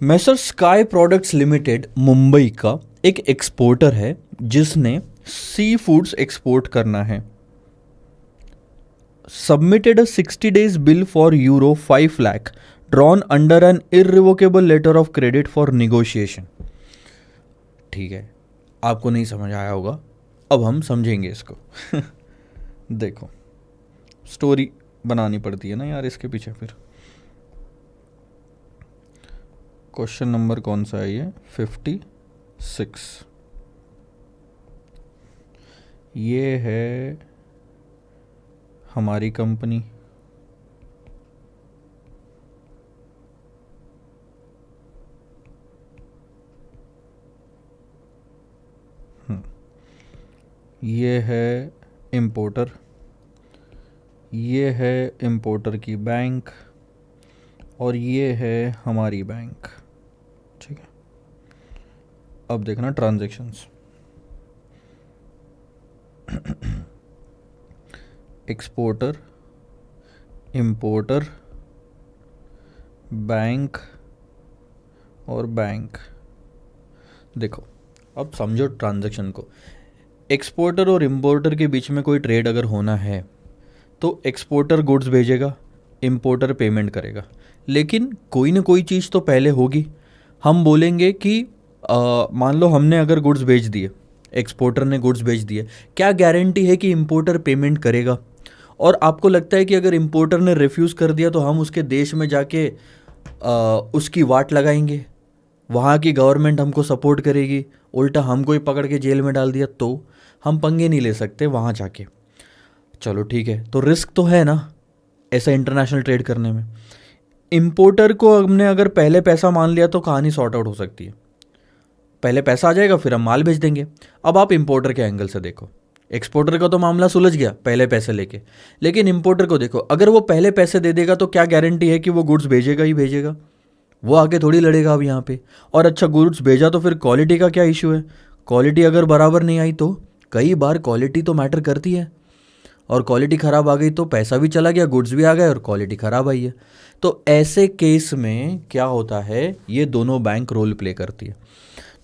मैसर स्काई प्रोडक्ट्स लिमिटेड मुंबई का एक एक्सपोर्टर है जिसने सी फूड्स एक्सपोर्ट करना है। Submitted a 60 days bill for €5 lakh drawn under an irrevocable letter of credit for negotiation. ठीक है, आपको नहीं समझ आया होगा, अब हम समझेंगे इसको। देखो, स्टोरी बनानी पड़ती है ना यार इसके पीछे। फिर क्वेश्चन नंबर कौन सा है ये? 56। ये है हमारी कंपनी, ये है इंपोर्टर, ये है इंपोर्टर की बैंक, और ये है हमारी बैंक। ठीक है, अब देखना ट्रांजैक्शंस। एक्सपोर्टर, इंपोर्टर, बैंक और बैंक। देखो, अब समझो ट्रांजैक्शन को। एक्सपोर्टर और इंपोर्टर के बीच में कोई ट्रेड अगर होना है तो एक्सपोर्टर गुड्स भेजेगा, इंपोर्टर पेमेंट करेगा, लेकिन कोई ना कोई चीज़ तो पहले होगी। हम बोलेंगे कि मान लो हमने अगर गुड्स भेज दिए, एक्सपोर्टर ने गुड्स भेज दिए, क्या गारंटी है कि इंपोर्टर पेमेंट करेगा? और आपको लगता है कि अगर इंपोर्टर ने रिफ्यूज़ कर दिया तो हम उसके देश में जाके उसकी वाट लगाएंगे, वहाँ की गवर्नमेंट हमको सपोर्ट करेगी, उल्टा हमको ही पकड़ के जेल में डाल दिया तो हम पंगे नहीं ले सकते वहाँ जाके। चलो ठीक है, तो रिस्क तो है ना ऐसा इंटरनेशनल ट्रेड करने में। इंपोर्टर को हमने अगर पहले पैसा मान लिया तो कहानी सॉर्ट आउट हो सकती है, पहले पैसा आ जाएगा फिर हम माल भेज देंगे। अब आप इंपोर्टर के एंगल से देखो, एक्सपोर्टर का तो मामला सुलझ गया पहले पैसे लेके, लेकिन इंपोर्टर को देखो, अगर वो पहले पैसे दे देगा तो क्या गारंटी है कि वो गुड्स भेजेगा ही भेजेगा? वो आगे थोड़ी लड़ेगा अब यहाँ पे। और अच्छा, गुड्स भेजा तो फिर क्वालिटी का क्या इशू है? क्वालिटी अगर बराबर नहीं आई तो कई बार क्वालिटी तो मैटर करती है, और क्वालिटी ख़राब आ गई तो पैसा भी चला गया, गुड्स भी आ गए और क्वालिटी ख़राब आई है। तो ऐसे केस में क्या होता है, ये दोनों बैंक रोल प्ले करती है,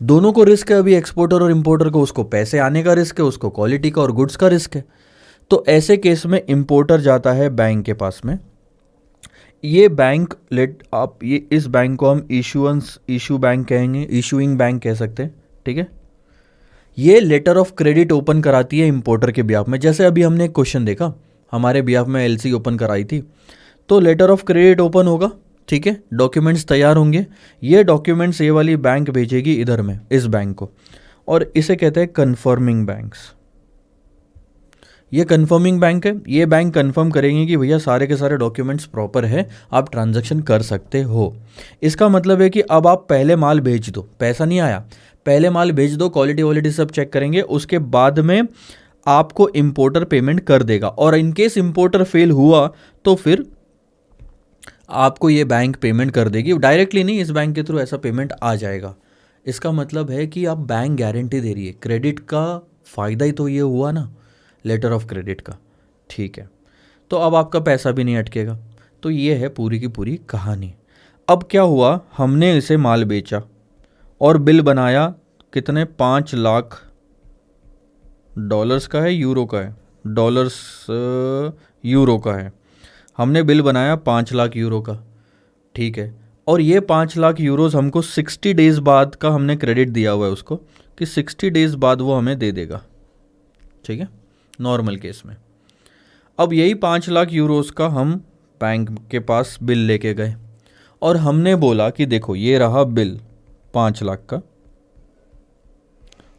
दोनों को रिस्क है। अभी एक्सपोर्टर और इंपोर्टर को, उसको पैसे आने का रिस्क है, उसको क्वालिटी का और गुड्स का रिस्क है। तो ऐसे केस में इंपोर्टर जाता है बैंक के पास में। ये बैंक आप ये इस बैंक को हम इशू बैंक कहेंगे, इशूइंग बैंक कह सकते हैं। ठीक है, ये लेटर ऑफ क्रेडिट ओपन कराती है इंपोर्टर के बिहाफ में। जैसे अभी हमने एक क्वेश्चन देखा, हमारे बिहाफ में एलसी ओपन कराई थी, तो लेटर ऑफ क्रेडिट ओपन होगा। ठीक है, डॉक्यूमेंट्स तैयार होंगे, ये डॉक्यूमेंट्स ये वाली बैंक भेजेगी इधर में इस बैंक को, और इसे कहते हैं कन्फर्मिंग बैंक्स। ये कन्फर्मिंग बैंक है, ये बैंक कन्फर्म करेंगे कि भैया सारे के सारे डॉक्यूमेंट्स प्रॉपर है, आप ट्रांजैक्शन कर सकते हो। इसका मतलब है कि अब आप पहले माल भेज दो, पैसा नहीं आया, पहले माल भेज दो, क्वालिटी वॉलिटी सब चेक करेंगे, उसके बाद में आपको इंपोर्टर पेमेंट कर देगा। और इनकेस इंपोर्टर फेल हुआ तो फिर आपको ये बैंक पेमेंट कर देगी, डायरेक्टली नहीं, इस बैंक के थ्रू ऐसा पेमेंट आ जाएगा। इसका मतलब है कि आप बैंक गारंटी दे रही है, क्रेडिट का फ़ायदा ही तो ये हुआ ना, लेटर ऑफ क्रेडिट का। ठीक है, तो अब आपका पैसा भी नहीं अटकेगा। तो ये है पूरी की पूरी कहानी। अब क्या हुआ, हमने इसे माल बेचा और बिल बनाया, कितने? 5 लाख डॉलर्स का है, यूरो का है? डॉलर्स यूरो का है। हमने बिल बनाया 5 लाख यूरो का। ठीक है, और ये 5 लाख यूरोस हमको 60 डेज़ बाद का हमने क्रेडिट दिया हुआ है उसको, कि 60 डेज़ बाद वो हमें दे देगा। ठीक है, नॉर्मल केस में। अब यही 5 लाख यूरोस का हम बैंक के पास बिल लेके गए और हमने बोला कि देखो ये रहा बिल 5 लाख का,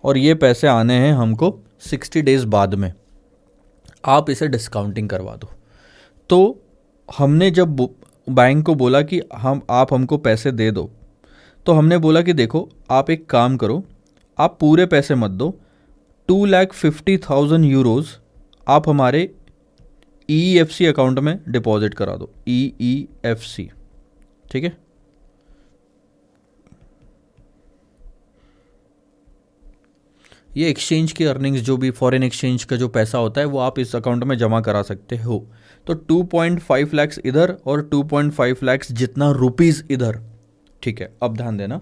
और ये पैसे आने हैं हमको 60 डेज़ बाद में, आप इसे डिस्काउंटिंग करवा दो। तो हमने जब बैंक को बोला कि आप हमको पैसे दे दो, तो हमने बोला कि देखो आप एक काम करो, आप पूरे पैसे मत दो, 2,50,000 यूरोस आप हमारे EEFC अकाउंट में डिपॉजिट करा दो, EEFC। ठीक है, ये एक्सचेंज की अर्निंग्स, जो भी फॉरेन एक्सचेंज का जो पैसा होता है वो आप इस अकाउंट में जमा करा सकते हो। तो 2.5 लाख इधर और 2.5 लाख जितना रुपीज़ इधर। ठीक है, अब ध्यान देना,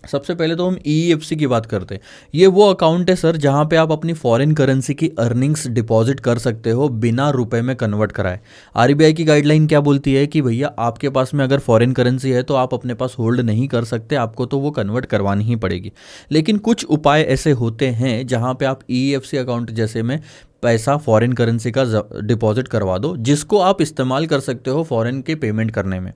सबसे पहले तो हम ईएफसी की बात करते हैं। ये वो अकाउंट है सर जहाँ पे आप अपनी फॉरेन करेंसी की अर्निंग्स डिपॉजिट कर सकते हो बिना रुपए में कन्वर्ट कराए। आरबीआई की गाइडलाइन क्या बोलती है कि भैया आपके पास में अगर फॉरेन करेंसी है तो आप अपने पास होल्ड नहीं कर सकते, आपको तो वो कन्वर्ट करवानी ही पड़ेगी। लेकिन कुछ उपाय ऐसे होते हैं जहाँ पे आप ईएफसी अकाउंट जैसे में पैसा फॉरेन करेंसी का डिपॉजिट करवा दो, जिसको आप इस्तेमाल कर सकते हो फॉरेन के पेमेंट करने में।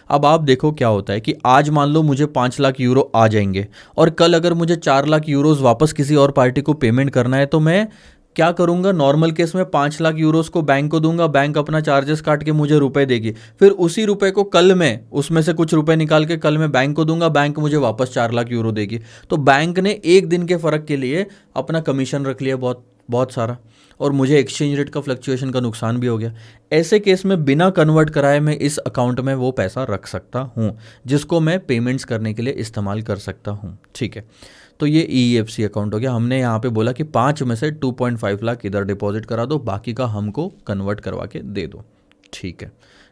अब आप देखो क्या होता है कि आज मान लो मुझे 5 लाख यूरो आ जाएंगे और कल अगर मुझे 4 लाख यूरोज वापस किसी और पार्टी को पेमेंट करना है तो मैं क्या करूंगा? नॉर्मल केस में 5 लाख यूरोज को बैंक को दूंगा, बैंक अपना चार्जेस काट के मुझे रुपए देगी, फिर उसी रुपए को कल मैं उसमें से कुछ रुपए निकाल के कल मैं बैंक को दूंगा, बैंक मुझे वापस 4 लाख यूरो देगी। तो बैंक ने एक दिन के फ़र्क के लिए अपना कमीशन रख लिया बहुत बहुत सारा, और मुझे एक्सचेंज रेट का फ्लक्चुएशन का नुकसान भी हो गया। ऐसे केस में बिना कन्वर्ट कराए मैं इस अकाउंट में वो पैसा रख सकता हूँ जिसको मैं पेमेंट्स करने के लिए इस्तेमाल कर सकता हूँ। ठीक है, तो ये ईएफसी अकाउंट हो गया। हमने यहाँ पे बोला कि 5 में से 2.5 लाख इधर डिपॉजिट करा दो, बाकी का हमको कन्वर्ट करवा के दे दो। ठीक है,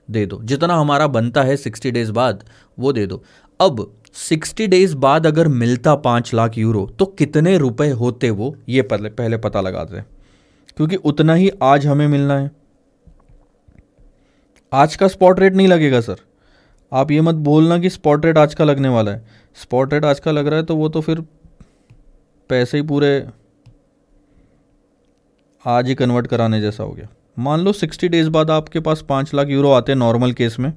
दे दो, जितना हमारा बनता है 60 डेज़ बाद वो दे दो। अब 60 डेज़ बाद अगर मिलता 5 लाख यूरो तो कितने रुपए होते वो, ये पहले पता लगाते हैं, क्योंकि उतना ही आज हमें मिलना है। आज का स्पॉट रेट नहीं लगेगा सर, आप ये मत बोलना कि स्पॉट रेट आज का लगने वाला है। स्पॉट रेट आज का लग रहा है तो वो तो फिर पैसे ही पूरे आज ही कन्वर्ट कराने जैसा हो गया। मान लो 60 डेज़ बाद आपके पास 5 लाख यूरो आते नॉर्मल केस में,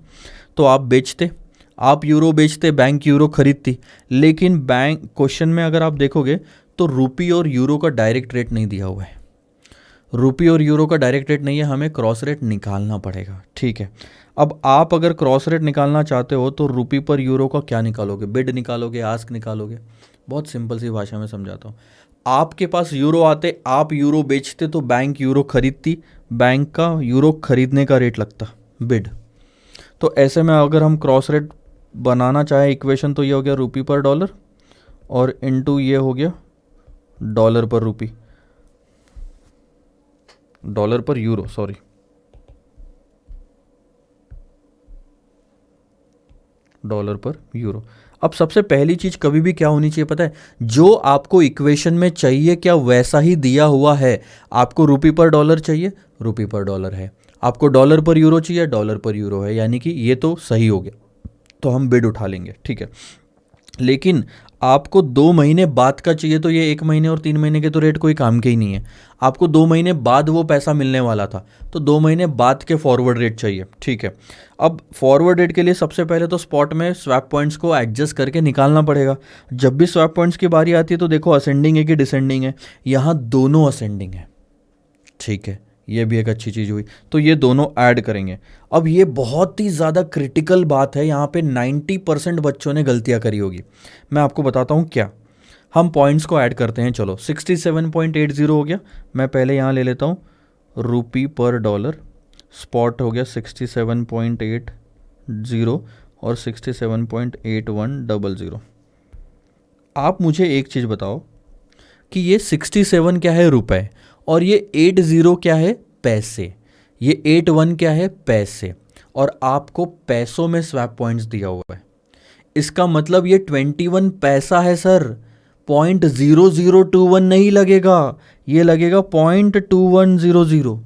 तो आप बेचते, आप यूरो बेचते, बैंक यूरो खरीदती। लेकिन बैंक क्वेश्चन में अगर आप देखोगे तो रुपी और यूरो का डायरेक्ट रेट नहीं दिया हुआ है, रुपी और यूरो का डायरेक्ट रेट नहीं है, हमें क्रॉस रेट निकालना पड़ेगा। ठीक है, अब आप अगर क्रॉस रेट निकालना चाहते हो तो रुपी पर यूरो का क्या निकालोगे? बिड निकालोगे, आस्क निकालोगे? बहुत सिंपल सी भाषा में समझाता हूँ। आपके पास यूरो आते, आप यूरो बेचते तो बैंक यूरो खरीदती, बैंक का यूरो खरीदने का रेट लगता बिड। तो ऐसे में अगर हम क्रॉस रेट बनाना चाहे इक्वेशन, तो ये हो गया रुपी पर डॉलर और इनटू ये हो गया डॉलर पर रुपी, डॉलर पर यूरो, सॉरी, डॉलर पर यूरो। अब सबसे पहली चीज कभी भी क्या होनी चाहिए पता है? जो आपको इक्वेशन में चाहिए क्या वैसा ही दिया हुआ है। आपको रुपी पर डॉलर चाहिए, रुपी पर डॉलर है। आपको डॉलर पर यूरो चाहिए, डॉलर पर यूरो है, यानी कि ये तो सही हो गया, तो हम बिड उठा लेंगे। ठीक है, लेकिन आपको 2 महीने बाद का चाहिए तो ये 1 महीने और 3 महीने के तो रेट कोई काम के ही नहीं है। आपको 2 महीने बाद वो पैसा मिलने वाला था, तो 2 महीने बाद के फॉरवर्ड रेट चाहिए। ठीक है, अब फॉरवर्ड रेट के लिए सबसे पहले तो स्पॉट में स्वैप पॉइंट्स को एडजस्ट करके निकालना पड़ेगा। जब भी स्वैप पॉइंट्स की बारी आती है तो देखो असेंडिंग है कि डिसेंडिंग है, यहाँ दोनों असेंडिंग है। ठीक है, ये भी एक अच्छी चीज़ हुई, तो ये दोनों ऐड करेंगे। अब ये बहुत ही ज़्यादा क्रिटिकल बात है, यहाँ पे 90% बच्चों ने गलतियाँ करी होगी। मैं आपको बताता हूँ क्या। हम पॉइंट्स को ऐड करते हैं। चलो 67.80 हो गया, मैं पहले यहाँ ले लेता हूँ रुपी पर डॉलर, स्पॉट हो गया 67.80 और 67.8100। आप मुझे एक चीज़ बताओ कि ये 67 क्या है? रुपए, और ये 80 क्या है? पैसे, ये 81 क्या है? पैसे, और आपको पैसों में स्वैप पॉइंट्स दिया हुआ है। इसका मतलब ये 21 पैसा है सर, 0.0021 नहीं लगेगा, ये लगेगा 0.2100।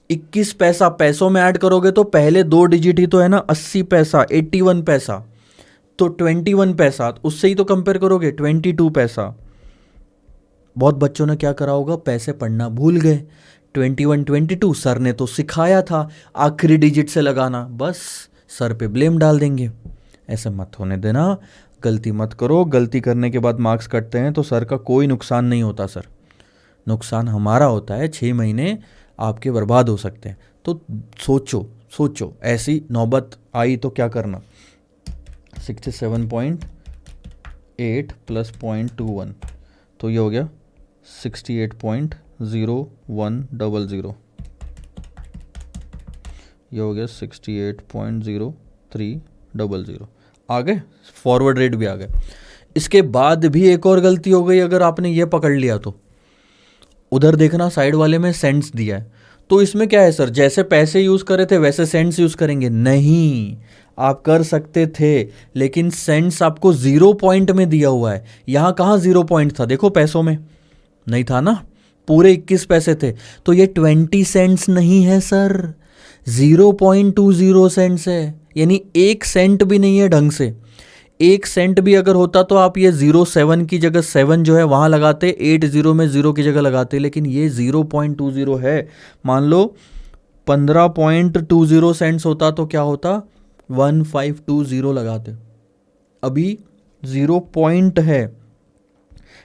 21 पैसा पैसों में ऐड करोगे तो पहले 2 डिजिट ही तो है ना, 80 पैसा, 81 पैसा, तो 21 पैसा, उससे ही तो कंपेयर करोगे 22 पैसा। बहुत बच्चों ने क्या करा होगा, पैसे पढ़ना भूल गए। 21 22 सर ने तो सिखाया था आखिरी डिजिट से लगाना, बस सर पे ब्लेम डाल देंगे। ऐसे मत होने देना, गलती मत करो। गलती करने के बाद मार्क्स कटते हैं तो सर का कोई नुकसान नहीं होता सर, नुकसान हमारा होता है। 6 महीने आपके बर्बाद हो सकते हैं। तो सोचो ऐसी नौबत आई तो क्या करना। 67.8 प्लस 0.21, तो ये हो गया 68.0100, ये हो गया 68.0300। आ गए, फॉरवर्ड रेट भी आ गए। इसके बाद भी एक और गलती हो गई, अगर आपने ये पकड़ लिया तो उधर देखना साइड वाले में सेंट्स दिया है, तो इसमें क्या है सर, जैसे पैसे यूज़ करे थे वैसे सेंट्स यूज़ करेंगे? नहीं, आप कर सकते थे, लेकिन सेंट्स आपको 0 पॉइंट में दिया हुआ है। यहाँ कहाँ 0 पॉइंट था, देखो पैसों में नहीं था ना, पूरे 21 पैसे थे। तो ये 20 सेंट्स नहीं है सर, 0.20 सेंट्स है, यानी 1 सेंट भी नहीं है ढंग से। 1 सेंट भी अगर होता तो आप ये 07 की जगह 7 जो है वहाँ लगाते, 80 में 0 की जगह लगाते, लेकिन ये 0.20 है। मान लो 15.20 सेंट्स होता तो क्या होता, 1520 लगाते। अभी 0 पॉइंट है,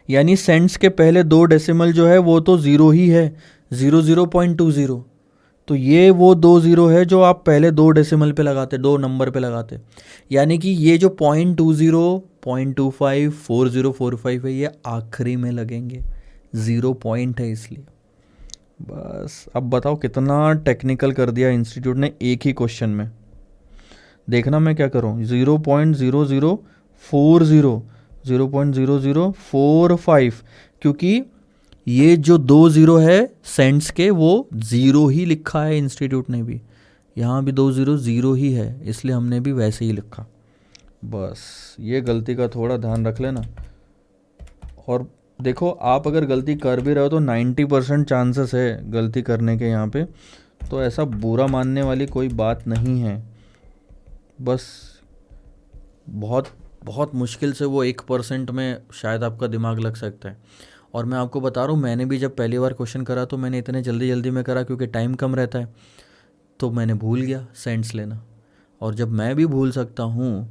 यानी सेंट्स के पहले 2 डेसिमल जो है वो तो 0 ही है, 0.20। तो ये वो 2 0 है जो आप पहले 2 डेसिमल पे लगाते, 2 नंबर पे लगाते। यानी कि ये जो 0.20, 0.25, 4045 है, ये आखिरी में लगेंगे, 0 पॉइंट है इसलिए। बस अब बताओ कितना टेक्निकल कर दिया इंस्टीट्यूट ने एक ही क्वेश्चन में। देखना मैं क्या करूँ, 0.0040, 0.0045, क्योंकि ये जो 2 0 है सेंट्स के वो 0 ही लिखा है इंस्टीट्यूट ने भी, यहाँ भी 2 0 0 ही है, इसलिए हमने भी वैसे ही लिखा। बस ये गलती का थोड़ा ध्यान रख लेना। और देखो आप अगर गलती कर भी रहे हो तो 90% चांसेस है गलती करने के यहाँ पे, तो ऐसा बुरा मानने वाली कोई बात नहीं है। बस बहुत बहुत मुश्किल से वो 1% में शायद आपका दिमाग लग सकता है। और मैं आपको बता रहा हूँ, मैंने भी जब पहली बार क्वेश्चन करा तो मैंने इतने जल्दी जल्दी में करा क्योंकि टाइम कम रहता है, तो मैंने भूल गया सेंट्स लेना। और जब मैं भी भूल सकता हूँ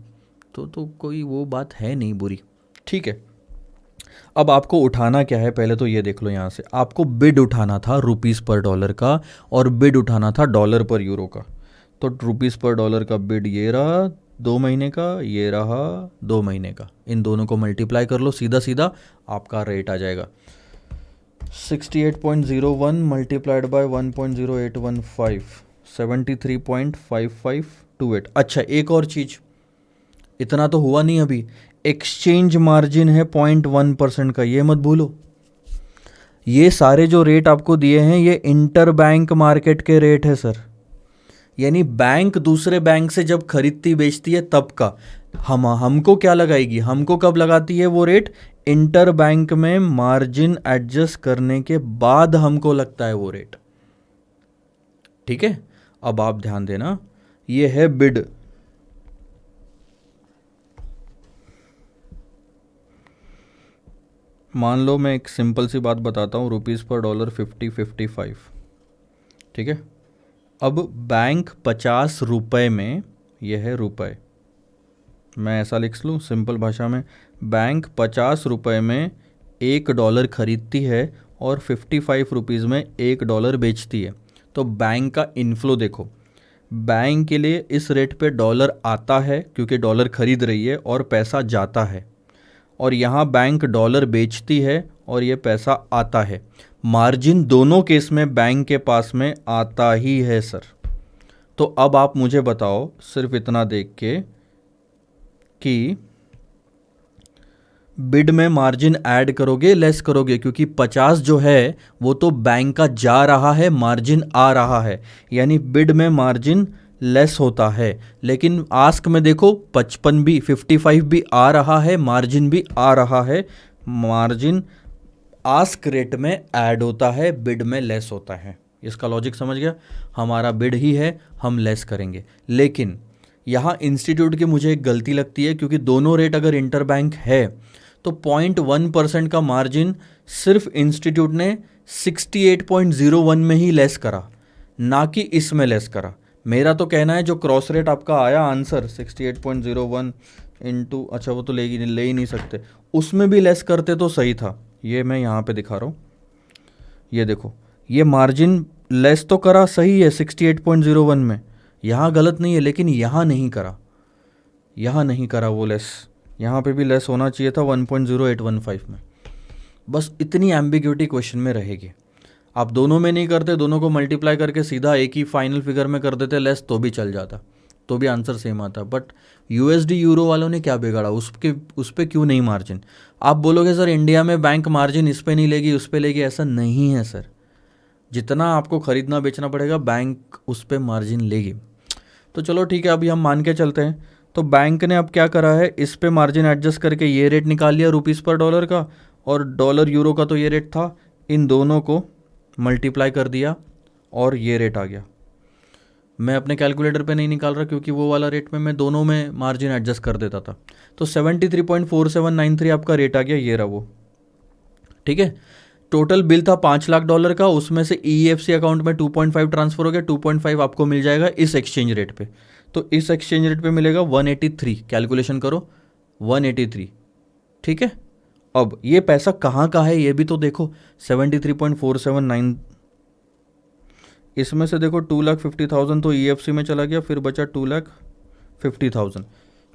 तो कोई वो बात है नहीं बुरी, ठीक है। अब आपको उठाना क्या है पहले तो ये देख लो, यहाँ से आपको बिड उठाना था रुपीज़ पर डॉलर का और बिड उठाना था डॉलर पर यूरो का। तो रुपीज़ पर डॉलर का बिड ये रहा 2 महीने का, ये रहा 2 महीने का, इन दोनों को मल्टीप्लाई कर लो, सीधा सीधा आपका रेट आ जाएगा 68.01 मल्टीप्लाइड बाय 1.0815, 73.5528। अच्छा एक और चीज़, इतना तो हुआ नहीं अभी, एक्सचेंज मार्जिन है 0.1% का, ये मत भूलो। ये सारे जो रेट आपको दिए हैं ये इंटर बैंक मार्केट के रेट है सर, यानी बैंक दूसरे बैंक से जब खरीदती बेचती है तब का। हमको क्या लगाएगी, हमको कब लगाती है वो रेट, इंटर बैंक में मार्जिन एडजस्ट करने के बाद हमको लगता है वो रेट, ठीक है। अब आप ध्यान देना, ये है बिड, मान लो मैं एक सिंपल सी बात बताता हूँ, रुपीज़ पर डॉलर 50-55, ठीक है। अब बैंक 50 रुपये में, यह है रुपये, मैं ऐसा लिख लूँ सिंपल भाषा में, बैंक 50 रुपये में $1 खरीदती है और 55 रुपीज़ में $1 बेचती है। तो बैंक का इनफ्लो देखो, बैंक के लिए इस रेट पे डॉलर आता है क्योंकि डॉलर खरीद रही है और पैसा जाता है, और यहाँ बैंक डॉलर बेचती है और ये पैसा आता है। मार्जिन दोनों केस में बैंक के पास में आता ही है सर। तो अब आप मुझे बताओ सिर्फ इतना देख के कि बिड में मार्जिन ऐड करोगे लेस करोगे, क्योंकि 50 जो है वो तो बैंक का जा रहा है, मार्जिन आ रहा है, यानी बिड में मार्जिन लेस होता है। लेकिन आस्क में देखो 55 भी 55 भी आ रहा है, मार्जिन भी आ रहा है, मार्जिन आस्क रेट में ऐड होता है, बिड में लेस होता है। इसका लॉजिक समझ गया, हमारा बिड ही है, हम लेस करेंगे। लेकिन यहाँ इंस्टीट्यूट की मुझे एक गलती लगती है, क्योंकि दोनों रेट अगर इंटर बैंक है तो 0.1% का मार्जिन सिर्फ इंस्टीट्यूट ने 68.01 में ही लेस करा, ना कि इसमें लेस करा। मेरा तो कहना है जो क्रॉस रेट आपका आया आंसर 68.01 इंटू, अच्छा वो तो ले ही नहीं सकते, उसमें भी लेस करते तो सही था। ये मैं यहाँ पे दिखा रहा हूँ, ये देखो, ये मार्जिन लेस तो करा, सही है 68.01 में, यहाँ गलत नहीं है, लेकिन यहाँ नहीं करा, यहाँ नहीं करा वो लेस, यहाँ पे भी लेस होना चाहिए था 1.0815 में। बस इतनी एम्बिग्यूटी क्वेश्चन में रहेगी। आप दोनों में नहीं करते, दोनों को मल्टीप्लाई करके सीधा एक ही फाइनल फिगर में कर देते लेस, तो भी चल जाता, तो भी आंसर सेम आता। बट यूएसडी यूरो वालों ने क्या बिगाड़ा, उस पर क्यों नहीं मार्जिन। आप बोलोगे सर इंडिया में बैंक मार्जिन इस पे नहीं लेगी उस पे लेगी, ऐसा नहीं है सर। जितना आपको ख़रीदना बेचना पड़ेगा बैंक उस पर मार्जिन लेगी। तो चलो ठीक है, अभी हम मान के चलते हैं। तो बैंक ने अब क्या करा है, इस पे मार्जिन एडजस्ट करके ये रेट निकाल लिया रुपीस पर डॉलर का, और डॉलर यूरो का तो ये रेट था, इन दोनों को मल्टीप्लाई कर दिया और ये रेट आ गया। मैं अपने कैलकुलेटर पे नहीं निकाल रहा क्योंकि वो वाला रेट में मैं दोनों में मार्जिन एडजस्ट कर देता था। तो 73.4793 आपका रेट आ गया, ये रहा वो। ठीक है, टोटल बिल था $5 लाख का, उसमें से EFC अकाउंट में 2.5 ट्रांसफर हो गया, 2.5 आपको मिल जाएगा इस एक्सचेंज रेट पे। तो इस एक्सचेंज रेट पे मिलेगा 183, कैलकुलेशन करो 183। ठीक है, अब ये पैसा कहाँ का है ये भी तो देखो। 73.479, इसमें से देखो 2,50,000 तो EFC में चला गया, फिर बचा 2,50,000।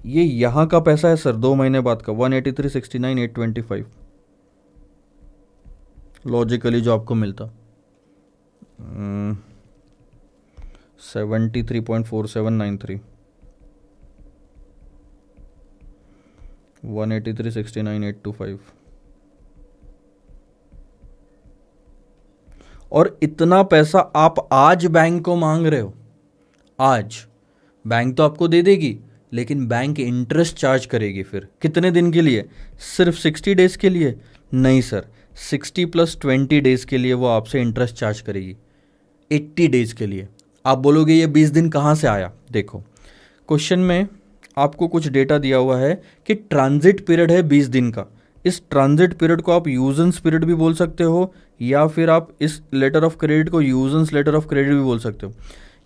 ये यहाँ का पैसा है सर, 2 महीने बाद का, 183,69,825 लॉजिकली जो आपको मिलता। 73.4793, 183,69,825। और इतना पैसा आप आज बैंक को मांग रहे हो। आज बैंक तो आपको दे देगी, लेकिन बैंक इंटरेस्ट चार्ज करेगी। फिर कितने दिन के लिए? सिर्फ 60 डेज के लिए? नहीं सर, 60 + 20 डेज के लिए वो आपसे इंटरेस्ट चार्ज करेगी, 80 डेज के लिए। आप बोलोगे ये 20 दिन कहाँ से आया? देखो क्वेश्चन में आपको कुछ डेटा दिया हुआ है कि ट्रांजिट पीरियड है 20 दिन का। इस ट्रांजिट पीरियड को आप यूजेंस पीरियड भी बोल सकते हो, या फिर आप इस लेटर ऑफ क्रेडिट को यूजेंस लेटर ऑफ क्रेडिट भी बोल सकते हो।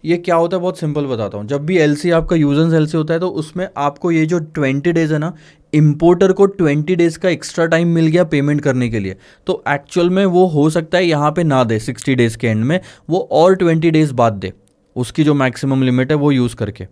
ये क्या होता है, बहुत सिंपल बताता हूँ। जब भी LC आपका यूजेंस LC होता है तो उसमें आपको ये जो 20 डेज है ना, इंपोर्टर को 20 डेज का एक्स्ट्रा टाइम मिल गया पेमेंट करने के लिए। तो एक्चुअल में वो हो सकता है यहाँ पे ना दे 60 डेज के एंड में, वो और 20 डेज बाद दे, उसकी जो मैक्सिमम लिमिट है वो यूज़ करके।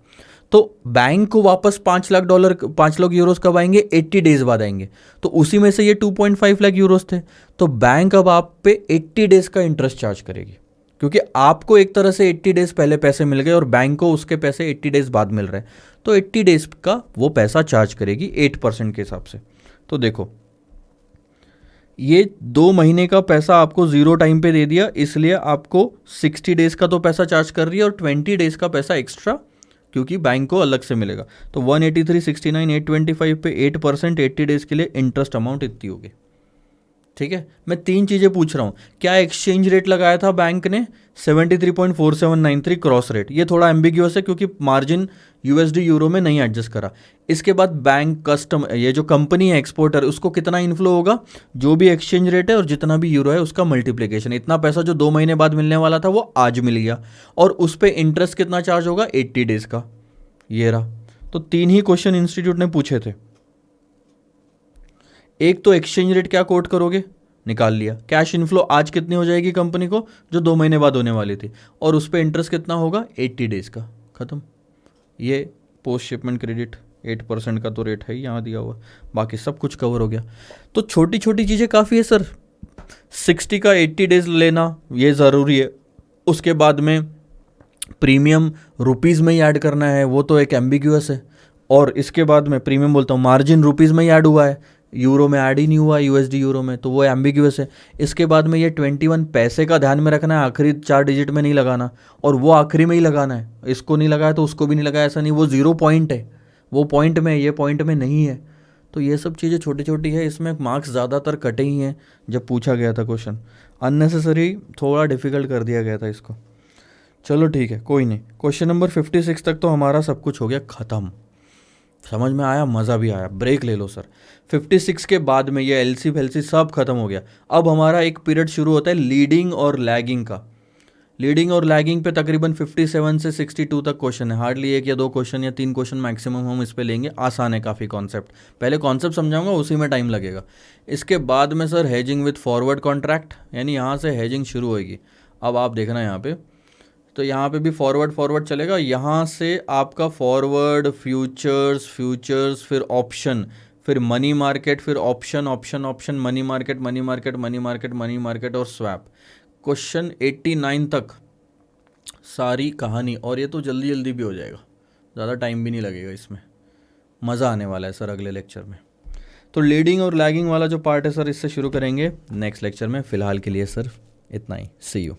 तो बैंक को वापस $5 लाख 5 लाख यूरोस कब आएंगे? 80 डेज बाद आएंगे। तो उसी में से ये 2.5 लाख यूरोस थे। तो बैंक अब आप पे 80 डेज का इंटरेस्ट चार्ज करेगी, क्योंकि आपको एक तरह से 80 डेज पहले पैसे मिल गए और बैंक को उसके पैसे 80 डेज बाद मिल रहे हैं। तो 80 डेज का वो पैसा चार्ज करेगी 8% के हिसाब से। तो देखो ये 2 महीने का पैसा आपको 0 टाइम पे दे दिया, इसलिए आपको 60 डेज का तो पैसा चार्ज कर रही है और 20 डेज का पैसा एक्स्ट्रा, क्योंकि बैंक को अलग से मिलेगा। तो 183,69,825 पे 8%, 80 डेज के लिए इंटरेस्ट अमाउंट इतनी होगी। ठीक है, मैं 3 चीज़ें पूछ रहा हूँ। क्या एक्सचेंज रेट लगाया था बैंक ने? 73.4793 क्रॉस रेट। ये थोड़ा एम्बिग्यूअस है क्योंकि मार्जिन USD यूरो में नहीं एडजस्ट करा। इसके बाद बैंक कस्टम, ये जो कंपनी है एक्सपोर्टर, उसको कितना इन्फ्लो होगा, जो भी एक्सचेंज रेट है और जितना भी यूरो है उसका मल्टीप्लिकेशन। इतना पैसा जो 2 महीने बाद मिलने वाला था वो आज मिल गया, और उस पर इंटरेस्ट कितना चार्ज होगा? 80 डेज का। ये रहा। तो 3 ही क्वेश्चन इंस्टीट्यूट ने पूछे थे। एक तो एक्सचेंज रेट क्या कोट करोगे, निकाल लिया। कैश इनफ्लो आज कितनी हो जाएगी कंपनी को, जो 2 महीने बाद होने वाली थी, और उस पर इंटरेस्ट कितना होगा? 80 डेज का। ख़त्म। ये पोस्ट शिपमेंट क्रेडिट 8% का तो रेट है ही यहाँ दिया हुआ, बाकी सब कुछ कवर हो गया। तो छोटी छोटी चीज़ें काफ़ी है सर। 60 का 80 डेज लेना ये ज़रूरी है। उसके बाद में प्रीमियम रुपीज़ में ही ऐड करना है, वो तो एक एम्बिग्यूअस है। और इसके बाद में प्रीमियम बोलता हूँ, मार्जिन रुपीज़ में ही ऐड हुआ है, यूरो में ऐड ही नहीं हुआ, USD यूरो में, तो वो एम्बिग्यूअस है। इसके बाद में ये 21 पैसे का ध्यान में रखना है, आखिरी 4 डिजिट में नहीं लगाना, और वो आखिरी में ही लगाना है। इसको नहीं लगाया तो उसको भी नहीं लगाया, ऐसा नहीं। वो 0 पॉइंट है, वो पॉइंट में, ये पॉइंट में नहीं है। तो ये सब चीज़ें छोटी छोटी है। इसमें मार्क्स ज़्यादातर कटे ही हैं जब पूछा गया था क्वेश्चन। अननेसेसरी थोड़ा डिफिकल्ट कर दिया गया था इसको। चलो ठीक है, कोई नहीं। क्वेश्चन नंबर 56 तक तो हमारा सब कुछ हो गया ख़त्म। समझ में आया, मज़ा भी आया। ब्रेक ले लो सर। 56 के बाद में ये LC फेलसी सब खत्म हो गया। अब हमारा एक पीरियड शुरू होता है लीडिंग और लैगिंग का। लीडिंग और लैगिंग पे तकरीबन 57 से 62 तक क्वेश्चन है। हार्डली 1 या 2 क्वेश्चन या 3 क्वेश्चन मैक्सिमम हम इस पे लेंगे। आसान है काफ़ी कॉन्सेप्ट। पहले कॉन्सेप्ट समझाऊंगा, उसी में टाइम लगेगा। इसके बाद में sir hedging with forward contract, यानी यहाँ से हेजिंग शुरू होगी। अब आप देखना यहाँ पे, तो यहाँ पे भी फॉरवर्ड चलेगा। यहाँ से आपका फॉरवर्ड, फ्यूचर्स, फिर ऑप्शन, फिर मनी मार्केट, फिर ऑप्शन, मनी मार्केट और स्वैप। क्वेश्चन 89 तक सारी कहानी, और ये तो जल्दी जल्दी भी हो जाएगा, ज़्यादा टाइम भी नहीं लगेगा इसमें। मज़ा आने वाला है सर अगले लेक्चर में। तो लीडिंग और लैगिंग वाला जो पार्ट है सर, इससे शुरू करेंगे नेक्स्ट लेक्चर में। फ़िलहाल के लिए सर इतना ही। सी यू।